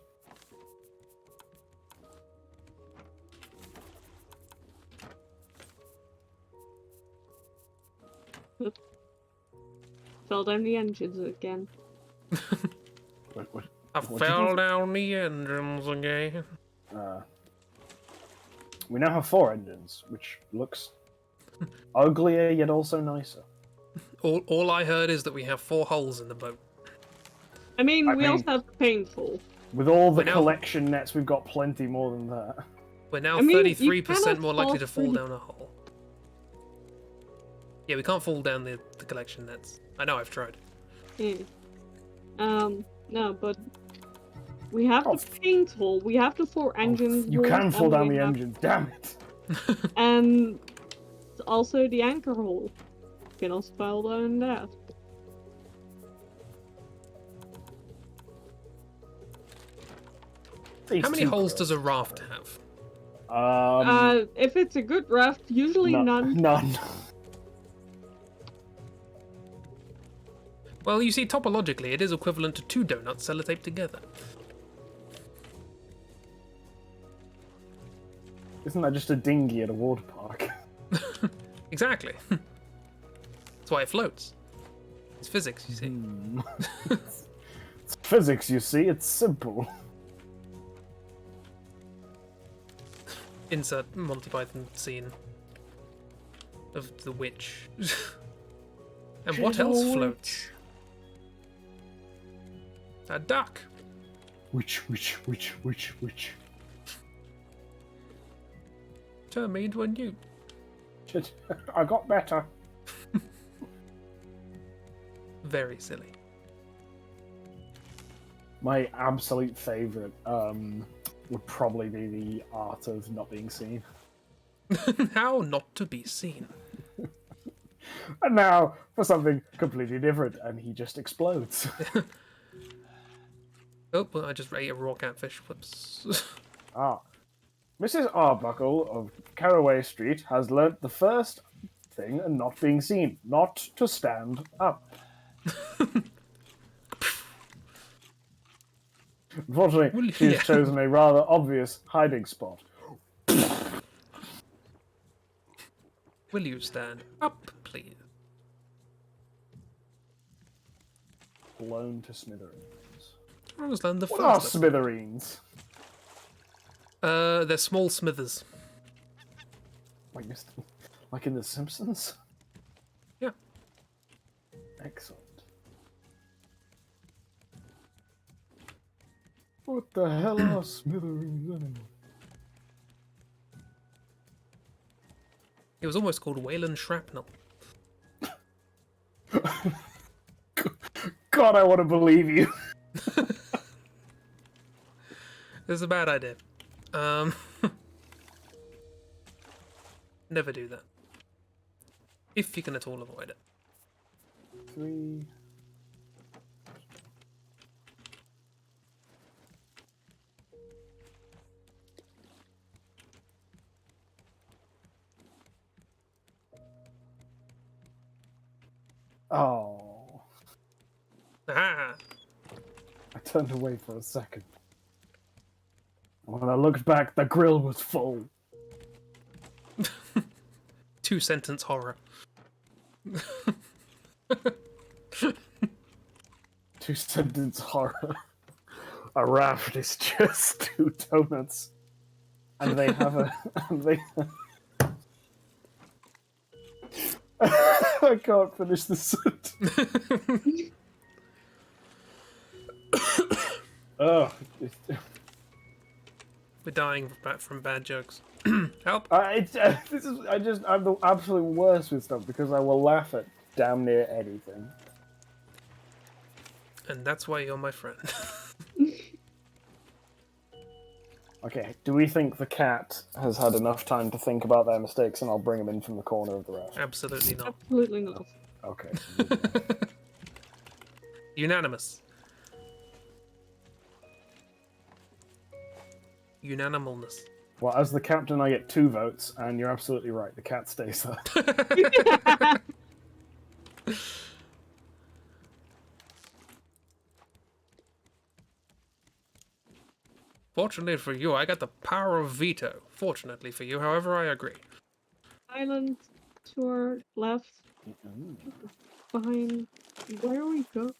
Fell down the engines again. What I What fell did down the engines again. we now have 4 engines, which looks uglier yet also nicer. All I heard is that we have 4 holes in the boat. I mean, I we mean- also have painful. With all the We're now- collection nets, we've got plenty more than that. We're now I mean, you 33% cannot more likely fall to fall through- down a hole. Yeah, we can't fall down the collection nets. I know, I've tried. Yeah. No, but we have Oh, the paint hole. We have the 4 engines. You hole, can fall and down we the have- engines, damn it! And also the anchor hole. You can also fall down that. How many holes does a raft have? If it's a good raft, usually none. None. Well, you see, topologically, it is equivalent to 2 donuts sellotaped together. Isn't that just a dinghy at a water park? Exactly. That's why it floats. It's physics, you see. It's physics, you see. It's simple. Insert Monty Python scene of the witch. And She's what a else witch. floats? A duck. Witch. Turn me into a newt. Shit, I got better. Very silly. My absolute favourite would probably be the art of not being seen. How not to be seen. And now for something completely different, and he just explodes. Oh, well, I just ate a raw catfish. Whoops. Ah. Mrs. Arbuckle of Caraway Street has learnt the first thing and not being seen, not to stand up. Unfortunately, she's Yeah. chosen a rather obvious hiding spot. Will you stand up, please? Blown to smithereens. I was learned the What are first. smithereens? They're small smithers. Like in The Simpsons? Yeah. Excellent. What the hell are smithereens anyway? It was almost called Wayland Shrapnel. God, I want to believe you. It's a bad idea. Never do that. If you can at all avoid it. 3. Oh. Ah! I turned away for a second. When I looked back, the grill was full. 2-sentence horror. 2-sentence horror. A raft is just 2 donuts. And they have a... And they... I can't finish the sentence. Oh, We're dying from bad jokes. Help! I'm the absolute worst with stuff because I will laugh at damn near anything. And that's why you're my friend. Okay, do we think the cat has had enough time to think about their mistakes and I'll bring him in from the corner of the raft? Absolutely not. Absolutely not. Okay. Unanimous. Unanimalness. Well, as the captain, I get 2 votes, and you're absolutely right. The cat stays there. Fortunately for you, I got the power of veto. Fortunately for you, however, I agree. Island to our left, behind. Where are we going?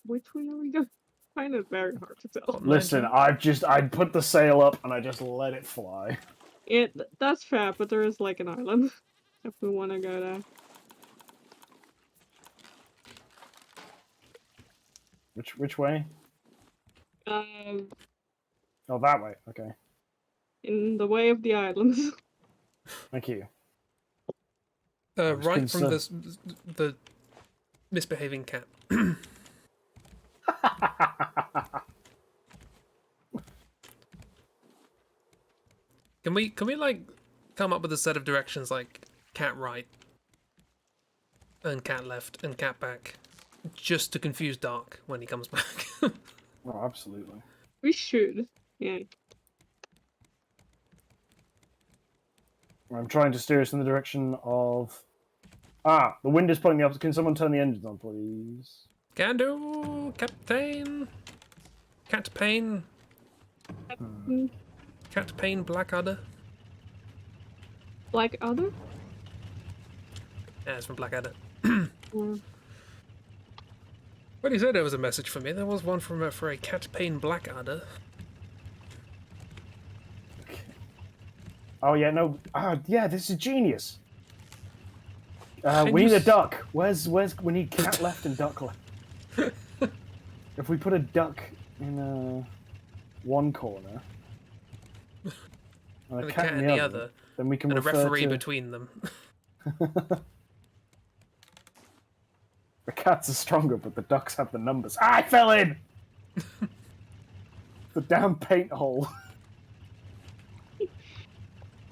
Which way are we going? I find it very hard to tell. Listen, I'd put the sail up and I just let it fly. That's fair, but there is like an island if we want to go there. Which way? Oh, that way. Okay. In the way of the islands. Thank you. Right from the misbehaving cat. Can we like come up with a set of directions like cat right and cat left and cat back, just to confuse Dark when he comes back? Oh, absolutely. We should. Yeah. I'm trying to steer us in the direction of... Ah, the wind is pointing the opposite. Can someone turn the engines on, please? Can do, Captain. Cat Pain. Cat Pain Blackadder. Blackadder? Yeah, it's from Blackadder. Or When he said there was a message for me, there was one for a Cat Pain Blackadder. Oh yeah, no. Yeah, this is genius. Can We you need a s- duck. Where's we need cat left and duck left. If we put a duck in one corner and a and the cat cat in in the the other, other, then we can and a refer referee to between them. the cats are stronger, but the ducks have the numbers. Ah, I fell in. The damn paint hole.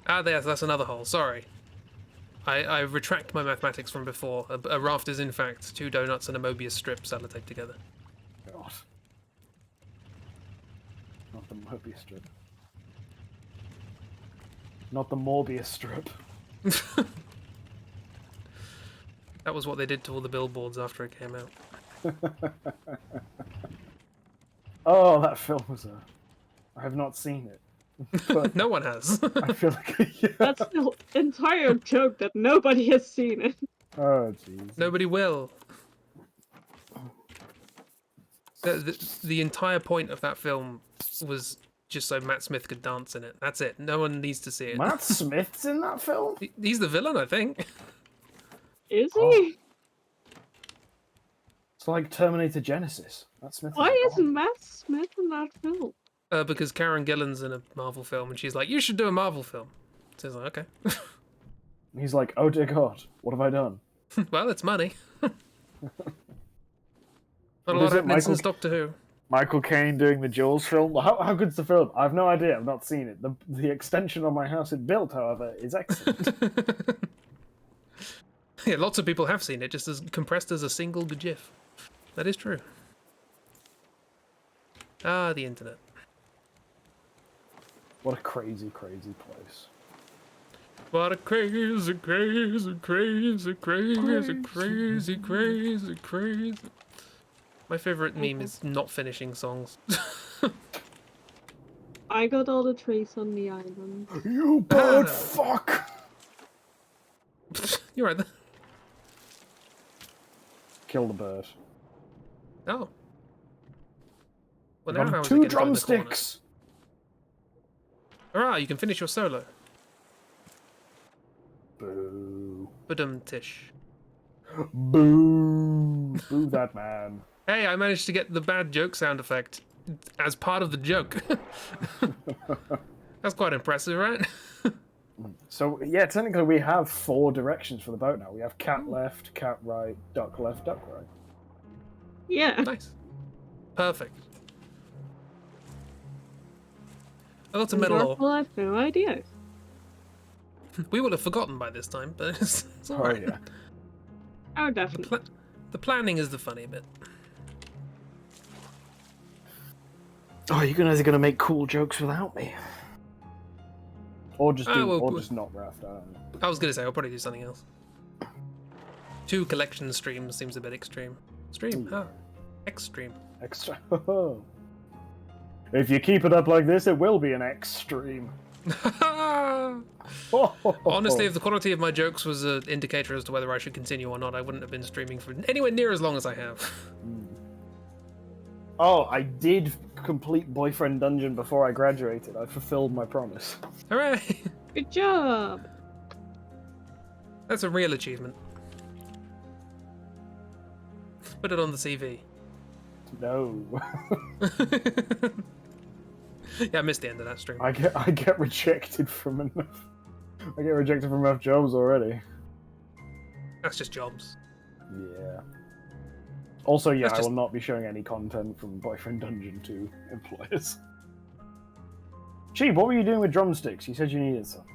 Ah, that's another hole. Sorry. I retract my mathematics from before. A raft is in fact 2 donuts and a Mobius strip sellotaped together. God. Not the Mobius strip. Not the Morbius strip. That was what they did to all the billboards after it came out. Oh, that film was I have not seen it. But No one has. I feel like yeah. That's the entire joke that nobody has seen it. Oh jeez. Nobody will. The entire point of that film was just so Matt Smith could dance in it. That's it. No one needs to see it. Matt Smith's in that film? He's the villain, I think. Is Oh. he? It's like Terminator Genesis. Matt Smith. Why is isn't Matt Smith in that film? Because Karen Gillan's in a Marvel film, and she's like, "You should do a Marvel film." So he's like, "Okay." He's like, oh dear God, what have I done? Well, it's money. Not a What lot is it, happening Michael? since Doctor Who. Michael Caine doing the Jaws film. How good's the film? I have no idea. I've not seen it. The extension on my house it built, however, is excellent. Yeah, lots of people have seen it, just as compressed as a single GIF. That is true. Ah, the internet. What a crazy, crazy place. What a crazy, crazy, crazy, crazy, crazy, crazy, crazy. My favorite meme is not finishing songs. I got all the trees on the island. You bird fuck! You're right there. Kill the bird. Oh. Well, I now how got is it 2 gonna go in the corner? drumsticks! Hurrah, you can finish your solo. Boo. Badum-tish. Boo. Boo that man. Hey, I managed to get the bad joke sound effect as part of the joke. That's quite impressive, right? So, yeah, technically we have 4 directions for the boat now. We have cat left, cat right, duck right. Yeah. Nice. Perfect. I got some And metal ore. Darkle, I have no idea. We would have forgotten by this time, but it's Oh, alright. yeah. Oh, definitely. The planning is the funny bit. Oh, you guys are going to make cool jokes without me. Or just well, just not Raft, I don't know. I was going to say, I'll probably do something else. 2 collection streams seems a bit extreme. Stream, huh? Extreme. Extra. If you keep it up like this, it will be an extreme. Honestly, if the quality of my jokes was an indicator as to whether I should continue or not, I wouldn't have been streaming for anywhere near as long as I have. Oh, I did complete Boyfriend Dungeon before I graduated. I fulfilled my promise. Hooray! Good job. That's a real achievement. Put it on the CV. No. Yeah, I missed the end of that stream. I get rejected from enough. I get rejected from enough jobs already. That's just jobs. Yeah. Also, yeah, That's I just- will not be showing any content from Boyfriend Dungeon to employers. Cheap, what were you doing with drumsticks? You said you needed some.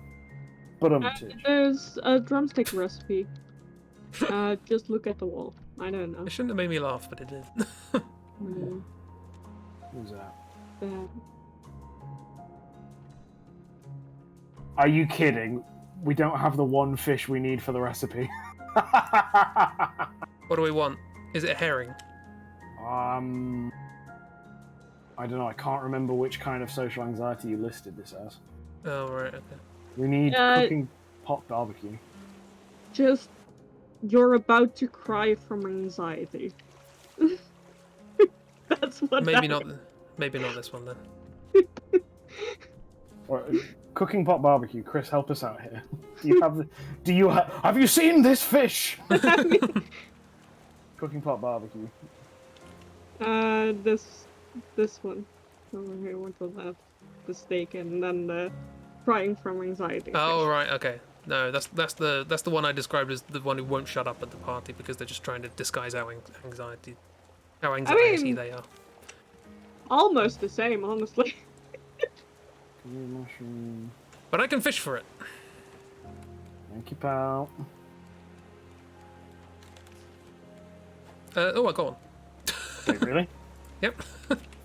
But There's a drumstick recipe. Just look at the wall. I don't know. It shouldn't have made me laugh, but it did. Who's that? Bad. Are you kidding? We don't have the one fish we need for the recipe. What do we want? Is it a herring? I don't know. I can't remember which kind of social anxiety you listed this as. Oh, right, okay. We need cooking pot barbecue. Just, you're about to cry from anxiety. That's what Maybe that not. Maybe not this one then. Or, Cooking pot barbecue. Chris, help us out here. Have you seen this fish? Cooking pot barbecue. This one over here with the left, the steak, and then the crying from anxiety. Oh fish. right, okay. No, that's the one I described as the one who won't shut up at the party because they're just trying to disguise how anxiety mean- they are. Almost the same, honestly. Mushroom. But I can fish for it. Thank you, pal. Oh, I got one. Wait, really? Yep.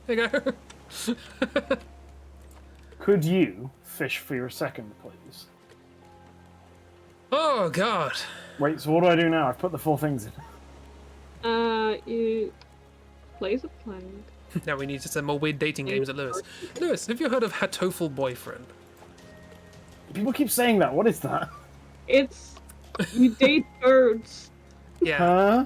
There you go. Could you fish for your second, please? Oh god. Wait, so what do I do now? I've put the 4 things in. You place a plank. Now we need to send more weird dating games at Lewis. Lewis, have you heard of Hatoful Boyfriend? People keep saying that. What is that? It's you date birds. Yeah. Huh?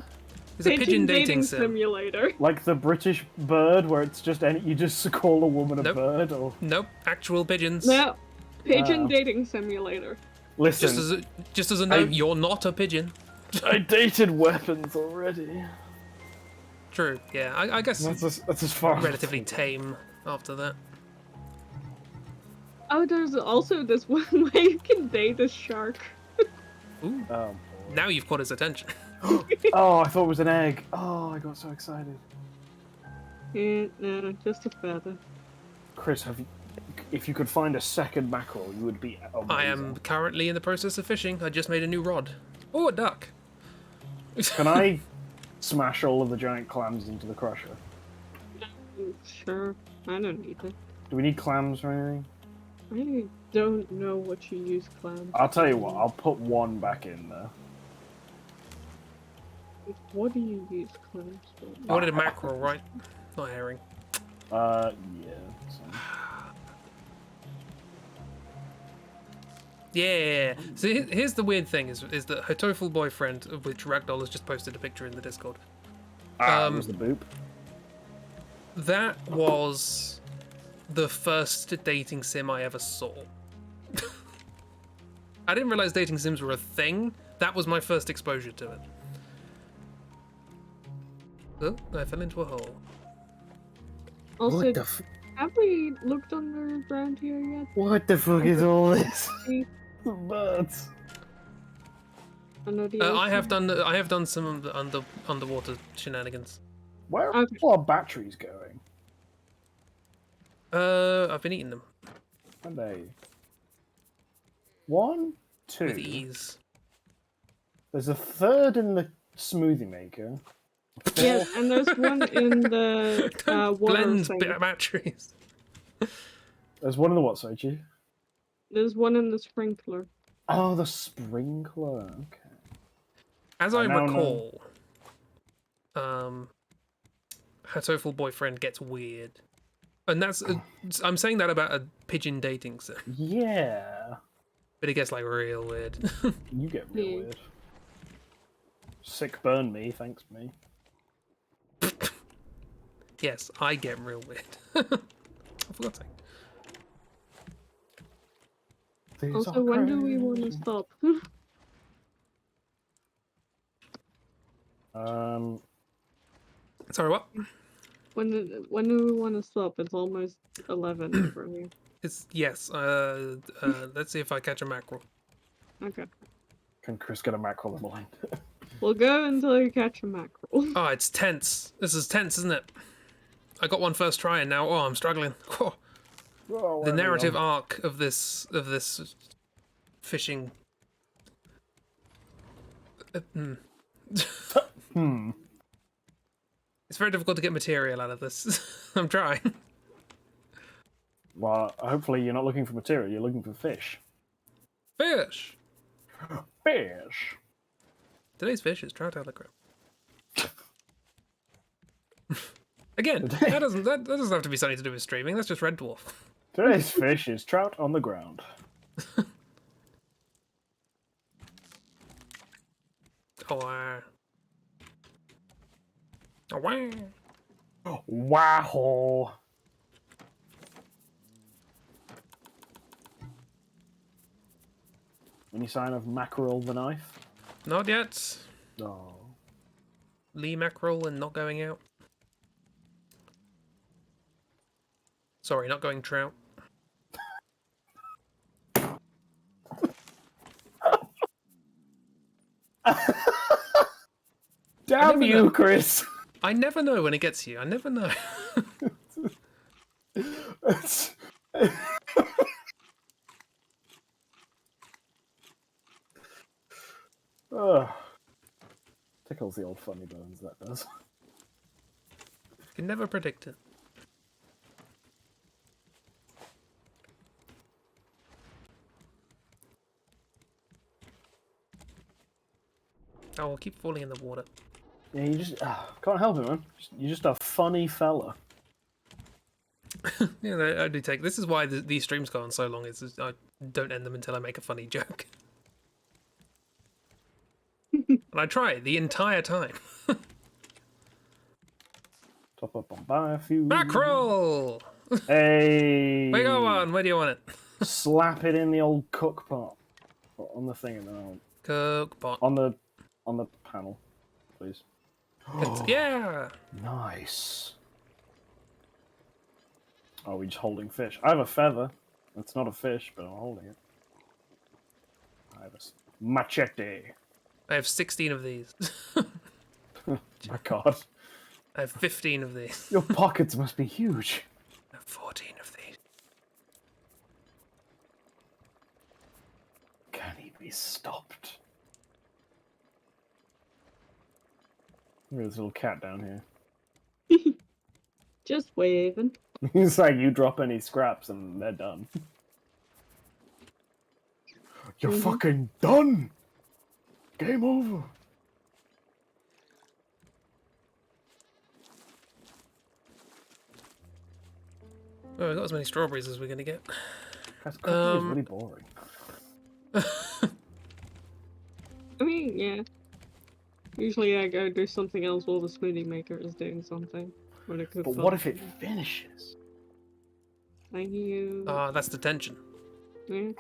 It's a pigeon dating sim. simulator. Like the British bird, where it's just you just call a woman a Nope. bird, or Nope, actual pigeons. No, pigeon Wow. dating simulator. listen. Just as a note, you're not a pigeon. I dated weapons already. True. Yeah, I guess That's as far as relatively tame after that. Oh, there's also this one where you can date a shark. Ooh. Oh, boy. Now you've caught his attention. Oh, I thought it was an egg. Oh, I got so excited. Yeah, no, just a feather. Chris, if you could find a second mackerel, you would be amazing. I am currently in the process of fishing. I just made a new rod. Oh, a duck. Can I smash all of the giant clams into the crusher? Sure, I don't need it. Do we need clams or anything? I don't know what you use clams. I'll tell you what, I'll put 1 back in there. What do you use clams for? You wanted a mackerel, right? Not herring. Yeah. So. Yeah. So here's the weird thing: is that Hatoful Boyfriend, of which Ragdoll has just posted a picture in the Discord. That was the boop. That was the first dating sim I ever saw. I didn't realize dating sims were a thing. That was my first exposure to it. Oh, I fell into a hole. Also, have we looked underground here yet? What the fuck is all this? See, Birds. under the I have ocean? done some of the underwater shenanigans. Where are Okay. all our batteries going? I've been eating them Are they? 1, 2. with ease. There's a third in the smoothie maker. Yeah, and there's one in the Don't water blend thing. batteries. There's one in the what, Soichi? There's one in the sprinkler. Oh, the sprinkler. Okay. As I I now recall, Hatoful Boyfriend gets weird, and that's I'm saying that about a pigeon dating sim, Yeah. but it gets like real weird. You get real Yeah. weird. Sick burn me, thanks me. Yes, I get real weird. I forgot to. These Also, are when do we want to crazy. stop? Sorry, what? when do we want to stop? It's almost 11 for me. It's yes. Let's see if I catch a mackerel. Okay. Can Chris get a mackerel in the line? We'll go until you catch a mackerel. Oh, it's tense. This is tense, isn't it? I got one first try, and now I'm struggling. Oh, Oh, the where are we narrative on? arc of this fishing. It's very difficult to get material out of this. I'm trying. Well, hopefully you're not looking for material, you're looking for fish. Fish. Fish! Today's fish is trout out of the ground. Again, that doesn't have to be something to do with streaming. That's just Red Dwarf. Today's fish is trout on the ground. Oh, oh, wow. Wow! Any sign of Mackerel the knife? Not yet. Oh. Lee mackerel and not going out. Sorry, not going trout. Damn never you, know. Chris! I never know when it gets you. I never know. It's- Ugh. Tickles the old funny bones, that does. You can never predict it. Oh, I'll keep falling in the water. Yeah, you just can't help it, man. You're just a funny fella. Yeah, I do take. This is why these streams go on so long. I don't end them until I make a funny joke. And I try the entire time. Top up on biofuel. Mackerel! Hey! Wait, go on. Where do you want it? Slap it in the old cook pot. Or on the thing, and then Cook pot. on the panel, please. Yeah! Nice. Oh, we're just holding fish. I have a feather. It's not a fish, but I'm holding it. I have a machete. I have 16 of these. My God. I have 15 of these. Your pockets must be huge. I have 14 of these. Can he be stopped? Look at this little cat down here. Just waving. It's like you drop any scraps and they're done. You're fucking done! Game over! Oh, I got as many strawberries as we're gonna get. Guys, cooking is really boring. I mean, yeah. Usually I go do something else while the smoothie maker is doing something. When it cooks But what if it finishes? Thank you. That's the tension. Yeah.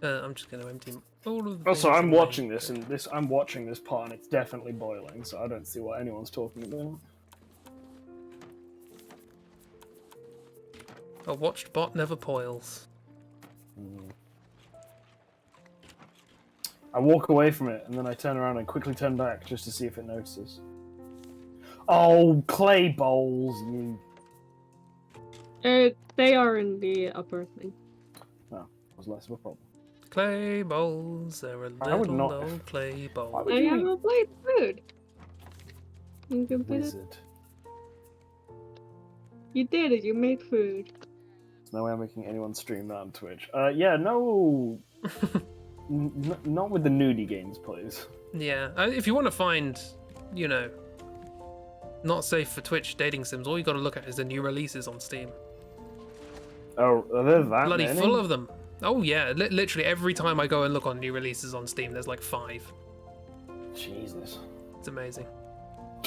I'm just gonna empty all of the Also, things I'm in my watching this, inventory. and I'm watching this pot, and it's definitely boiling, so I don't see what anyone's talking about. A watched bot never poils. I walk away from it, and then I turn around and quickly turn back just to see if it notices. Oh, clay bowls! You... They are in the upper thing. No, was less of a problem. Clay bowls, they're a I would little not- old clay Why bowl. would I you have eat a plate food. You can put it. wizard? You did it. You made food. There's no way I'm making anyone stream that on Twitch. Yeah, no... not with the nudie games, please. Yeah, if you want to find, you know, not safe for Twitch dating sims, all you got to look at is the new releases on Steam. Oh, are there that Bloody many? full of them. Oh yeah, literally every time I go and look on new releases on Steam, there's like 5. Jesus. It's amazing.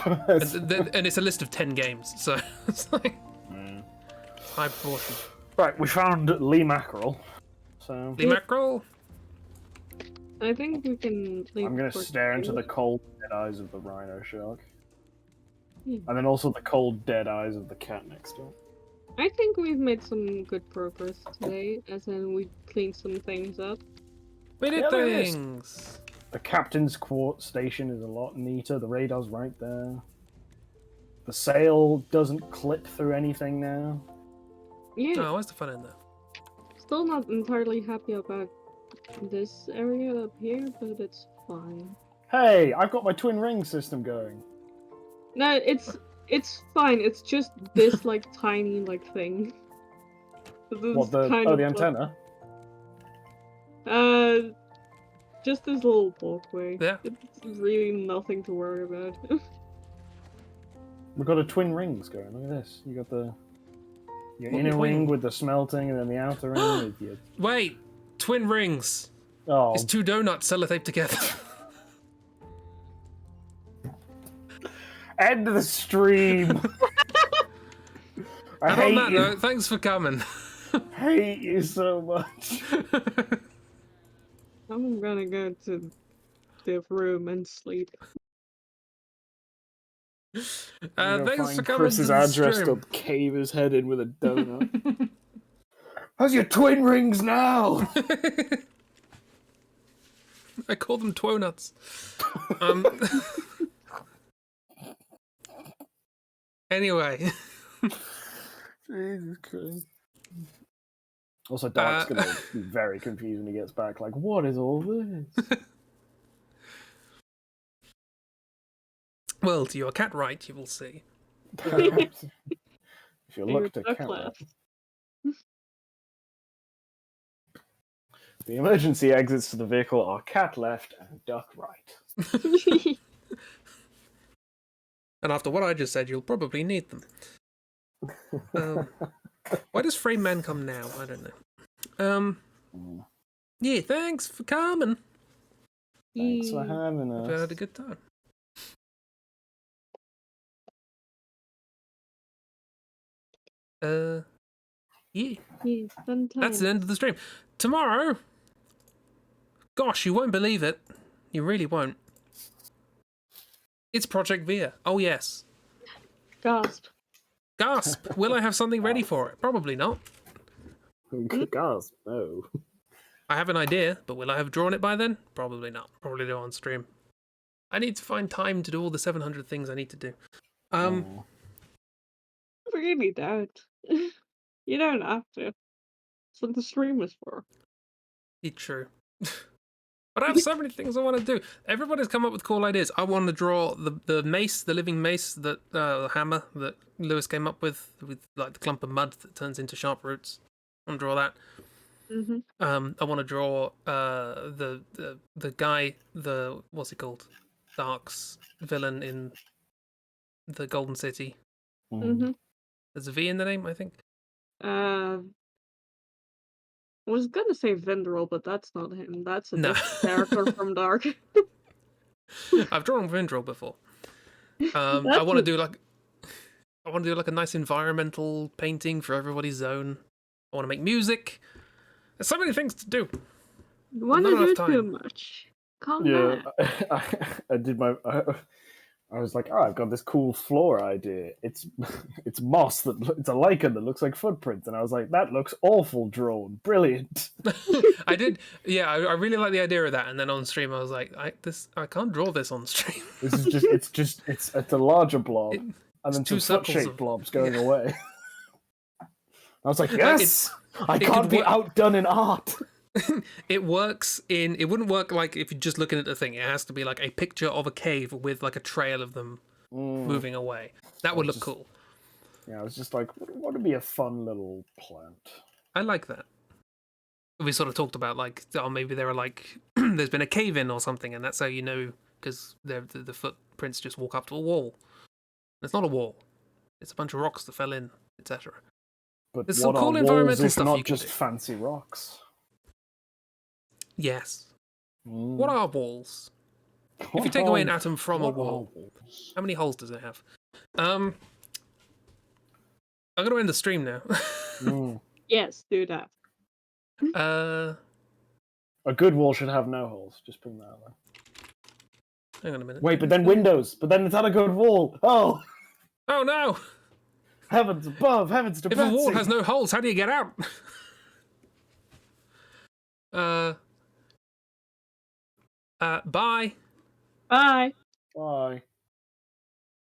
And it's a list of 10 games, so it's like high proportion. Right, we found Lee Mackerel. So Lee mackerel. I think we can leave. I'm gonna for stare into two. the cold dead eyes of the rhino shark. Hmm. And then also the cold dead eyes of the cat next to it. I think we've made some good progress today, as in we cleaned some things up. We did Yeah, there it is. things. The captain's quart station is a lot neater. The radar's right there. The sail doesn't clip through anything now. Yeah, Oh, where's the fun in there? still not entirely happy about this area up here, but it's fine. Hey, I've got my twin ring system going. No, it's fine. It's just this like tiny like thing. This What, the kind the of, antenna? just this little walkway. Yeah. It's really nothing to worry about. We've got a twin rings going. Look at this. You got the your What inner twin? ring with the smelting, and then the outer ring with your... Wait, twin rings. Oh, It's 2 donuts sellotaped together. end the stream. I And on hate that you. note, thanks for coming. Hate you so much. I'm gonna go to the room and sleep. I'm gonna Thanks for find coming to Chris's the address stream. to cave his head in with a donut. How's your twin rings now? I call them twonuts. Anyway. Jesus Christ. Also, Dark's gonna be very confused when he gets back. Like, what is all this? Well, to your cat right, you will see. If you Your look to duck cat left. the emergency exits to the vehicle are cat left and duck right. And after what I just said, you'll probably need them. Why does Frame Man come now? I don't know. Yeah, thanks for coming. Thanks for having Hope you us. had a good time. Yeah. Yeah, fun That's the time. end of the stream. Tomorrow, gosh, you won't believe it. You really won't. It's Project Via. Oh, yes. Gasp. Gasp. Will I have something ready for it? Probably not. Gasp, no. I have an idea, but will I have drawn it by then? Probably not. Probably do on stream. I need to find time to do all the 700 things I need to do. Really don't. You don't have to. That's what the stream is for. It's true. But I have so many things I want to do. Everybody's come up with cool ideas. I want to draw the mace, the living mace, that the hammer that Lewis came up with like the clump of mud that turns into sharp roots. I want to draw that. I want to draw the guy, the what's he called, Dark's villain in the Golden City. There's a V in the name, I think. I was gonna say Vindrel, but that's not him. That's a No. different character from Dark. I've drawn Vindrel before. I That's want to do like a nice environmental painting for everybody's zone. I want to make music. There's so many things to do. You wanna Not enough do time. too much. Calm Yeah, down. I did my. I was like, oh, I've got this cool floor idea. It's moss it's a lichen that looks like footprints, and I was like, that looks awful drawn, brilliant. I did, yeah. I really like the idea of that. And then on stream, I was like, I can't draw this on stream. This is it's a larger blob, and then two some foot circles shaped of- blobs going yeah. away. I was like, yes, I it can't could be work- outdone in art. It works in. It wouldn't work like if you're just looking at the thing. It has to be like a picture of a cave with like a trail of them moving away. That would look cool. Yeah, I was just like, what would be a fun little plant? I like that. We sort of talked about like, oh, maybe there are like, there's been a cave in or something, and that's how you know because the footprints just walk up to a wall. It's not a wall; it's a bunch of rocks that fell in, etc. But There's what some cool are environmental walls if stuff not you can just do. fancy rocks? Yes. What are walls? If you take away an atom from a wall, how many holes does it have? I'm going to end the stream now. Yes, do that. A good wall should have no holes. Just putting that out there. Hang on a minute. Wait, but then windows. But then it's not a good wall. Oh! Oh no! Heavens above, heavens to If a wall has no holes, how do you get out? Bye. Bye. Bye.